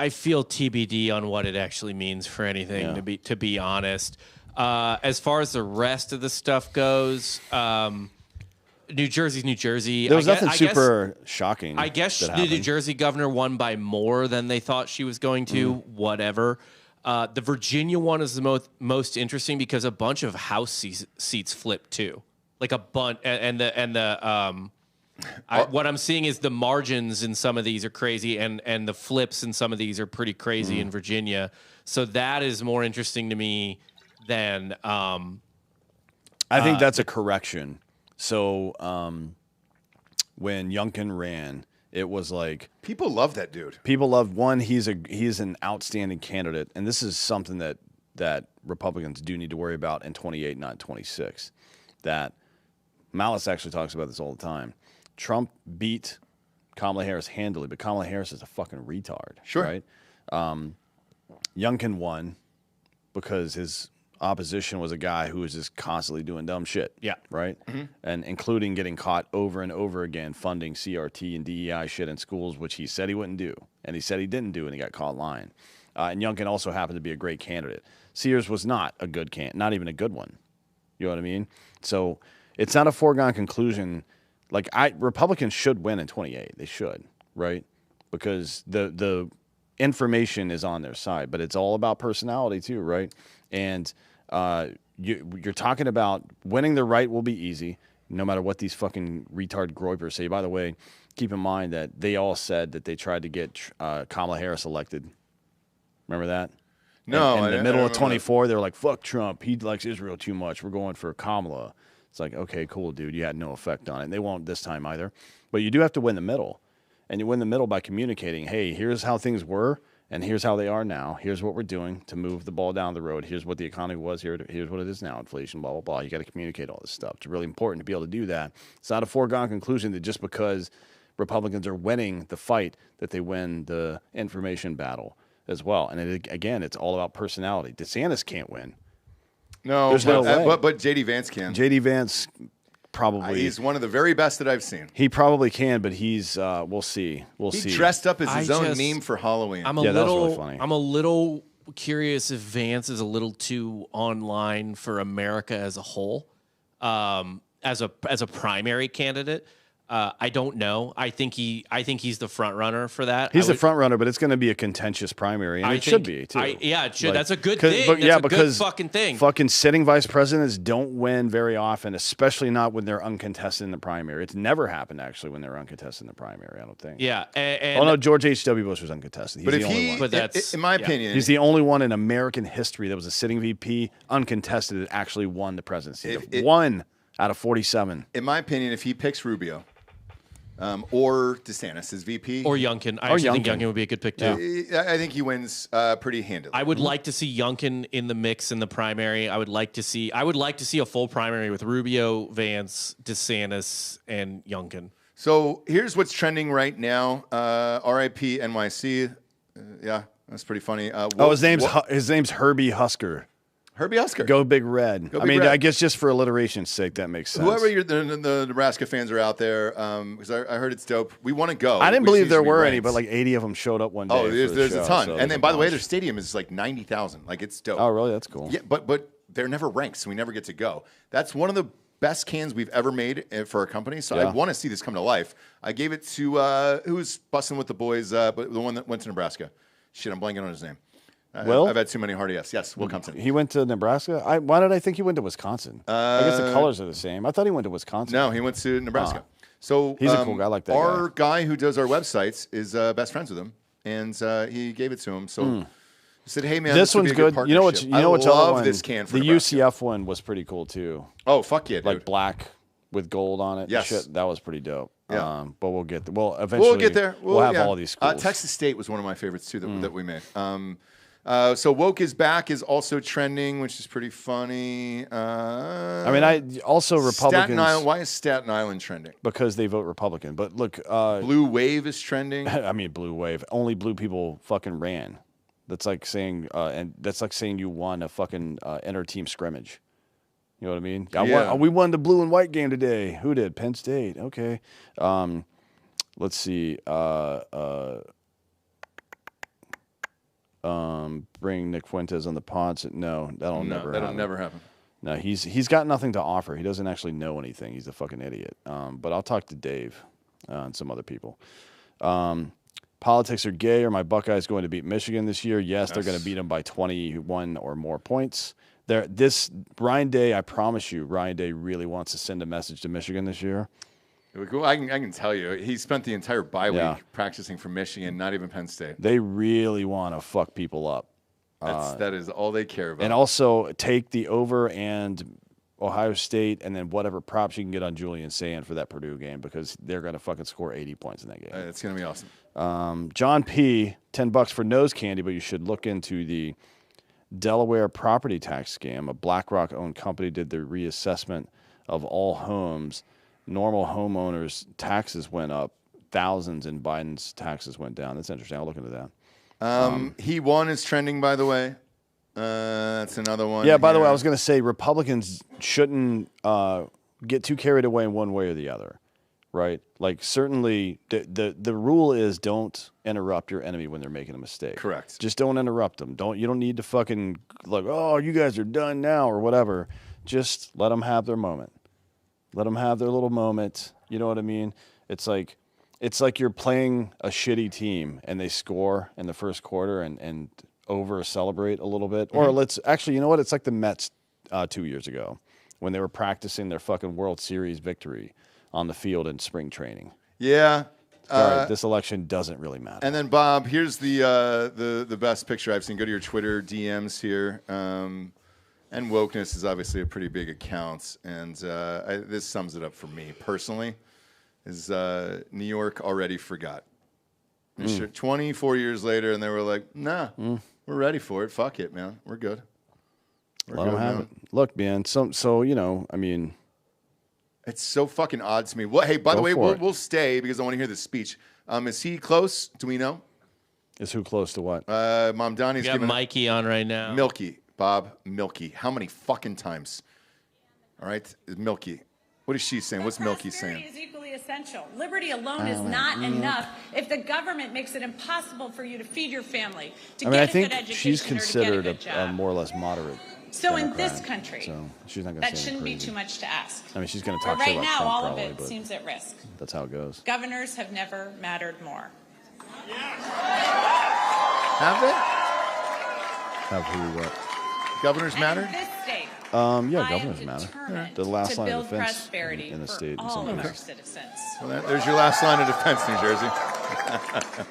Speaker 6: feel TBD on what it actually means for anything. To be honest, as far as the rest of the stuff goes, New Jersey's New Jersey.
Speaker 5: There was nothing super shocking.
Speaker 6: I guess
Speaker 5: that
Speaker 6: the New
Speaker 5: happened.
Speaker 6: Jersey governor won by more than they thought she was going to. Whatever. The Virginia one is the most interesting because a bunch of House seats flipped too, like a bunch, what I'm seeing is the margins in some of these are crazy, and the flips in some of these are pretty crazy in Virginia. So that is more interesting to me than.
Speaker 5: I think that's a correction. So when Youngkin ran, it was like
Speaker 1: People love that dude.
Speaker 5: people love one. He's an outstanding candidate, and this is something that Republicans do need to worry about in 28, not 26. That Malice actually talks about this all the time. Trump beat Kamala Harris handily, but Kamala Harris is a fucking retard.
Speaker 1: Sure.
Speaker 5: Right? Youngkin won because his opposition was a guy who was just constantly doing dumb shit.
Speaker 6: Yeah.
Speaker 5: Right? And including getting caught over and over again funding CRT and DEI shit in schools, which he said he wouldn't do. And he said he didn't do, and he got caught lying. And Youngkin also happened to be a great candidate. Sears was not a good not even a good one. You know what I mean? So it's not a foregone conclusion. Like Republicans should win in 28. They should, right? Because the information is on their side, but it's all about personality too, right? And you're talking about winning the right will be easy, no matter what these fucking retard groypers say. By the way, keep in mind that they all said that they tried to get Kamala Harris elected. Remember that?
Speaker 1: No,
Speaker 5: in the middle of
Speaker 1: remember
Speaker 5: 24, they were like, "Fuck Trump. He likes Israel too much. We're going for Kamala." It's like, okay, cool, dude. You had no effect on it. And they won't this time either. But you do have to win the middle. And you win the middle by communicating, hey, here's how things were, and here's how they are now. Here's what we're doing to move the ball down the road. Here's what the economy was. Here's what it is now. Inflation, blah, blah, blah. You got to communicate all this stuff. It's really important to be able to do that. It's not a foregone conclusion that just because Republicans are winning the fight that they win the information battle as well. And again, it's all about personality. DeSantis can't win.
Speaker 1: No,
Speaker 5: There's no way.
Speaker 1: But J.D. Vance can.
Speaker 5: J.D. Vance probably.
Speaker 1: He's one of the very best that I've seen.
Speaker 5: He probably can, but he's. We'll see. We'll see.
Speaker 1: He dressed up as his own meme for Halloween.
Speaker 6: That was really funny. I'm a little curious if Vance is a little too online for America as a whole, as a primary candidate. I don't know. I think he's the front runner for that.
Speaker 5: He's the front runner, but it's going to be a contentious primary, and it should be too.
Speaker 6: It should. That's a good thing. That's a good fucking thing.
Speaker 5: Fucking sitting vice presidents don't win very often, especially not when they're uncontested in the primary. It's never happened actually when they're uncontested in the primary. I don't think.
Speaker 6: Yeah.
Speaker 5: No, George H.W. Bush was uncontested. He's the only one.
Speaker 6: But that's
Speaker 1: in my opinion.
Speaker 5: He's the only one in American history that was a sitting VP uncontested that actually won the presidency. One out of 47.
Speaker 1: In my opinion, if he picks Rubio. Or DeSantis as VP.
Speaker 6: Or Youngkin. I actually think Youngkin would be a good pick, too.
Speaker 1: Yeah. I think he wins pretty handily.
Speaker 6: I would like to see Youngkin in the mix in the primary. I would like to see a full primary with Rubio, Vance, DeSantis, and Youngkin.
Speaker 1: So here's what's trending right now. RIP NYC. Yeah, that's pretty funny.
Speaker 5: His name's Herbie Husker.
Speaker 1: Herbie Husker.
Speaker 5: Go Big Red. Red. I guess just for alliteration's sake, that makes sense.
Speaker 1: Whoever the Nebraska fans are out there, because I heard it's dope. We want to go.
Speaker 5: I didn't believe there were any, but like 80 of them showed up one day.
Speaker 1: Oh, there's a ton. So and then, by the way, their stadium is like 90,000. Like, it's dope.
Speaker 5: Oh, really? That's cool.
Speaker 1: Yeah, but they're never ranked, so we never get to go. That's one of the best cans we've ever made for our company. So I want to see this come to life. I gave it to who's busting with the boys, but the one that went to Nebraska. Shit, I'm blanking on his name.
Speaker 5: Will?
Speaker 1: I've had too many hard yes. Yes, Will Compton.
Speaker 5: He went to Nebraska? Why did I think he went to Wisconsin? I guess the colors are the same. I thought he went to Wisconsin.
Speaker 1: No, he went to Nebraska. So
Speaker 5: he's a cool guy. I like that
Speaker 1: Our guy who does our websites is best friends with him, and he gave it to him. So he said, "Hey, man,
Speaker 5: this one's good. You know what?
Speaker 1: I love this can for
Speaker 5: the
Speaker 1: Nebraska.
Speaker 5: UCF one was pretty cool, too.
Speaker 1: Oh, fuck yeah, dude.
Speaker 5: Like black with gold on it.
Speaker 1: Yes.
Speaker 5: Shit, that was pretty dope.
Speaker 1: Yeah.
Speaker 5: But we'll get there. Well, eventually
Speaker 1: we'll get there.
Speaker 5: We'll have all these schools.
Speaker 1: Texas State was one of my favorites, too, that we made. So Woke is Back is also trending, which is pretty funny.
Speaker 5: Republicans.
Speaker 1: Staten Island. Why is Staten Island trending?
Speaker 5: Because they vote Republican. But look,
Speaker 1: Blue Wave is trending.
Speaker 5: I mean, Blue Wave. Only blue people fucking ran. That's like saying, you won a fucking inter-team scrimmage. You know what I mean? We won the blue and white game today. Who did? Penn State. Okay. Let's see. Bring Nick Fuentes on the pods. No, that'll never happen. No, he's got nothing to offer. He doesn't actually know anything. He's a fucking idiot. But I'll talk to Dave and some other people. Politics are gay. Are my Buckeyes going to beat Michigan this year? Yes. They're going to beat them by 21 or more points. Ryan Day, I promise you, Ryan Day really wants to send a message to Michigan this year.
Speaker 1: I can tell you, he spent the entire bye week practicing for Michigan, not even Penn State.
Speaker 5: They really want to fuck people up.
Speaker 1: That is all they care about.
Speaker 5: And also take the over and Ohio State, and then whatever props you can get on Julian Sand for that Purdue game, because they're going to fucking score 80 points in that game.
Speaker 1: It's going to be awesome.
Speaker 5: John P., $10 for nose candy, but you should look into the Delaware property tax scam. A BlackRock-owned company did the reassessment of all homes. Normal homeowners' taxes went up thousands, and Biden's taxes went down. That's interesting. I'll look into that.
Speaker 1: He won is trending, by the way. That's another one.
Speaker 5: Yeah, by the way, I was going to say Republicans shouldn't get too carried away in one way or the other, right? Like, certainly the rule is don't interrupt your enemy when they're making a mistake.
Speaker 1: Correct.
Speaker 5: Just don't interrupt them. You don't need to fucking like, oh, you guys are done now or whatever. Just let them have their moment. Let them have their little moment. You know what I mean? It's like you're playing a shitty team and they score in the first quarter and over celebrate a little bit. Or let's actually, you know what? It's like the Mets 2 years ago when they were practicing their fucking World Series victory on the field in spring training.
Speaker 1: Yeah.
Speaker 5: All right, this election doesn't really matter.
Speaker 1: And then, Bob, here's the best picture I've seen. Go to your Twitter DMs here. And wokeness is obviously a pretty big account. And this sums it up for me personally, is New York already forgot. 24 years later, and they were like, nah, we're ready for it. Fuck it, man. We're good.
Speaker 5: Let them have it. Look, man, so you know, I memean...
Speaker 1: It's so fucking odd to me. Well, hey, by the way, we'll stay because I want to hear this speech. Is he close? Do we know?
Speaker 5: Is who close to what?
Speaker 1: Mom Donnie's
Speaker 6: got Mikey on right now.
Speaker 1: Milky. Bob, Milky. How many fucking times? All right? Milky. What is she saying? What's Milky saying?
Speaker 16: Prosperity is equally essential. Liberty alone is not enough if the government makes it impossible for you to feed your family, to get a good education,
Speaker 5: she's considered
Speaker 16: or to get a good job.
Speaker 5: a more or less moderate.
Speaker 16: So in
Speaker 5: Democrat,
Speaker 16: this country,
Speaker 5: so she's not gonna
Speaker 16: that
Speaker 5: say
Speaker 16: shouldn't be
Speaker 5: crazy.
Speaker 16: too much to ask.
Speaker 5: I mean, she's going to
Speaker 16: But
Speaker 5: talk
Speaker 16: right
Speaker 5: shit about
Speaker 16: now,
Speaker 5: Trump
Speaker 16: all
Speaker 5: probably,
Speaker 16: of it
Speaker 5: but
Speaker 16: seems at risk.
Speaker 5: that's how it goes.
Speaker 16: Governors have never mattered more.
Speaker 1: Have they?
Speaker 5: Have who what?
Speaker 1: Governors matter?
Speaker 16: This state,
Speaker 5: Yeah,
Speaker 16: I
Speaker 5: governors
Speaker 16: am
Speaker 5: matter.
Speaker 16: determined
Speaker 5: The last
Speaker 16: to
Speaker 5: line
Speaker 16: build
Speaker 5: of defense
Speaker 16: prosperity
Speaker 5: in the
Speaker 16: for
Speaker 5: state. in
Speaker 16: all
Speaker 5: some
Speaker 16: of our
Speaker 5: cases.
Speaker 16: citizens.
Speaker 1: Well, there's your last line of defense, New Jersey.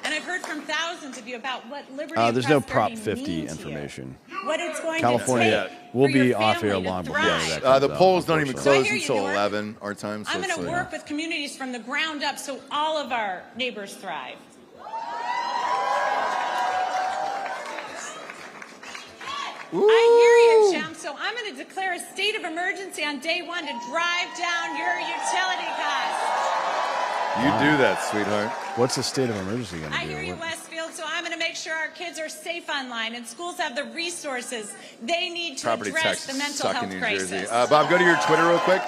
Speaker 16: And I've heard from thousands of you about what liberty
Speaker 5: There's
Speaker 16: and
Speaker 5: no Prop
Speaker 16: prosperity
Speaker 5: 50
Speaker 16: mean to you.
Speaker 5: information.
Speaker 16: What it's going
Speaker 5: California
Speaker 16: to take
Speaker 5: will
Speaker 16: for your
Speaker 5: be off air
Speaker 16: family to
Speaker 5: long before
Speaker 16: thrive.
Speaker 5: that comes
Speaker 1: The
Speaker 5: out,
Speaker 1: polls don't even
Speaker 5: unfortunately.
Speaker 1: close
Speaker 16: So I hear you,
Speaker 1: until
Speaker 16: Newark.
Speaker 1: 11 our time. So
Speaker 16: I'm going
Speaker 1: it's
Speaker 16: to
Speaker 1: like-
Speaker 16: work with communities from the ground up so all of our neighbors thrive. I hear you, Jim. So I'm going to declare a state of emergency on day one to drive down your utility costs.
Speaker 1: You do that, sweetheart.
Speaker 5: What's the state of emergency going to
Speaker 16: I
Speaker 5: do?
Speaker 16: hear you,
Speaker 5: What-
Speaker 16: Westfield. So I'm going to make sure our kids are safe online and schools have the resources they need to
Speaker 1: Property
Speaker 16: address
Speaker 1: taxes
Speaker 16: the mental
Speaker 1: suck
Speaker 16: health
Speaker 1: in New
Speaker 16: crisis.
Speaker 1: Jersey. Bob, go to your Twitter real quick.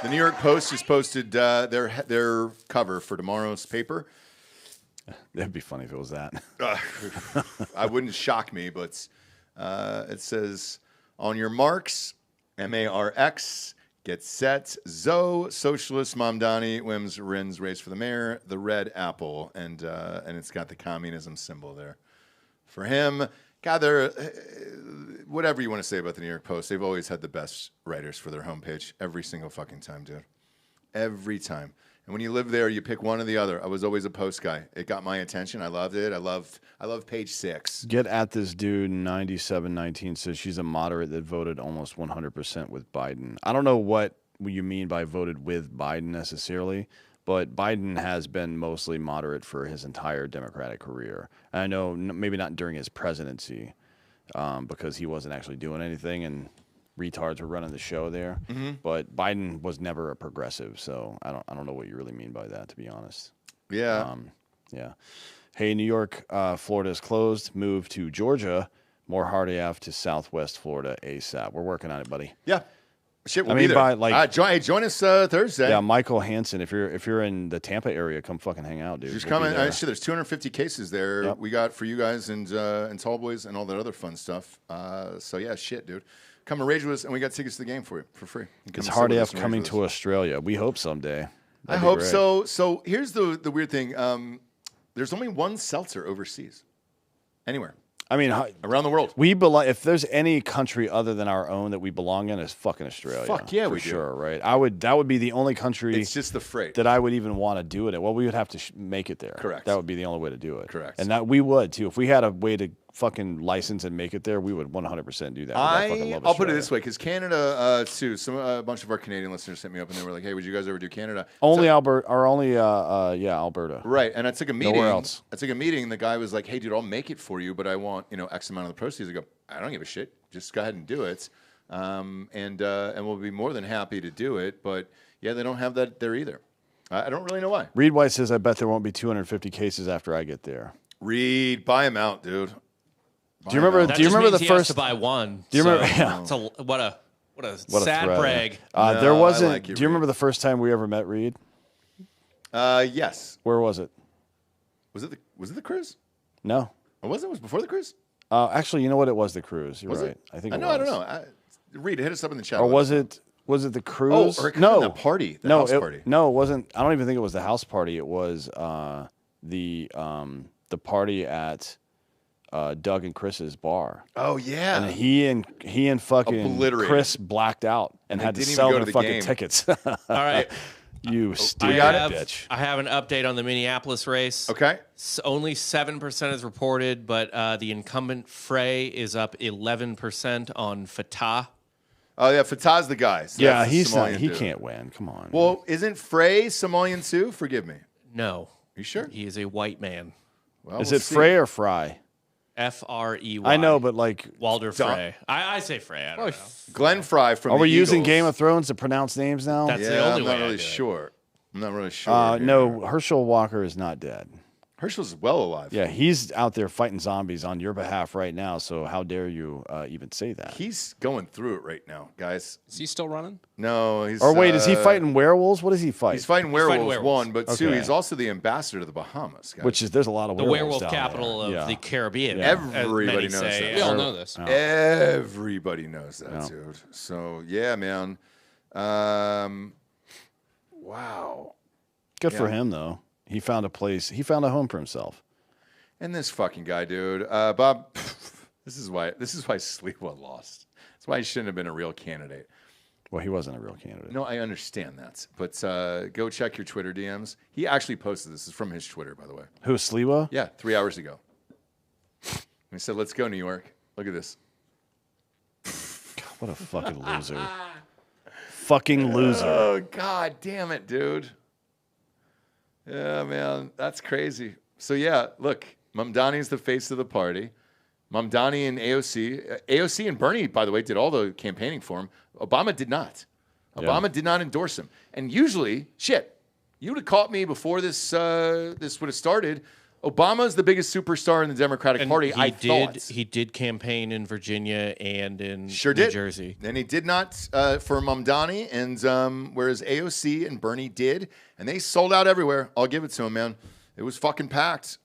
Speaker 1: The New York Post just posted their cover for tomorrow's paper.
Speaker 5: That'd be funny if it was that.
Speaker 1: I wouldn't shock me, but it says, on your marks, MARX, get set, Zoe, Socialist, Mamdani, Wims, Rins, Race for the Mayor, the red apple, and it's got the communism symbol there. For him, God, whatever you want to say about the New York Post, they've always had the best writers for their homepage every single fucking time, dude. Every time. And when you live there, you pick one or the other. I was always a Post guy. It got my attention. I loved it. I love page 6.
Speaker 5: Get at this dude. 9719 says she's a moderate that voted almost 100% with Biden. I don't know what you mean by voted with Biden necessarily, but Biden has been mostly moderate for his entire Democratic career. And I know maybe not during his presidency because he wasn't actually doing anything and retards were running the show there.
Speaker 1: Mm-hmm.
Speaker 5: But Biden was never a progressive, so I don't know what you really mean by that, to be honest.
Speaker 1: Yeah.
Speaker 5: Yeah. Hey, New York, Florida is closed. Move to Georgia. More hard AF to Southwest Florida ASAP. We're working on it, buddy.
Speaker 1: Yeah. Shit, we'll
Speaker 5: I mean,
Speaker 1: be
Speaker 5: by,
Speaker 1: there.
Speaker 5: like-
Speaker 1: join us Thursday.
Speaker 5: Yeah, Michael Hansen. If you're in the Tampa area, come fucking hang out, dude.
Speaker 1: Just
Speaker 5: We'll
Speaker 1: come
Speaker 5: be
Speaker 1: in.
Speaker 5: there.
Speaker 1: Shit, there's 250 cases there.
Speaker 5: Yep.
Speaker 1: We got for you guys and Tall Boys and all that other fun stuff. So yeah, shit, dude. Come and rage with us, and we got tickets to the game for you for free. You come
Speaker 5: It's
Speaker 1: and
Speaker 5: hard
Speaker 1: sit with
Speaker 5: AF
Speaker 1: us and rage
Speaker 5: coming
Speaker 1: with
Speaker 5: to
Speaker 1: us.
Speaker 5: Australia. We hope someday.
Speaker 1: I
Speaker 5: That'd be
Speaker 1: hope
Speaker 5: great.
Speaker 1: so. So here's the weird thing. There's only one seltzer overseas, anywhere.
Speaker 5: I mean,
Speaker 1: around the world.
Speaker 5: We belong. If there's any country other than our own that we belong in, it's fucking Australia.
Speaker 1: Fuck yeah,
Speaker 5: for
Speaker 1: we do.
Speaker 5: sure, right? That would be the only country.
Speaker 1: It's just the freight
Speaker 5: that I would even want to do it at. Well, we would have to make it there.
Speaker 1: Correct.
Speaker 5: That would be the only way to do it.
Speaker 1: Correct.
Speaker 5: And that we would too. If we had a way to fucking license and make it there, we would 100% do that. I fucking love
Speaker 1: I'll put it
Speaker 5: Australia.
Speaker 1: this way, because Canada too. A bunch of our Canadian listeners hit me up and they were like, "Hey, would you guys ever do Canada?"
Speaker 5: Only Alberta, or only Alberta.
Speaker 1: Right, and I took a meeting.
Speaker 5: Nowhere else.
Speaker 1: I took a meeting. And the guy was like, "Hey, dude, I'll make it for you, but I want X amount of the proceeds." I go, "I don't give a shit. Just go ahead and do it, and we'll be more than happy to do it." But yeah, they don't have that there either. I don't really know why.
Speaker 5: Reed White says, "I bet there won't be 250 cases after I get there."
Speaker 1: Reed, buy him out, dude.
Speaker 5: Do you remember?
Speaker 6: That
Speaker 5: Do you
Speaker 6: just
Speaker 5: remember
Speaker 6: means
Speaker 5: the
Speaker 6: he has
Speaker 5: first?
Speaker 6: to buy one.
Speaker 5: Do you remember?
Speaker 6: So
Speaker 5: Yeah.
Speaker 6: it's what a
Speaker 5: What a
Speaker 6: sad
Speaker 5: threat.
Speaker 6: brag.
Speaker 5: There
Speaker 1: No,
Speaker 5: wasn't.
Speaker 1: I like you,
Speaker 5: do you remember the first time we ever met Reed?
Speaker 1: Yes.
Speaker 5: Where was it?
Speaker 1: Was it the cruise?
Speaker 5: No.
Speaker 1: Or was it? Was it before the cruise?
Speaker 5: Actually, you know what? It was the cruise. You're
Speaker 1: Was
Speaker 5: right.
Speaker 1: it?
Speaker 5: I think
Speaker 1: I
Speaker 5: it
Speaker 1: know.
Speaker 5: was.
Speaker 1: I don't know. Read it. Hit us up in the chat.
Speaker 5: Or was it the cruise?
Speaker 1: or it could have
Speaker 5: no,
Speaker 1: been the party, the
Speaker 5: no,
Speaker 1: house party.
Speaker 5: No, it wasn't. I don't even think it was the house party. It was the party at Doug and Chris's bar.
Speaker 1: Oh yeah.
Speaker 5: And he and fucking
Speaker 1: Obliterated.
Speaker 5: Chris blacked out and had to
Speaker 1: didn't even
Speaker 5: sell
Speaker 1: go
Speaker 5: their
Speaker 1: to the
Speaker 5: fucking
Speaker 1: game.
Speaker 5: tickets.
Speaker 6: All right.
Speaker 5: You stupid bitch.
Speaker 6: I have an update on the Minneapolis race.
Speaker 1: Okay.
Speaker 6: Only 7% is reported, but the incumbent Frey is up 11% on Fatah.
Speaker 1: Oh yeah, Fatah's the guy. So
Speaker 5: Yeah,
Speaker 1: that's the
Speaker 5: he's not.
Speaker 1: Somalian
Speaker 5: He
Speaker 1: dude.
Speaker 5: can't win. Come on.
Speaker 1: Well, isn't Frey Somalian too? Forgive me.
Speaker 6: No.
Speaker 1: You sure?
Speaker 6: He is a white man.
Speaker 1: Well,
Speaker 5: is
Speaker 1: we'll
Speaker 5: it
Speaker 1: see.
Speaker 5: Frey or Fry?
Speaker 6: Frey.
Speaker 5: I know, but like
Speaker 6: Walder Frey. I say Frey. I don't know.
Speaker 1: Glenn Fry from.
Speaker 5: Are
Speaker 1: the
Speaker 5: we using
Speaker 1: Eagles.
Speaker 5: Game of Thrones to pronounce names now?
Speaker 6: That's the
Speaker 1: Yeah,
Speaker 6: only
Speaker 1: I'm
Speaker 6: way
Speaker 1: not
Speaker 6: I
Speaker 1: really
Speaker 6: do it.
Speaker 1: sure. I'm not really sure. here.
Speaker 5: No, Herschel Walker is not dead.
Speaker 1: Herschel's well alive.
Speaker 5: Yeah, he's out there fighting zombies on your behalf right now. So how dare you even say that?
Speaker 1: He's going through it right now, guys.
Speaker 8: Is he still running?
Speaker 1: No, he's.
Speaker 5: Or wait, is he fighting werewolves? What does he fight?
Speaker 1: He's fighting werewolves, one, but two,
Speaker 5: Okay.
Speaker 1: he's also the ambassador to the Bahamas, guys.
Speaker 5: Which is there's a lot of
Speaker 6: The
Speaker 5: werewolves
Speaker 6: werewolf
Speaker 5: down
Speaker 6: capital
Speaker 5: there.
Speaker 6: of the Caribbean.
Speaker 5: Yeah.
Speaker 1: Everybody knows that.
Speaker 8: We all know this.
Speaker 1: Everybody knows that,
Speaker 5: Yeah.
Speaker 1: dude. So yeah, man. Wow.
Speaker 5: Good
Speaker 1: Yeah.
Speaker 5: for him though. He found a place. He found a home for himself.
Speaker 1: And this fucking guy, dude. Bob, this is why Sliwa lost. That's why he shouldn't have been a real candidate.
Speaker 5: Well, he wasn't a real candidate.
Speaker 1: No, I understand that. But go check your Twitter DMs. He actually posted this. This is from his Twitter, by the way.
Speaker 5: Who, Sliwa?
Speaker 1: Yeah, 3 hours ago. He said, let's go, New York. Look at this.
Speaker 5: What a fucking loser. Fucking loser.
Speaker 1: Oh, God damn it, dude. Yeah, man. That's crazy. So, yeah, look, Mamdani's the face of the party. Mamdani and AOC. AOC and Bernie, by the way, did all the campaigning for him. Obama did not. Obama did not endorse him. And usually, you would have caught me before this this would have started. Obama's the biggest superstar in the Democratic Party, I thought.
Speaker 6: He did campaign in Virginia and in New
Speaker 1: did.
Speaker 6: Jersey.
Speaker 1: And he did not for Mamdani, and whereas AOC and Bernie did, and they sold out everywhere. I'll give it to him, man. It was fucking packed.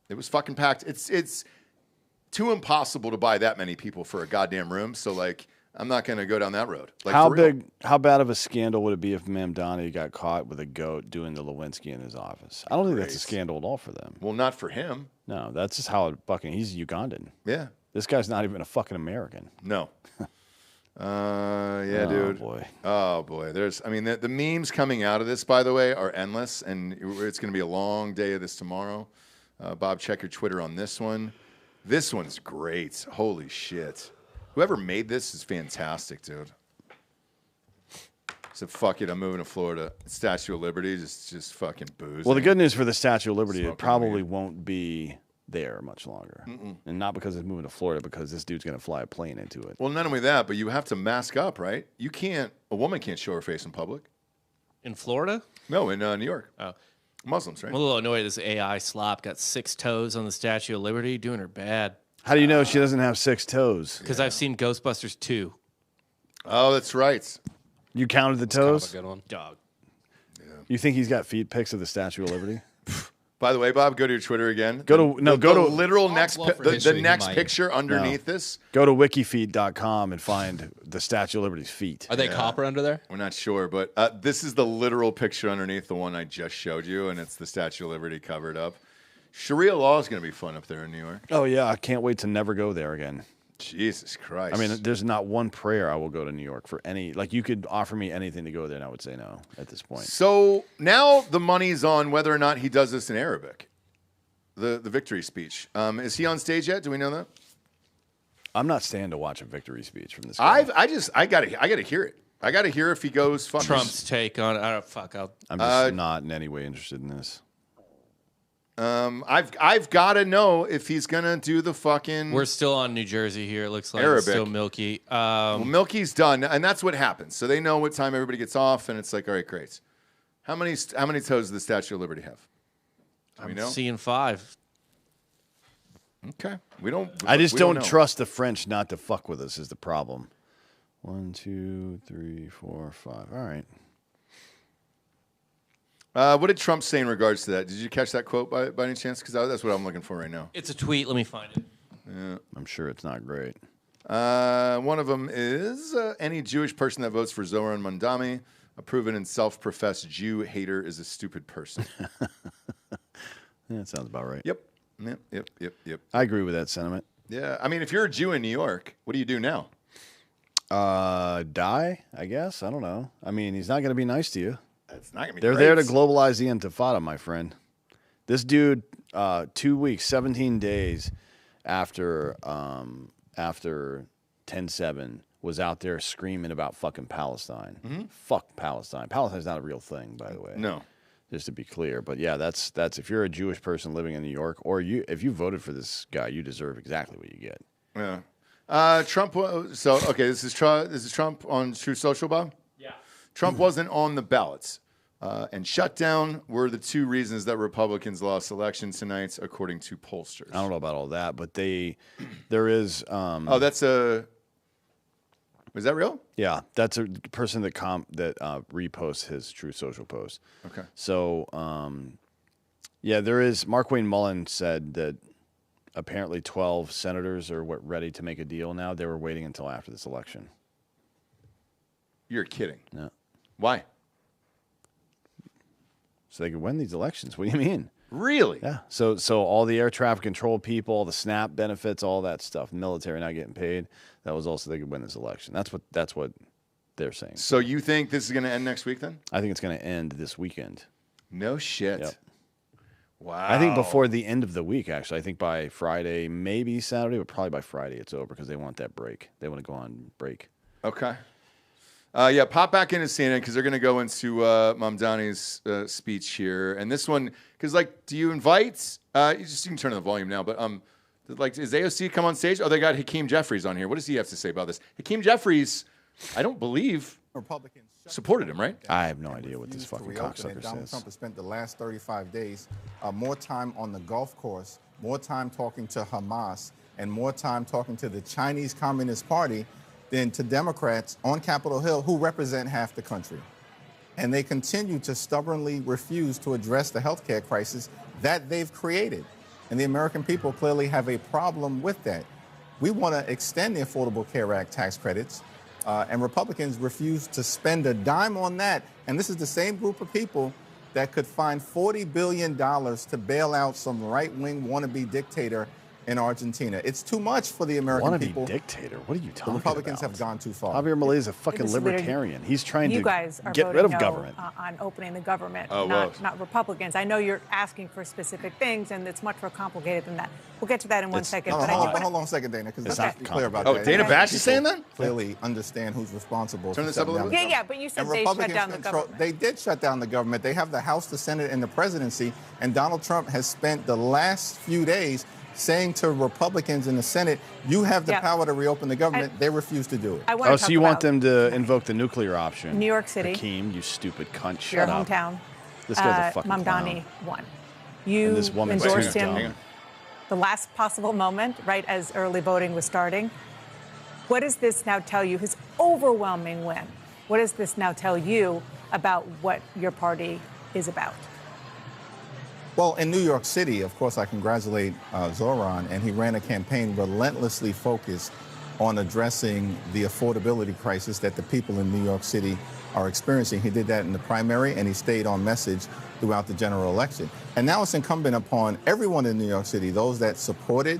Speaker 1: It was fucking packed. It's too impossible to buy that many people for a goddamn room. So like, I'm not going to go down that road. Like,
Speaker 5: How bad of a scandal would it be if Mamdani got caught with a goat doing the Lewinsky in his office? I don't think that's a scandal at all for them.
Speaker 1: Well, not for him.
Speaker 5: No, that's just how he's Ugandan.
Speaker 1: Yeah.
Speaker 5: This guy's not even a fucking American.
Speaker 1: No. Yeah,
Speaker 5: Oh,
Speaker 1: dude.
Speaker 5: boy.
Speaker 1: Oh boy. The memes coming out of this, by the way, are endless, and it's going to be a long day of this tomorrow. Bob, check your Twitter on this one. This one's great. Holy shit. Whoever made this is fantastic, dude. So fuck it, I'm moving to Florida. Statue of Liberty, just fucking booze.
Speaker 5: Well, the good news for the Statue of Liberty, it
Speaker 1: Smoking
Speaker 5: probably won't be there much longer. And not because it's moving to Florida, because this dude's going to fly a plane into it.
Speaker 1: Well, not only that, but you have to mask up, right? A woman can't show her face in public.
Speaker 6: In Florida?
Speaker 1: No, in New York.
Speaker 6: Oh.
Speaker 1: Muslims, right?
Speaker 6: I'm a little annoyed this AI slop got 6 toes on the Statue of Liberty, doing her bad.
Speaker 5: How do you know she doesn't have 6 toes?
Speaker 6: Because I've seen Ghostbusters 2.
Speaker 1: Oh, that's right.
Speaker 5: You counted the toes?
Speaker 8: Kind of a good one.
Speaker 6: Dog.
Speaker 5: You think he's got feet pics of the Statue of Liberty?
Speaker 1: By the way, Bob, go to your Twitter again.
Speaker 5: Go to
Speaker 1: literal next
Speaker 8: love for
Speaker 1: the
Speaker 8: history,
Speaker 1: next
Speaker 8: he might.
Speaker 1: picture underneath this.
Speaker 5: Go to wikifeet.com and find the Statue of Liberty's feet.
Speaker 8: Are they copper under there?
Speaker 1: We're not sure, but this is the literal picture underneath the one I just showed you, and it's the Statue of Liberty covered up. Sharia law is going to be fun up there in New York.
Speaker 5: Oh, yeah. I can't wait to never go there again.
Speaker 1: Jesus Christ.
Speaker 5: I mean, there's not one prayer I will go to New York for any. Like, you could offer me anything to go there, and I would say no at this point.
Speaker 1: So now the money's on whether or not he does this in Arabic. The victory speech. Is he on stage yet? Do we know that?
Speaker 5: I'm not staying to watch a victory speech from this guy.
Speaker 1: I gotta hear it. I gotta hear if he goes fucking
Speaker 6: Trump's take on I'm
Speaker 5: just not in any way interested in this.
Speaker 1: I've got to know if he's gonna do the fucking.
Speaker 6: We're still on New Jersey here. It looks like
Speaker 1: Arabic.
Speaker 6: It's still Milky.
Speaker 1: Well, Milky's done, and that's what happens. So they know what time everybody gets off, and it's like, all right, great. How many toes does the Statue of Liberty have? Do we know?
Speaker 6: Seeing 5.
Speaker 1: Okay, we don't.
Speaker 5: I just
Speaker 1: we
Speaker 5: don't
Speaker 1: know.
Speaker 5: trust the French not to fuck with us is the problem. 1, 2, 3, 4, 5. All right.
Speaker 1: What did Trump say in regards to that? Did you catch that quote by any chance? Because that's what I'm looking for right now.
Speaker 6: It's a tweet. Let me find it.
Speaker 1: Yeah,
Speaker 5: I'm sure it's not great.
Speaker 1: One of them is any Jewish person that votes for Zoran Mamdani, a proven and self-professed Jew hater, is a stupid person.
Speaker 5: Yeah, that sounds about right.
Speaker 1: Yep.
Speaker 5: I agree with that sentiment.
Speaker 1: Yeah. I mean, if you're a Jew in New York, what do you do now?
Speaker 5: Die, I guess. I don't know. I mean, he's not going to be nice to you.
Speaker 1: It's not going to be
Speaker 5: They're
Speaker 1: great.
Speaker 5: there to globalize the intifada, my friend. This dude, 2 weeks, 17 days after 10/7, was out there screaming about fucking Palestine.
Speaker 1: Mm-hmm.
Speaker 5: Fuck Palestine. Palestine's not a real thing, by the way.
Speaker 1: No.
Speaker 5: Just to be clear. But yeah, that's if you're a Jewish person living in New York, or if you voted for this guy, you deserve exactly what you get.
Speaker 1: Yeah. Trump. So okay, this is Trump on True Social, Bob.
Speaker 6: Yeah.
Speaker 1: Trump wasn't on the ballots, and shutdown were the two reasons that Republicans lost elections tonight, according to pollsters.
Speaker 5: I don't know about all that, but there is.
Speaker 1: Oh, that's a. Was that real?
Speaker 5: Yeah, that's a person that reposts his True Social post.
Speaker 1: Okay.
Speaker 5: So, yeah, there is. Mark Wayne Mullen said that apparently 12 senators are ready to make a deal now. They were waiting until after this election.
Speaker 1: You're kidding.
Speaker 5: Yeah.
Speaker 1: Why?
Speaker 5: So they could win these elections. What do you mean?
Speaker 1: Really?
Speaker 5: Yeah. So all the air traffic control people, all the SNAP benefits, all that stuff, military not getting paid. That was also they could win this election. That's what they're saying.
Speaker 1: So you think this is going to end next week then?
Speaker 5: I think it's going to end this weekend.
Speaker 1: No shit.
Speaker 5: Yep.
Speaker 1: Wow.
Speaker 5: I think before the end of the week, actually. I think by Friday, maybe Saturday, but probably by Friday it's over because they want that break. They want to go on break.
Speaker 1: Okay. Yeah, pop back into CNN because they're going to go into Mamdani's speech here. And this one, because, do you invite, you can turn on the volume now, but, is AOC come on stage? Oh, they got Hakeem Jeffries on here. What does he have to say about this? Hakeem Jeffries, I don't believe, supported him, right?
Speaker 5: I have no idea what this fucking
Speaker 17: Donald
Speaker 5: cocksucker
Speaker 17: Trump
Speaker 5: says.
Speaker 17: has spent the last 35 days more time on the golf course, more time talking to Hamas, and more time talking to the Chinese Communist Party than to Democrats on Capitol Hill who represent half the country. And they continue to stubbornly refuse to address the health care crisis that they've created. And the American people clearly have a problem with that. We want to extend the Affordable Care Act tax credits, and Republicans refuse to spend a dime on that. And this is the same group of people that could find $40 billion to bail out some right-wing wannabe dictator in Argentina. It's too much for the American people.
Speaker 5: Wannabe dictator? What are you talking
Speaker 17: The Republicans
Speaker 5: about?
Speaker 17: have gone too far.
Speaker 5: Javier Milei is a fucking
Speaker 9: This is literally-
Speaker 5: libertarian. He's trying
Speaker 9: You
Speaker 5: to
Speaker 9: guys are
Speaker 5: get
Speaker 9: voting
Speaker 5: rid of
Speaker 9: no,
Speaker 5: government.
Speaker 9: on opening the government,
Speaker 1: Oh,
Speaker 9: not Republicans. I know you're asking for specific things, and it's much more complicated than that. We'll get to that in one second.
Speaker 17: No,
Speaker 9: but I
Speaker 17: hold
Speaker 9: do
Speaker 17: on, hold on a second, Dana, because
Speaker 5: It's
Speaker 17: let's
Speaker 5: not
Speaker 17: be clear about
Speaker 1: complicated.
Speaker 17: that.
Speaker 1: Oh, Dana Bash is saying that?
Speaker 17: Clearly understand who's responsible.
Speaker 1: Turn
Speaker 17: for
Speaker 1: this up a
Speaker 17: shutting
Speaker 1: little
Speaker 17: down
Speaker 1: bit.
Speaker 9: Yeah, but you said
Speaker 17: And
Speaker 9: they shut
Speaker 17: Republicans
Speaker 9: down the
Speaker 17: control.
Speaker 9: government.
Speaker 17: They did shut down the government. They have the House, the Senate, and the presidency. And Donald Trump has spent the last few days saying to Republicans in the Senate, you have the
Speaker 9: Yeah.
Speaker 17: power to reopen the government. They refuse to do it.
Speaker 9: I want to
Speaker 5: Oh,
Speaker 9: talk
Speaker 5: so you want
Speaker 9: about
Speaker 5: them to invoke the nuclear option?
Speaker 9: New York City.
Speaker 5: Hakeem, you stupid cunt.
Speaker 9: your
Speaker 5: Shut up.
Speaker 9: hometown.
Speaker 5: This guy's a fucking
Speaker 9: Mamdani
Speaker 5: clown.
Speaker 9: won. You
Speaker 5: And this woman's
Speaker 9: endorsed
Speaker 5: too
Speaker 9: him
Speaker 5: dumb.
Speaker 9: the last possible moment, right as early voting was starting. What does this now tell you? His overwhelming win. What does this now tell you about what your party is about?
Speaker 17: Well, in New York City, of course, I congratulate Zoran, and he ran a campaign relentlessly focused on addressing the affordability crisis that the people in New York City are experiencing. He did that in the primary, and he stayed on message throughout the general election. And now it's incumbent upon everyone in New York City, those that supported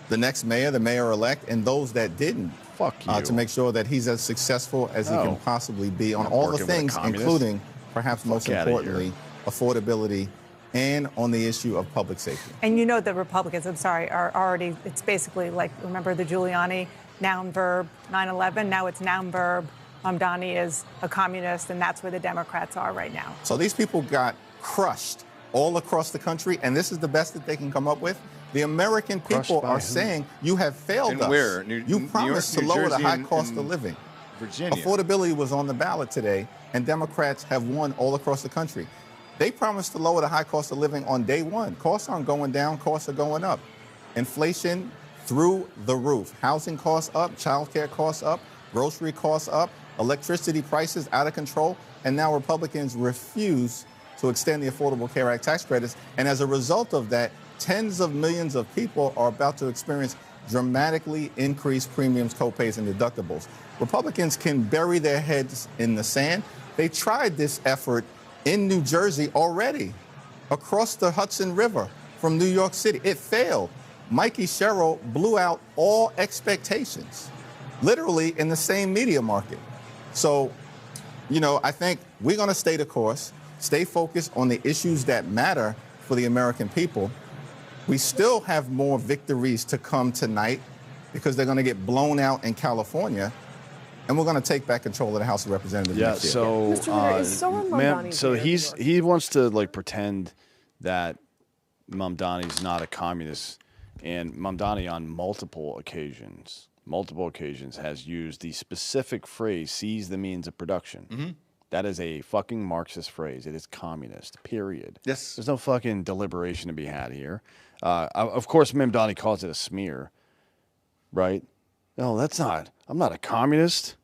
Speaker 17: the next mayor, the mayor-elect, and those that didn't, to make sure that he's as successful as he can possibly be on
Speaker 5: Not
Speaker 17: all the
Speaker 5: working with a
Speaker 17: things,
Speaker 5: communist.
Speaker 17: including, perhaps most
Speaker 5: Fuck outta
Speaker 17: importantly, affordability and on the issue of public safety.
Speaker 9: And you know the Republicans, I'm sorry, are already, it's basically like, remember the Giuliani noun verb 9/11? Now it's noun verb. Mamdani is a communist, and that's where the Democrats are right now.
Speaker 17: So these people got crushed all across the country, and this is the best that they can come up with. The American
Speaker 1: Crushed
Speaker 17: people
Speaker 1: by
Speaker 17: are
Speaker 1: who?
Speaker 17: saying you have failed
Speaker 1: And
Speaker 17: us.
Speaker 1: where?
Speaker 17: You promised
Speaker 1: New
Speaker 17: to lower the
Speaker 1: Jersey
Speaker 17: high
Speaker 1: and-
Speaker 17: cost
Speaker 1: and
Speaker 17: of living.
Speaker 1: Virginia.
Speaker 17: Affordability was on the ballot today, and Democrats have won all across the country. They promised to lower the high cost of living on day one. Costs aren't going down, costs are going up. Inflation through the roof. Housing costs up, childcare costs up, grocery costs up, electricity prices out of control, and now Republicans refuse to extend the Affordable Care Act tax credits. And as a result of that, tens of millions of people are about to experience dramatically increase premiums, copays, and deductibles. Republicans can bury their heads in the sand. They tried this effort in New Jersey already, across the Hudson River from New York City. It failed. Mikey Sherrill blew out all expectations, literally in the same media market. So, I think we're going to stay the course, stay focused on the issues that matter for the American people. We still have more victories to come tonight because they're going to get blown out in California, and we're going to take back control of the House of Representatives next year.
Speaker 5: So,
Speaker 11: so
Speaker 5: he wants to pretend that Mamdani's not a communist, and Mamdani on multiple occasions has used the specific phrase "seize the means of production."
Speaker 1: Mm-hmm.
Speaker 5: That is a fucking Marxist phrase. It is communist, period.
Speaker 1: Yes.
Speaker 5: There's no fucking deliberation to be had here. Of course, Mamdani calls it a smear, right? No, that's not. I'm not a communist.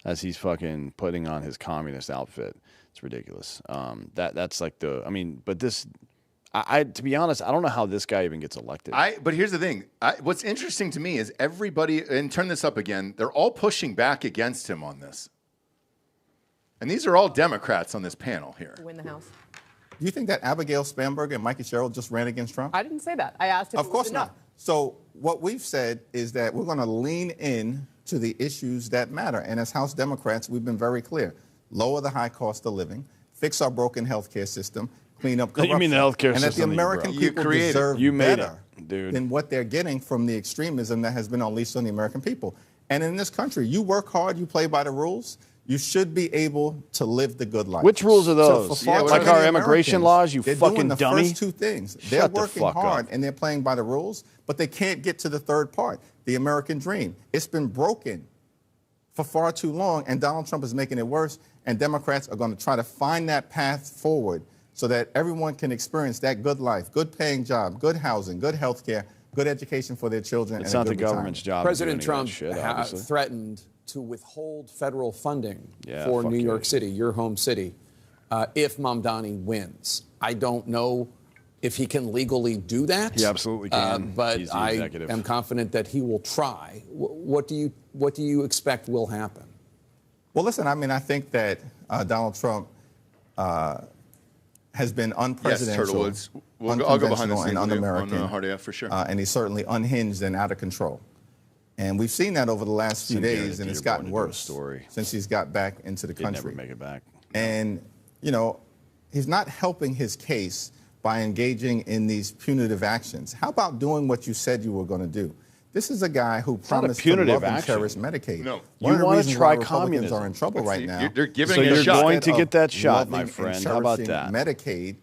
Speaker 5: As he's fucking putting on his communist outfit. It's ridiculous. That's like but this, to be honest, I don't know how this guy even gets elected.
Speaker 1: But here's the thing. What's interesting to me is everybody, and turn this up again, they're all pushing back against him on this. And these are all Democrats on this panel here.
Speaker 11: Win the House.
Speaker 17: Do you think that Abigail Spanberger and Mikey Sherrill just ran against Trump?
Speaker 11: I didn't say that. I asked if
Speaker 17: Of course not. So what we've said is that we're going to lean in to the issues that matter. And as House Democrats, we've been very clear. Lower the high cost of living, fix our broken health care system, clean up corruption.
Speaker 5: You mean the healthcare
Speaker 17: system? And that the American people deserve better than what they're getting from the extremism that has been unleashed on the American people. And in this country, you work hard, you play by the rules, you should be able to live the good life.
Speaker 5: Which rules are those?
Speaker 17: So
Speaker 5: like our immigration laws, you
Speaker 17: they're
Speaker 5: fucking
Speaker 17: doing the
Speaker 5: dummy?
Speaker 17: first two things. They're working hard and they're playing by the rules, but they can't get to the third part, the American dream. It's been broken for far too long, and Donald Trump is making it worse, and Democrats are going to try to find that path forward so that everyone can experience that good life, good paying job, good housing, good health care, good education for their children.
Speaker 5: It's not the government's job.
Speaker 10: President Trump threatened to withhold federal funding for New York City, your home city, if Mamdani wins. I don't know if he can legally do that.
Speaker 5: He absolutely can.
Speaker 10: But I am confident that he will try. What do you expect will happen?
Speaker 17: Well, listen, I think that Donald Trump has been unpresidential,
Speaker 1: Yes, I'll go behind the scenes
Speaker 17: and un-American,
Speaker 1: on Hard AF for sure.
Speaker 17: And he's certainly unhinged and out of control. And we've seen that over the last few days, and it's gotten worse since he's got back into the country.
Speaker 5: Never make it back.
Speaker 17: And, he's not helping his case by engaging in these punitive actions. How about doing what you said you were going to do? This is a guy who promised to love and cherish Medicaid.
Speaker 1: No.
Speaker 17: One of the
Speaker 5: want to
Speaker 17: reasons
Speaker 5: try
Speaker 17: why Republicans
Speaker 5: communism.
Speaker 17: are in trouble right now.
Speaker 1: You're giving
Speaker 5: so
Speaker 1: it a
Speaker 5: you're
Speaker 1: shot.
Speaker 5: going to get that shot, my
Speaker 17: Loving
Speaker 5: friend.
Speaker 17: and
Speaker 5: How about
Speaker 17: cherishing
Speaker 5: that?
Speaker 17: Medicaid,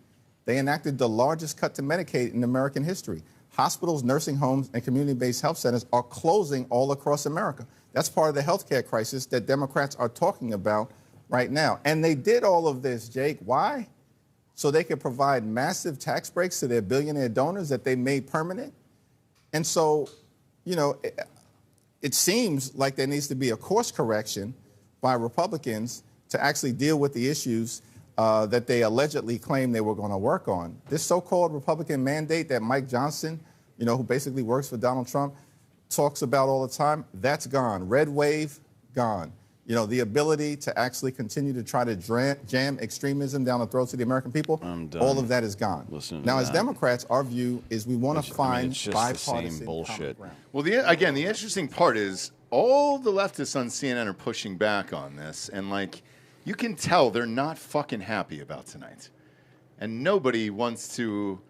Speaker 17: they enacted the largest cut to Medicaid in American history. Hospitals, nursing homes, and community-based health centers are closing all across America. That's part of the healthcare crisis that Democrats are talking about right now. And they did all of this, Jake. Why? So they could provide massive tax breaks to their billionaire donors that they made permanent. And so, it seems like there needs to be a course correction by Republicans to actually deal with the issues that they allegedly claim they were going to work on. This so-called Republican mandate that Mike Johnson, who basically works for Donald Trump, talks about all the time, that's gone. Red wave, gone. The ability to actually continue to try to jam extremism down the throats of the American people, all of that is gone. Now, as Democrats, our view is we want to find bipartisan
Speaker 5: bullshit.
Speaker 1: Well, the interesting part is all the leftists on CNN are pushing back on this, and you can tell they're not fucking happy about tonight. And nobody wants to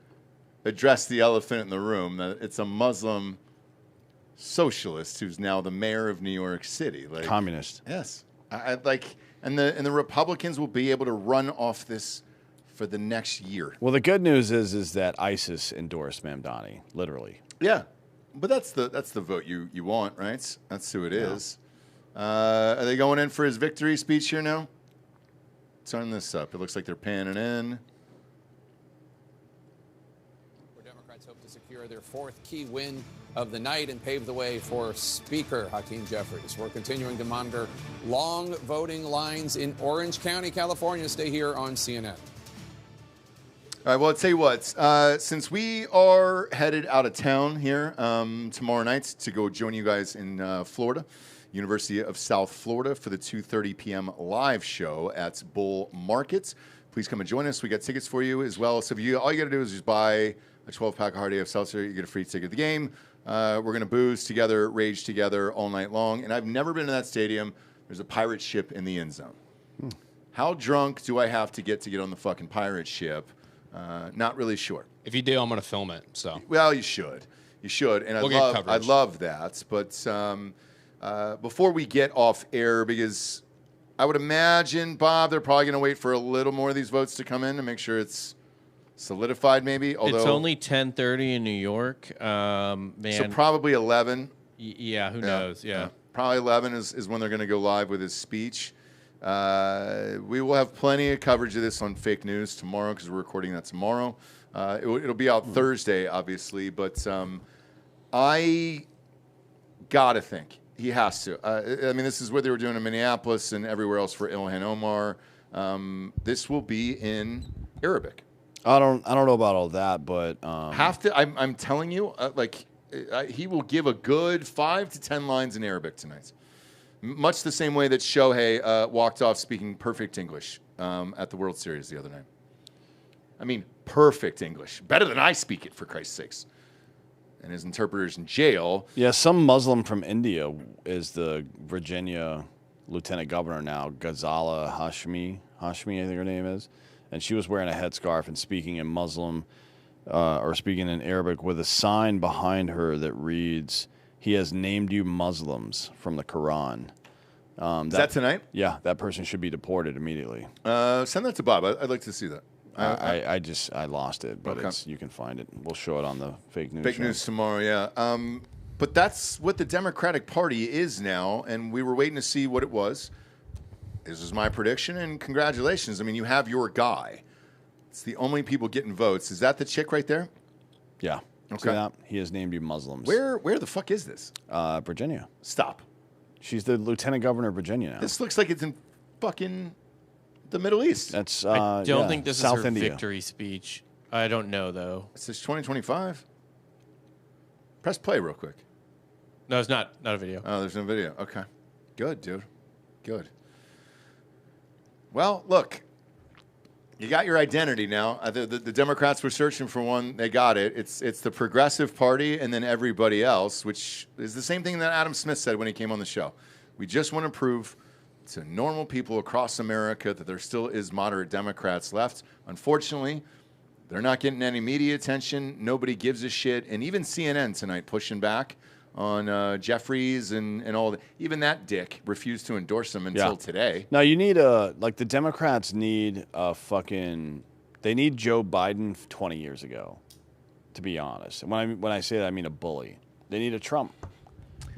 Speaker 1: address the elephant in the room, that it's a Muslim socialist who's now the mayor of New York City.
Speaker 5: Communist.
Speaker 1: Yes. And the Republicans will be able to run off this for the next year.
Speaker 5: Well, the good news is that ISIS endorsed Mamdani, literally.
Speaker 1: Yeah. But that's the vote you want, right? That's who it is. Are they going in for his victory speech here now? Turn this up. It looks like they're panning in.
Speaker 10: Democrats hope to secure their fourth key win of the night and pave the way for Speaker Hakeem Jeffries. We're continuing to monitor long voting lines in Orange County, California. Stay here on CNN.
Speaker 1: All right, well, I'll tell you what. Since we are headed out of town here tomorrow night to go join you guys in Florida, University of South Florida, for the 2:30 p.m. live show at Bull Market, please come and join us. We got tickets for you as well. So all you got to do is just buy a 12-pack of Hard AF Seltzer. You get a free ticket to the game. We're going to booze together, rage together all night long. And I've never been to that stadium. There's a pirate ship in the end zone. How drunk do I have to get on the fucking pirate ship? Not really sure.
Speaker 8: If you do, I'm going to film it. So.
Speaker 1: Well, you should. You should. And I love that. But before we get off air, because I would imagine, Bob, they're probably going to wait for a little more of these votes to come in to make sure it's solidified, maybe. Although
Speaker 6: it's only 10:30 in New York. Man.
Speaker 1: So probably 11.
Speaker 6: Yeah, who knows? Yeah.
Speaker 1: Probably 11 is when they're going to go live with his speech. We will have plenty of coverage of this on Fake News tomorrow because we're recording that tomorrow. It'll be out Thursday, obviously, but I got to think he has to. I mean, this is what they were doing in Minneapolis and everywhere else for Ilhan Omar. This will be in Arabic.
Speaker 5: I don't know about all that, but
Speaker 1: have to. I'm telling you, he will give a good 5 to 10 lines in Arabic tonight. Much the same way that Shohei walked off speaking perfect English at the World Series the other night. I mean, perfect English. Better than I speak it, for Christ's sakes. And his interpreter's in jail.
Speaker 5: Yeah, some Muslim from India is the Virginia lieutenant governor now, Ghazala Hashmi, I think her name is. And she was wearing a headscarf and speaking in Muslim or speaking in Arabic with a sign behind her that reads, "He has named you Muslims," from the Quran.
Speaker 1: Is that tonight?
Speaker 5: Yeah, that person should be deported immediately.
Speaker 1: Send that to Bob. I'd like to see that.
Speaker 5: I lost it, but
Speaker 1: Okay.
Speaker 5: you can find it. We'll show it on the Fake News.
Speaker 1: Fake
Speaker 5: show.
Speaker 1: News tomorrow, yeah. But that's what the Democratic Party is now, and we were waiting to see what it was. This is my prediction, and congratulations. I mean, you have your guy. It's the only people getting votes. Is that the chick right there?
Speaker 5: Yeah.
Speaker 1: Okay.
Speaker 5: See that? He has named you Muslims.
Speaker 1: Where the fuck is this?
Speaker 5: Virginia.
Speaker 1: Stop.
Speaker 5: She's the lieutenant governor of Virginia now.
Speaker 1: This looks like it's in fucking the Middle East.
Speaker 5: That's
Speaker 6: I don't think this
Speaker 5: South
Speaker 6: is her
Speaker 5: India.
Speaker 6: victory speech. I don't know, though.
Speaker 1: It says 2025. Press play real quick.
Speaker 6: No, it's not a video.
Speaker 1: Oh, there's no video. Okay. Good, dude. Good. Well, look, you got your identity now. The Democrats were searching for one. They got it. It's the Progressive Party and then everybody else, which is the same thing that Adam Smith said when he came on the show. We just want to prove to normal people across America that there still is moderate Democrats left. Unfortunately, they're not getting any media attention. Nobody gives a shit. And even CNN tonight pushing back on Jeffries and all that. Even that dick refused to endorse him until today.
Speaker 5: Now, you need the Democrats need they need Joe Biden 20 years ago, to be honest. And when I say that, I mean a bully. They need a Trump.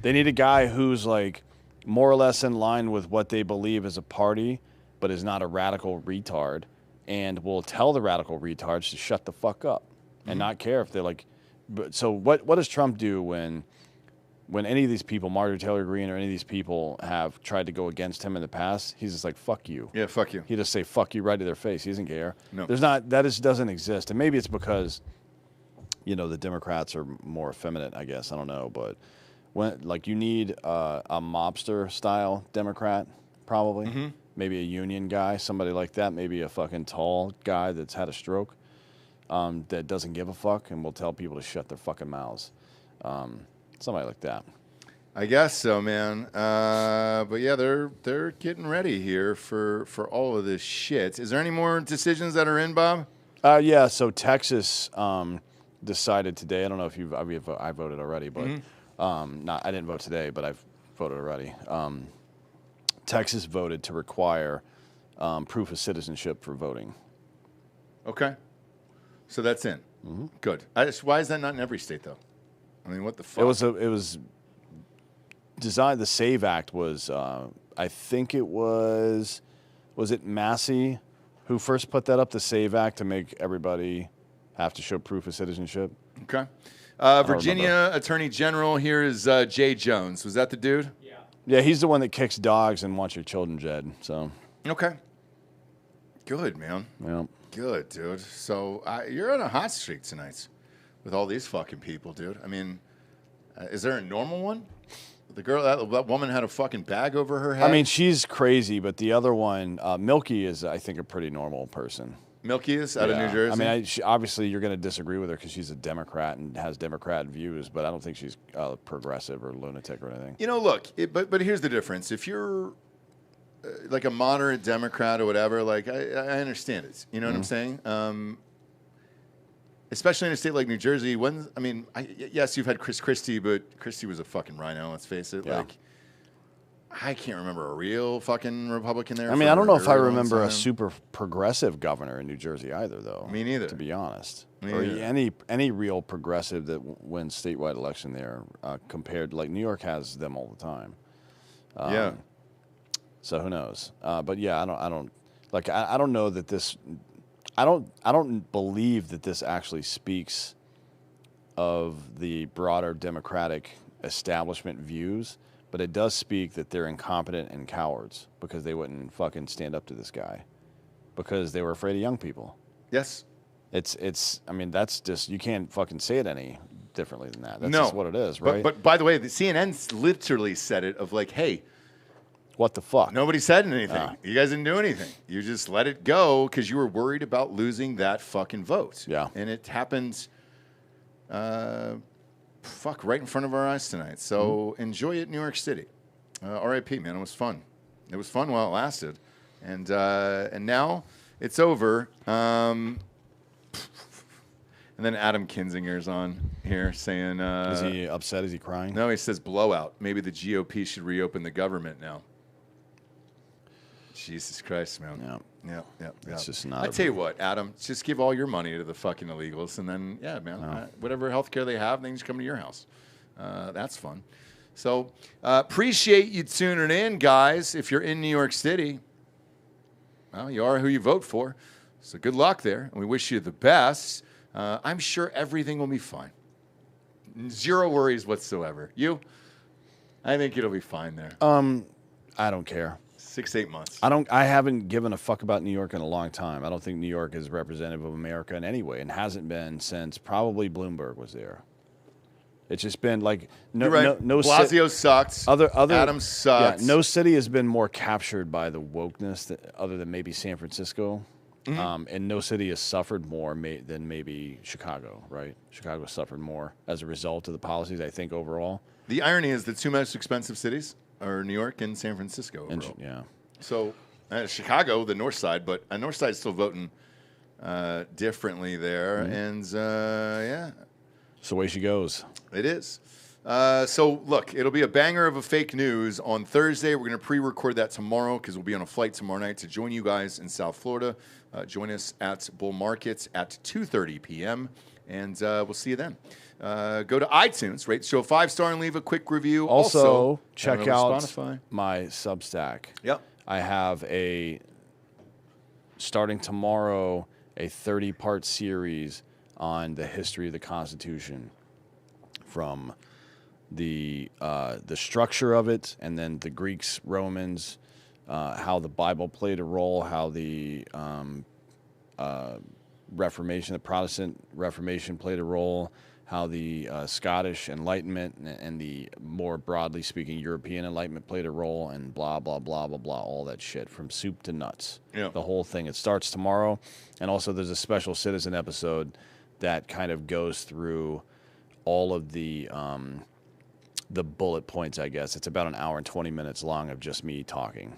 Speaker 5: They need a guy who's like more or less in line with what they believe as a party, but is not a radical retard, and will tell the radical retards to shut the fuck up and not care if they're like. So what does Trump do when any of these people, Marjorie Taylor Greene or any of these people, have tried to go against him in the past? He's just like, fuck you.
Speaker 1: Yeah, fuck you.
Speaker 5: He just say fuck you right to their face. He doesn't care.
Speaker 1: No.
Speaker 5: Doesn't exist. And maybe it's because, the Democrats are more effeminate, I guess. I don't know. But you need a mobster style Democrat, probably.
Speaker 1: Mm-hmm.
Speaker 5: Maybe a union guy, somebody like that. Maybe a fucking tall guy that's had a stroke that doesn't give a fuck and will tell people to shut their fucking mouths. Somebody like that.
Speaker 1: I guess so, man. But yeah, they're getting ready here for all of this shit. Is there any more decisions that are in, Bob?
Speaker 5: Yeah. So Texas decided today. I don't know if I voted already, but I didn't vote today, but I've voted already. Texas voted to require proof of citizenship for voting.
Speaker 1: Okay. So that's in.
Speaker 5: Mm-hmm.
Speaker 1: Good. Why is that not in every state, though? I mean, what the fuck?
Speaker 5: It was designed. The SAVE Act was, I think it was it Massey who first put that up, the SAVE Act, to make everybody have to show proof of citizenship.
Speaker 1: Okay. Virginia Attorney General here is Jay Jones. Was that the dude?
Speaker 5: Yeah, he's the one that kicks dogs and wants your children dead. So
Speaker 1: okay. Good, man.
Speaker 5: Yeah.
Speaker 1: Good, dude. So you're on a hot streak tonight with all these fucking people, dude. I mean, is there a normal one? The girl, that woman had a fucking bag over her head.
Speaker 5: I mean, she's crazy, but the other one, Milky, is, I think, a pretty normal person.
Speaker 1: Milky is out of New Jersey?
Speaker 5: I mean, obviously, you're going to disagree with her because she's a Democrat and has Democrat views, but I don't think she's progressive or lunatic or anything.
Speaker 1: You know, look, but here's the difference. If you're like a moderate Democrat or whatever, like, I understand it. You know what I'm saying? Especially in a state like New Jersey. Yes, you've had Chris Christie, but Christie was a fucking rhino, let's face it.
Speaker 5: Yeah.
Speaker 1: Like, I can't remember a real fucking Republican there.
Speaker 5: I mean, I don't know if I remember a super progressive governor in New Jersey either, though.
Speaker 1: Me neither.
Speaker 5: To be honest.
Speaker 1: Me
Speaker 5: or
Speaker 1: neither.
Speaker 5: any real progressive that wins statewide election there compared, like New York has them all the time.
Speaker 1: Yeah.
Speaker 5: So who knows? But yeah, I don't know that this. I don't believe that this actually speaks of the broader Democratic establishment views, but it does speak that they're incompetent and cowards because they wouldn't fucking stand up to this guy because they were afraid of young people.
Speaker 1: Yes.
Speaker 5: I mean, that's just, you can't fucking say it any differently than that. That's
Speaker 1: No.
Speaker 5: just what it is, right?
Speaker 1: But by the way, the CNN literally said it of like, hey,
Speaker 5: what the fuck?
Speaker 1: Nobody said anything. You guys didn't do anything. You just let it go because you were worried about losing that fucking vote.
Speaker 5: Yeah.
Speaker 1: And it happened, right in front of our eyes tonight. So enjoy it, New York City. R.I.P., man. It was fun. It was fun while it lasted. And now it's over. And then Adam Kinzinger's on here saying...
Speaker 5: is he upset? Is he crying?
Speaker 1: No, he says blowout. Maybe the GOP should reopen the government now. Jesus Christ, man. Yeah.
Speaker 5: It's just not.
Speaker 1: I tell you what, Adam, just give all your money to the fucking illegals, and then, whatever health care they have, things come to your house. That's fun. So appreciate you tuning in, guys. If you're in New York City, well, you are who you vote for. So good luck there, and we wish you the best. I'm sure everything will be fine. Zero worries whatsoever. You? I think it'll be fine there.
Speaker 5: I don't care.
Speaker 1: 6-8 months.
Speaker 5: I haven't given a fuck about New York in a long time. I don't think New York is representative of America in any way, and hasn't been since probably Bloomberg was there. It's just been like no,
Speaker 1: You're right.
Speaker 5: no
Speaker 1: Blasio sucks.
Speaker 5: Other
Speaker 1: Adam sucks.
Speaker 5: Yeah, no city has been more captured by the wokeness other than maybe San Francisco, and no city has suffered more than maybe Chicago. Right? Chicago suffered more as a result of the policies. I think overall.
Speaker 1: The irony is the two most expensive cities are New York and San Francisco.
Speaker 5: Yeah.
Speaker 1: So Chicago, the north side, but north side is still voting differently there, and yeah.
Speaker 5: It's the way she goes.
Speaker 1: It is. So, look, it'll be a banger of a fake news on Thursday. We're going to pre-record that tomorrow because we'll be on a flight tomorrow night to join you guys in South Florida. Join us at Bull Markets at 2:30 p.m., and we'll see you then. Go to iTunes, rate the show 5-star, and leave a quick review.
Speaker 5: Also check out
Speaker 1: Spotify.
Speaker 5: My Substack.
Speaker 1: Yep.
Speaker 5: I have starting tomorrow, a 30-part series on the history of the Constitution, from the structure of it, and then the Greeks, Romans, how the Bible played a role, how the Reformation, the Protestant Reformation played a role, how the Scottish Enlightenment and the more broadly speaking European Enlightenment played a role, and blah, blah, blah, blah, blah, all that shit from soup to nuts.
Speaker 1: Yeah.
Speaker 5: The whole thing. It starts tomorrow. And also there's a special citizen episode that kind of goes through all of the bullet points, I guess. It's about an hour and 20 minutes long of just me talking.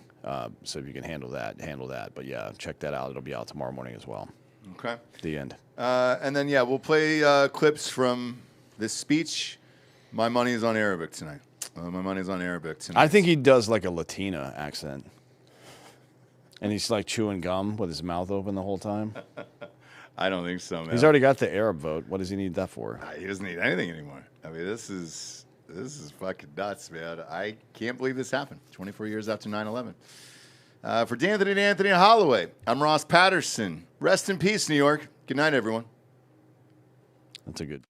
Speaker 5: So if you can handle that, handle that. But yeah, check that out. It'll be out tomorrow morning as well.
Speaker 1: Okay.
Speaker 5: The end.
Speaker 1: And then, yeah, we'll play clips from this speech. My money is on Arabic tonight. My money is on Arabic tonight.
Speaker 5: I think he does like a Latina accent. And he's like chewing gum with his mouth open the whole time.
Speaker 1: I don't think so, man.
Speaker 5: He's already got the Arab vote. What does he need that for?
Speaker 1: He doesn't need anything anymore. I mean, this is fucking nuts, man. I can't believe this happened 24 years after 9/11. For D'Anthony and Anthony Hollaway, I'm Ross Patterson. Rest in peace, New York. Good night, everyone.
Speaker 5: That's a good...